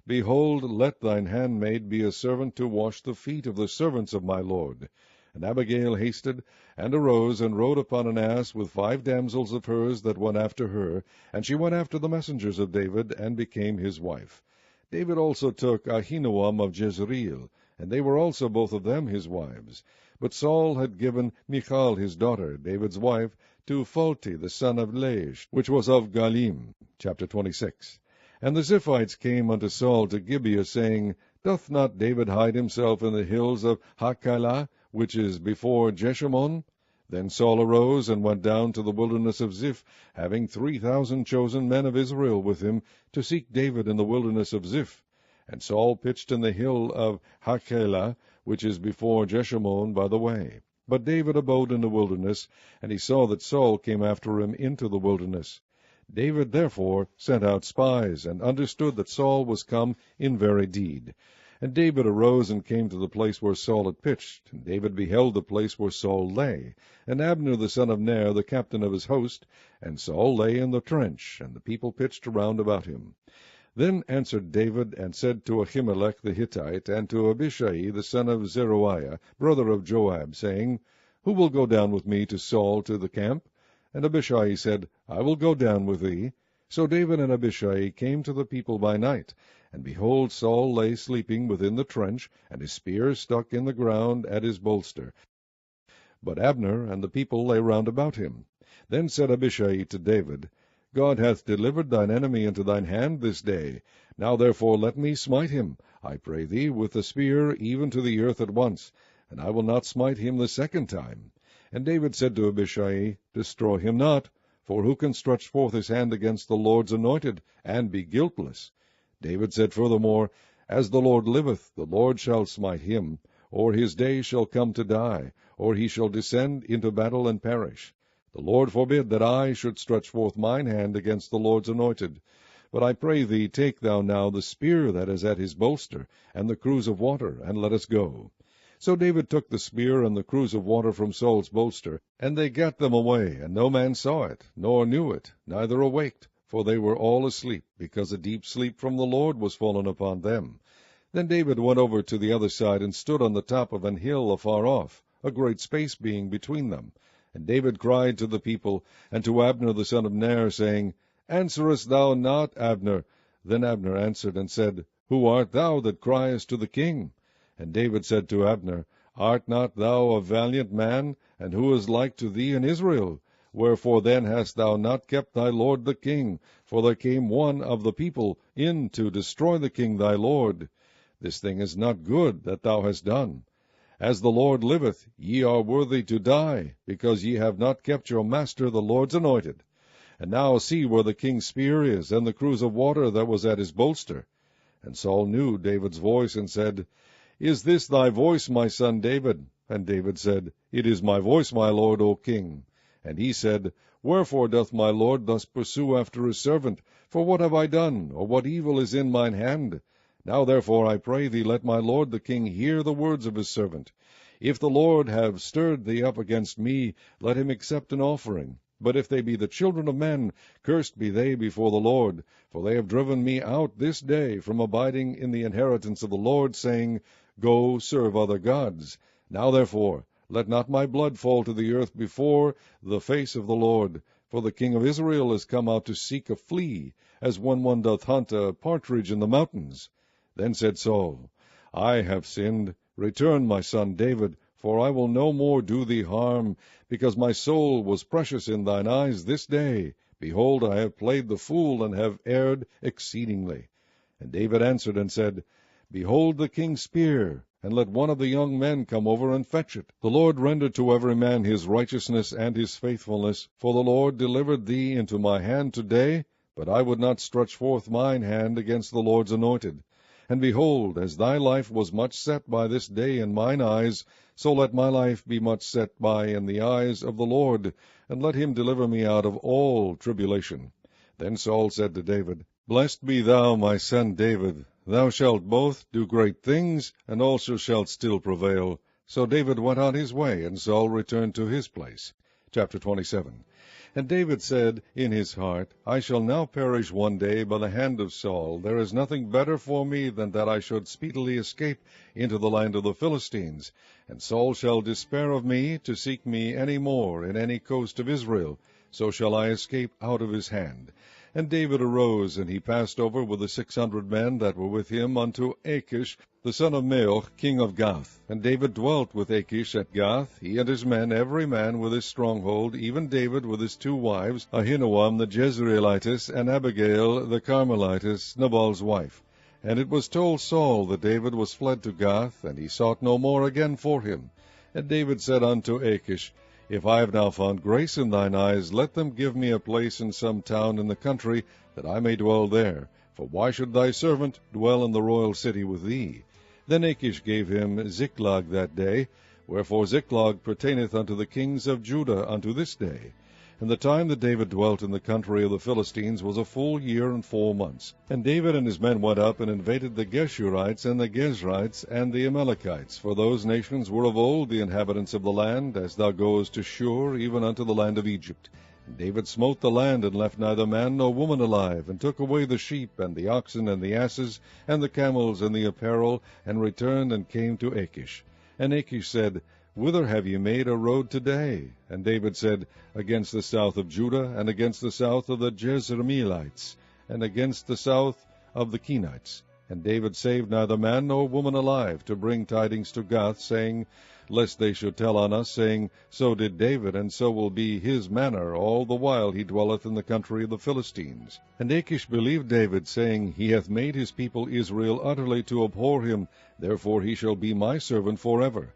Behold, let thine handmaid be a servant to wash the feet of the servants of my lord. And Abigail hasted, and arose, and rode upon an ass with 5 damsels of hers that went after her, and she went after the messengers of David, and became his wife. David also took Ahinoam of Jezreel, and they were also both of them his wives. But Saul had given Michal his daughter, David's wife, to Phalti the son of Laish, which was of Galim. Chapter 26. And the Ziphites came unto Saul to Gibeah, saying, Doth not David hide himself in the hills of Hachilah, which is before Jeshimon? Then Saul arose, and went down to the wilderness of Ziph, having 3,000 chosen men of Israel with him, to seek David in the wilderness of Ziph. And Saul pitched in the hill of Hachilah, which is before Jeshimon by the way. But David abode in the wilderness, and he saw that Saul came after him into the wilderness. David therefore sent out spies, and understood that Saul was come in very deed. And David arose and came to the place where Saul had pitched. And David beheld the place where Saul lay, and Abner the son of Ner, the captain of his host. And Saul lay in the trench, and the people pitched around about him. Then answered David, and said to Ahimelech the Hittite, and to Abishai the son of Zeruiah, brother of Joab, saying, Who will go down with me to Saul to the camp? And Abishai said, I will go down with thee. So David and Abishai came to the people by night. And behold, Saul lay sleeping within the trench, and his spear stuck in the ground at his bolster. But Abner and the people lay round about him. Then said Abishai to David, God hath delivered thine enemy into thine hand this day. Now therefore let me smite him, I pray thee, with the spear, even to the earth at once, and I will not smite him the second time. And David said to Abishai, Destroy him not, for who can stretch forth his hand against the Lord's anointed, and be guiltless? David said furthermore, As the Lord liveth, the Lord shall smite him, or his day shall come to die, or he shall descend into battle and perish. The Lord forbid that I should stretch forth mine hand against the Lord's anointed. But I pray thee, take thou now the spear that is at his bolster, and the cruse of water, and let us go. So David took the spear and the cruse of water from Saul's bolster, and they gat them away, and no man saw it, nor knew it, neither awaked, for they were all asleep, because a deep sleep from the Lord was fallen upon them. Then David went over to the other side, and stood on the top of an hill afar off, a great space being between them. And David cried to the people, and to Abner the son of Ner, saying, Answerest thou not, Abner? Then Abner answered and said, Who art thou that criest to the king? And David said to Abner, Art not thou a valiant man? And who is like to thee in Israel? Wherefore then hast thou not kept thy lord the king? For there came one of the people in to destroy the king thy lord. This thing is not good that thou hast done. As the Lord liveth, ye are worthy to die, because ye have not kept your master the Lord's anointed. And now see where the king's spear is, and the cruse of water that was at his bolster. And Saul knew David's voice, and said, Is this thy voice, my son David? And David said, It is my voice, my lord, O king. And he said, Wherefore doth my lord thus pursue after his servant? For what have I done, or what evil is in mine hand? Now therefore, I pray thee, let my lord the king hear the words of his servant. If the Lord have stirred thee up against me, let him accept an offering. But if they be the children of men, cursed be they before the Lord. For they have driven me out this day from abiding in the inheritance of the Lord, saying, Go, serve other gods. Now therefore, let not my blood fall to the earth before the face of the Lord. For the king of Israel is come out to seek a flea, as when one doth hunt a partridge in the mountains. Then said Saul, I have sinned. Return, my son David, for I will no more do thee harm, because my soul was precious in thine eyes this day. Behold, I have played the fool, and have erred exceedingly. And David answered and said, Behold the king's spear, and let one of the young men come over and fetch it. The Lord render to every man his righteousness and his faithfulness, for the Lord delivered thee into my hand today, but I would not stretch forth mine hand against the Lord's anointed. And behold, as thy life was much set by this day in mine eyes, so let my life be much set by in the eyes of the Lord, and let him deliver me out of all tribulation. Then Saul said to David, Blessed be thou, my son David. Thou shalt both do great things, and also shalt still prevail. So David went on his way, and Saul returned to his place. Chapter 27. And David said in his heart, I shall now perish one day by the hand of Saul. There is nothing better for me than that I should speedily escape into the land of the Philistines. And Saul shall despair of me to seek me any more in any coast of Israel. So shall I escape out of his hand. And David arose, and he passed over with the 600 men that were with him unto Achish, the son of Maoch, king of Gath. And David dwelt with Achish at Gath, he and his men, every man with his stronghold, even David with his 2 wives, Ahinoam the Jezreelitess, and Abigail the Carmelitess, Nabal's wife. And it was told Saul that David was fled to Gath, and he sought no more again for him. And David said unto Achish, If I have now found grace in thine eyes, let them give me a place in some town in the country, that I may dwell there. For why should thy servant dwell in the royal city with thee? Then Achish gave him Ziklag that day, wherefore Ziklag pertaineth unto the kings of Judah unto this day. And the time that David dwelt in the country of the Philistines was a full year and 4 months. And David and his men went up and invaded the Geshurites and the Gezrites and the Amalekites, for those nations were of old the inhabitants of the land, as thou goest to Shur, even unto the land of Egypt. And David smote the land, and left neither man nor woman alive, and took away the sheep, and the oxen, and the asses, and the camels, and the apparel, and returned and came to Achish. And Achish said, Whither have ye made a road today? And David said, Against the south of Judah, and against the south of the Jezreelites, and against the south of the Kenites. And David saved neither man nor woman alive, to bring tidings to Gath, saying, Lest they should tell on us, saying, So did David, and so will be his manner all the while he dwelleth in the country of the Philistines. And Achish believed David, saying, He hath made his people Israel utterly to abhor him, therefore he shall be my servant forever.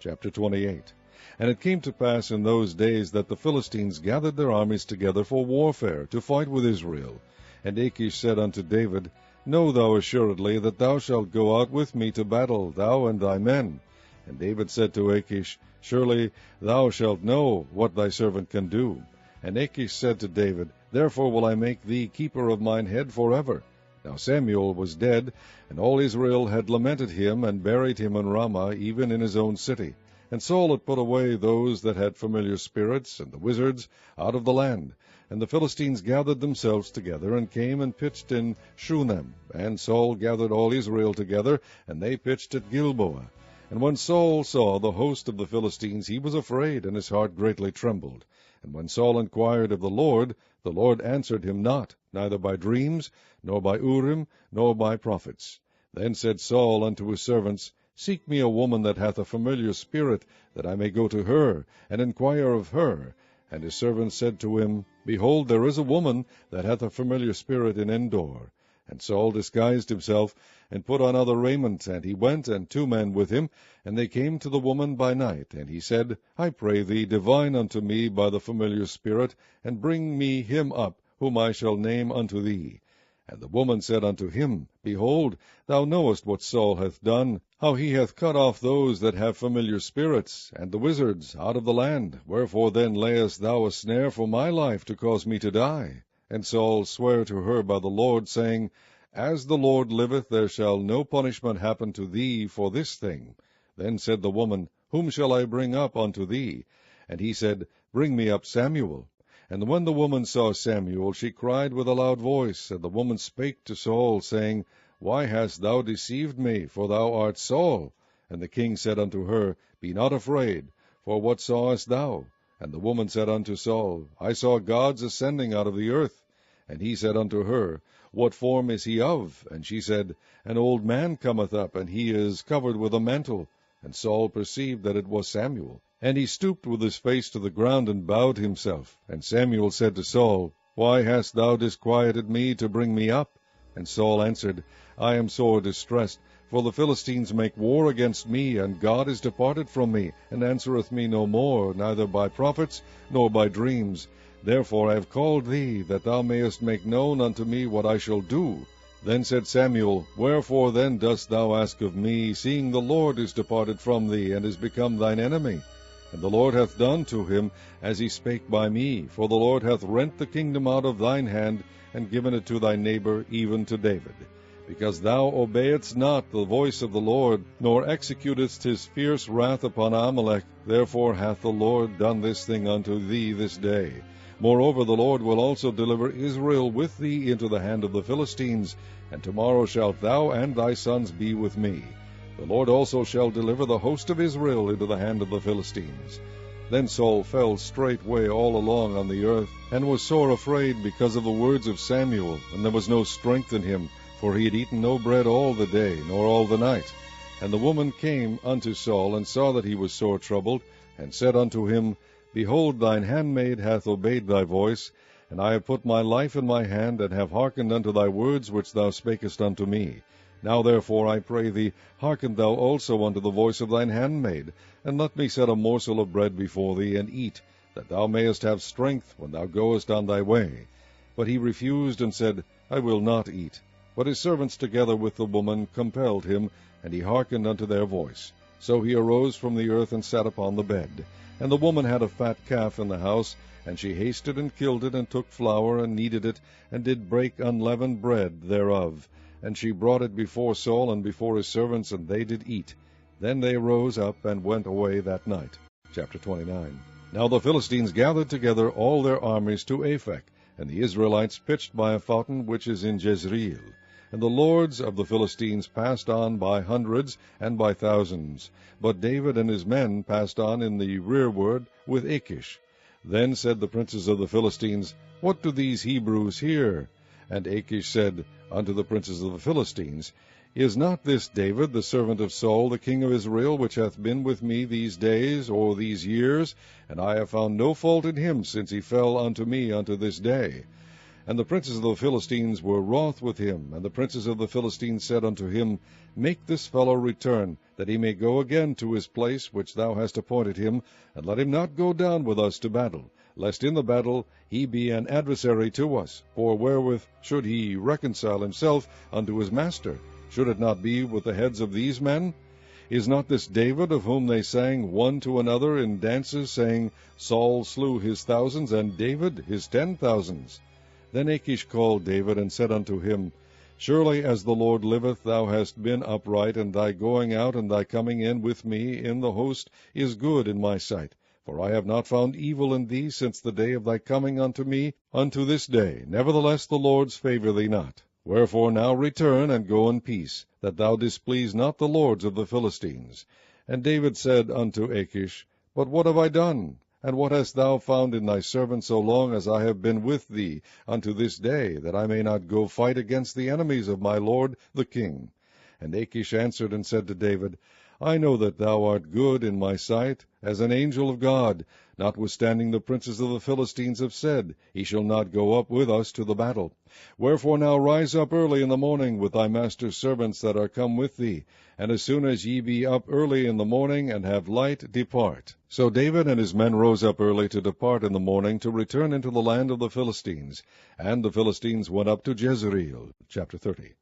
Chapter 28. And it came to pass in those days that the Philistines gathered their armies together for warfare, to fight with Israel. And Achish said unto David, Know thou assuredly that thou shalt go out with me to battle, thou and thy men. And David said to Achish, Surely thou shalt know what thy servant can do. And Achish said to David, Therefore will I make thee keeper of mine head forever. Now Samuel was dead, and all Israel had lamented him, and buried him in Ramah, even in his own city. And Saul had put away those that had familiar spirits, and the wizards, out of the land. And the Philistines gathered themselves together, and came and pitched in Shunem. And Saul gathered all Israel together, and they pitched at Gilboa. And when Saul saw the host of the Philistines, he was afraid, and his heart greatly trembled. And when Saul inquired of the Lord answered him not, neither by dreams, nor by Urim, nor by prophets. Then said Saul unto his servants, Seek me a woman that hath a familiar spirit, that I may go to her, and inquire of her. And his servants said to him, Behold, there is a woman that hath a familiar spirit in Endor. And Saul disguised himself, and put on other raiment, and he went, and 2 men with him, and they came to the woman by night. And he said, I pray thee, divine unto me by the familiar spirit, and bring me him up, whom I shall name unto thee. And the woman said unto him, Behold, thou knowest what Saul hath done, how he hath cut off those that have familiar spirits, and the wizards, out of the land. Wherefore then layest thou a snare for my life, to cause me to die? And Saul sware to her by the Lord, saying, As the Lord liveth, there shall no punishment happen to thee for this thing. Then said the woman, Whom shall I bring up unto thee? And he said, Bring me up Samuel. And when the woman saw Samuel, she cried with a loud voice. And the woman spake to Saul, saying, Why hast thou deceived me? For thou art Saul. And the king said unto her, Be not afraid, for what sawest thou? And the woman said unto Saul, I saw gods ascending out of the earth. And he said unto her, What form is he of? And she said, An old man cometh up, and he is covered with a mantle. And Saul perceived that it was Samuel. And he stooped with his face to the ground, and bowed himself. And Samuel said to Saul, Why hast thou disquieted me to bring me up? And Saul answered, I am sore distressed, for the Philistines make war against me, and God is departed from me, and answereth me no more, neither by prophets, nor by dreams. Therefore I have called thee, that thou mayest make known unto me what I shall do. Then said Samuel, Wherefore then dost thou ask of me, seeing the Lord is departed from thee, and is become thine enemy? And the Lord hath done to him as he spake by me, for the Lord hath rent the kingdom out of thine hand, and given it to thy neighbor, even to David. Because thou obeyedst not the voice of the Lord, nor executedst his fierce wrath upon Amalek, therefore hath the Lord done this thing unto thee this day. Moreover, the Lord will also deliver Israel with thee into the hand of the Philistines, and tomorrow shalt thou and thy sons be with me. The Lord also shall deliver the host of Israel into the hand of the Philistines. Then Saul fell straightway all along on the earth, and was sore afraid because of the words of Samuel, and there was no strength in him, for he had eaten no bread all the day, nor all the night. And the woman came unto Saul, and saw that he was sore troubled, and said unto him, Behold, thine handmaid hath obeyed thy voice, and I have put my life in my hand, and have hearkened unto thy words which thou spakest unto me. Now therefore, I pray thee, hearken thou also unto the voice of thine handmaid, and let me set a morsel of bread before thee, and eat, that thou mayest have strength when thou goest on thy way. But he refused, and said, I will not eat. But his servants together with the woman compelled him, and he hearkened unto their voice. So he arose from the earth, and sat upon the bed. And the woman had a fat calf in the house, and she hasted and killed it, and took flour, and kneaded it, and did break unleavened bread thereof. And she brought it before Saul and before his servants, and they did eat. Then they rose up, and went away that night. Chapter 29. Now the Philistines gathered together all their armies to Aphek, and the Israelites pitched by a fountain which is in Jezreel. And the lords of the Philistines passed on by hundreds and by thousands. But David and his men passed on in the rearward with Achish. Then said the princes of the Philistines, What do these Hebrews here? And Achish said unto the princes of the Philistines, Is not this David, the servant of Saul, the king of Israel, which hath been with me these days, or these years? And I have found no fault in him, since he fell unto me unto this day. And the princes of the Philistines were wroth with him. And the princes of the Philistines said unto him, Make this fellow return, that he may go again to his place which thou hast appointed him, and let him not go down with us to battle, lest in the battle he be an adversary to us. For wherewith should he reconcile himself unto his master? Should it not be with the heads of these men? Is not this David, of whom they sang one to another in dances, saying, Saul slew his thousands, and David his 10,000s? Then Achish called David, and said unto him, Surely as the Lord liveth, thou hast been upright, and thy going out and thy coming in with me in the host is good in my sight. For I have not found evil in thee since the day of thy coming unto me unto this day. Nevertheless the Lord's favour thee not. Wherefore now return, and go in peace, that thou displease not the lords of the Philistines. And David said unto Achish, But what have I done? And what hast thou found in thy servant so long as I have been with thee unto this day, that I may not go fight against the enemies of my lord the king? And Achish answered and said to David, I know that thou art good in my sight, as an angel of God, notwithstanding the princes of the Philistines have said, He shall not go up with us to the battle. Wherefore now rise up early in the morning with thy master's servants that are come with thee, and as soon as ye be up early in the morning, and have light, depart. So David and his men rose up early to depart in the morning, to return into the land of the Philistines. And the Philistines went up to Jezreel. Chapter 30.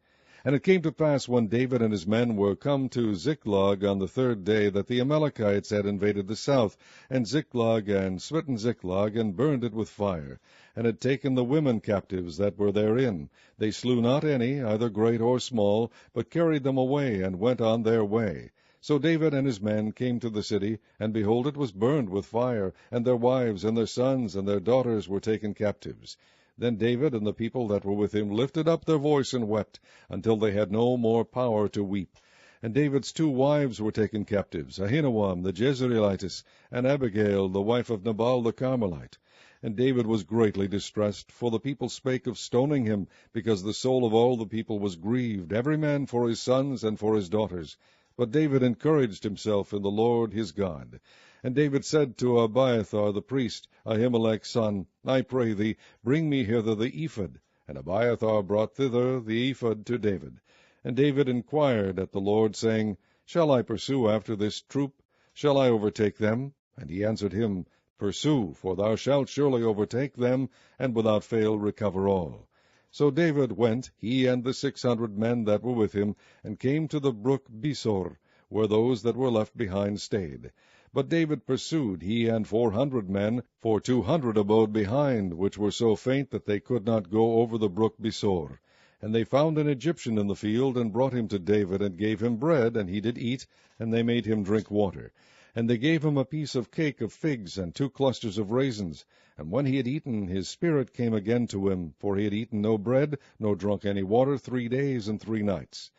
And it came to pass, when David and his men were come to Ziklag on the third day, that the Amalekites had invaded the south, and Ziklag, and smitten Ziklag, and burned it with fire, and had taken the women captives that were therein. They slew not any, either great or small, but carried them away, and went on their way. So David and his men came to the city, and behold, it was burned with fire, and their wives, and their sons, and their daughters were taken captives. Then David and the people that were with him lifted up their voice and wept, until they had no more power to weep. And David's 2 wives were taken captives, Ahinoam the Jezreelitess, and Abigail the wife of Nabal the Carmelite. And David was greatly distressed, for the people spake of stoning him, because the soul of all the people was grieved, every man for his sons and for his daughters. But David encouraged himself in the Lord his God. And David said to Abiathar the priest, Ahimelech's son, I pray thee, bring me hither the ephod. And Abiathar brought thither the ephod to David. And David inquired at the Lord, saying, Shall I pursue after this troop? Shall I overtake them? And he answered him, Pursue, for thou shalt surely overtake them, and without fail recover all. So David went, he and the 600 men that were with him, and came to the brook Besor, where those that were left behind stayed. But David pursued, he and 400 men, for 200 abode behind, which were so faint that they could not go over the brook Besor. And they found an Egyptian in the field, and brought him to David, and gave him bread, and he did eat, and they made him drink water. And they gave him a piece of cake of figs, and 2 clusters of raisins. And when he had eaten, his spirit came again to him, for he had eaten no bread, nor drunk any water 3 days and 3 nights.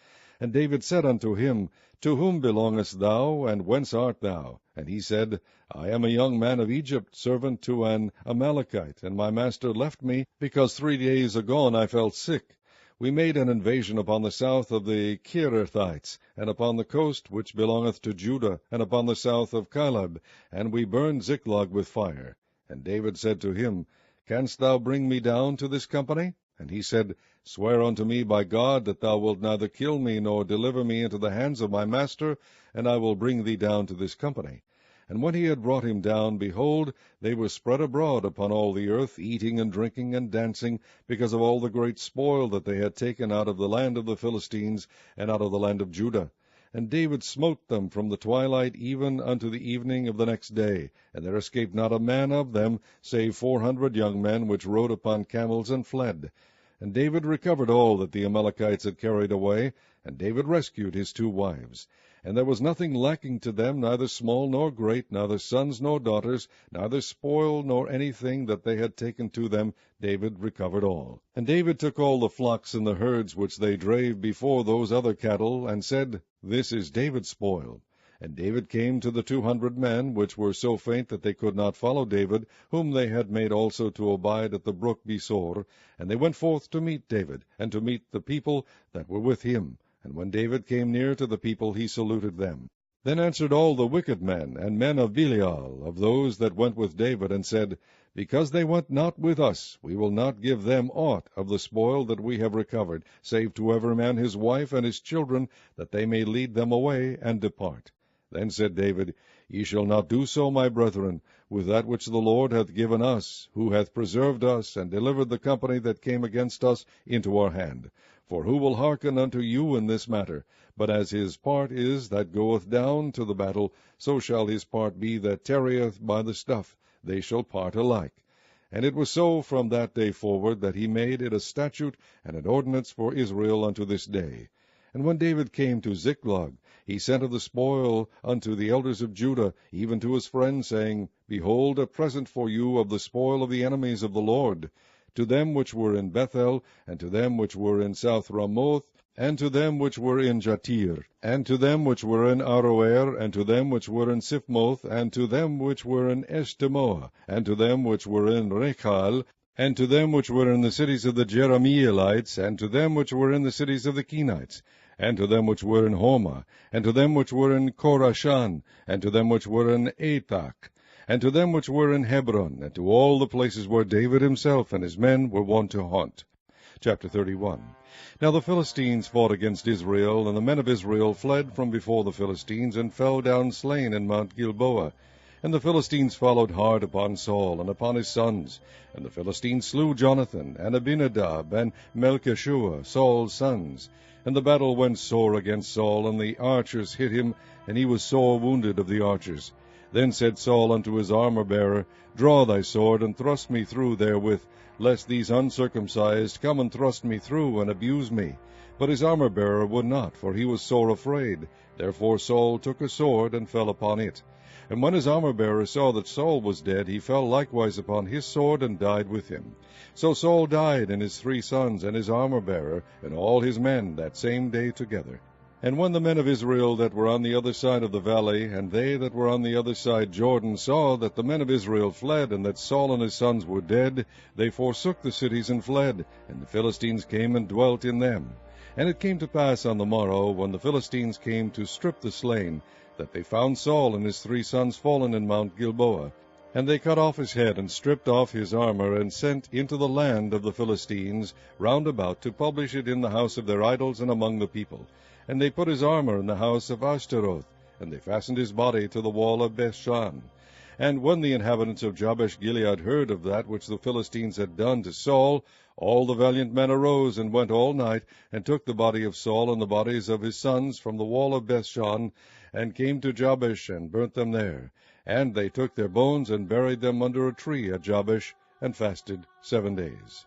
And David said unto him, To whom belongest thou, and whence art thou? And he said, I am a young man of Egypt, servant to an Amalekite, and my master left me, because 3 days agone I fell sick. We made an invasion upon the south of the Kerethites, and upon the coast which belongeth to Judah, and upon the south of Caleb, and we burned Ziklag with fire. And David said to him, Canst thou bring me down to this company? And he said, Swear unto me by God that thou wilt neither kill me, nor deliver me into the hands of my master, and I will bring thee down to this company. And when he had brought him down, behold, they were spread abroad upon all the earth, eating and drinking and dancing, because of all the great spoil that they had taken out of the land of the Philistines, and out of the land of Judah. And David smote them from the twilight even unto the evening of the next day, and there escaped not a man of them, save 400 young men, which rode upon camels and fled. And David recovered all that the Amalekites had carried away, and David rescued his 2 wives. And there was nothing lacking to them, neither small nor great, neither sons nor daughters, neither spoil nor anything that they had taken to them. David recovered all. And David took all the flocks and the herds which they drave before those other cattle, and said, This is David's spoil. And David came to the 200 men, which were so faint that they could not follow David, whom they had made also to abide at the brook Besor. And they went forth to meet David, and to meet the people that were with him. And when David came near to the people, he saluted them. Then answered all the wicked men, and men of Belial, of those that went with David, and said, Because they went not with us, we will not give them aught of the spoil that we have recovered, save to every man his wife and his children, that they may lead them away and depart. Then said David, Ye shall not do so, my brethren, with that which the Lord hath given us, who hath preserved us, and delivered the company that came against us into our hand. For who will hearken unto you in this matter? But as his part is that goeth down to the battle, so shall his part be that tarrieth by the stuff. They shall part alike. And it was so from that day forward, that he made it a statute and an ordinance for Israel unto this day. And when David came to Ziklag, he sent of the spoil unto the elders of Judah, even to his friends, saying, Behold, a present for you of the spoil of the enemies of the Lord. To them which were in Bethel, and to them which were in South Ramoth, and to them which were in Jatir, and to them which were in Aroer, and to them which were in Siphmoth, and to them which were in Eshtemoa, and to them which were in Rechal, and to them which were in the cities of the Jerahmeelites, and to them which were in the cities of the Kenites. and to them which were in Hormah, and to them which were in Korashan, and to them which were in Athak, and to them which were in Hebron, and to all the places where David himself and his men were wont to haunt. Chapter 31. Now the Philistines fought against Israel, and the men of Israel fled from before the Philistines, and fell down slain in Mount Gilboa. And the Philistines followed hard upon Saul and upon his sons. And the Philistines slew Jonathan, and Abinadab, and Melchishua, Saul's sons. And the battle went sore against Saul, and the archers hit him, and he was sore wounded of the archers. Then said Saul unto his armor-bearer, Draw thy sword, and thrust me through therewith, lest these uncircumcised come and thrust me through, and abuse me. But his armor-bearer would not, for he was sore afraid. Therefore Saul took a sword, and fell upon it. And when his armor-bearer saw that Saul was dead, he fell likewise upon his sword, and died with him. So Saul died, and his 3 sons, and his armor-bearer, and all his men, that same day together. And when the men of Israel that were on the other side of the valley, and they that were on the other side Jordan, saw that the men of Israel fled, and that Saul and his sons were dead, they forsook the cities and fled, and the Philistines came and dwelt in them. And it came to pass on the morrow, when the Philistines came to strip the slain, that they found Saul and his 3 sons fallen in Mount Gilboa. And they cut off his head, and stripped off his armor, and sent into the land of the Philistines round about to publish it in the house of their idols and among the people. And they put his armor in the house of Ashtaroth, and they fastened his body to the wall of Bethshan. And when the inhabitants of Jabesh-gilead heard of that which the Philistines had done to Saul, all the valiant men arose, and went all night, and took the body of Saul and the bodies of his sons from the wall of Bethshan, and came to Jabesh, and burnt them there. And they took their bones, and buried them under a tree at Jabesh, and fasted 7 days.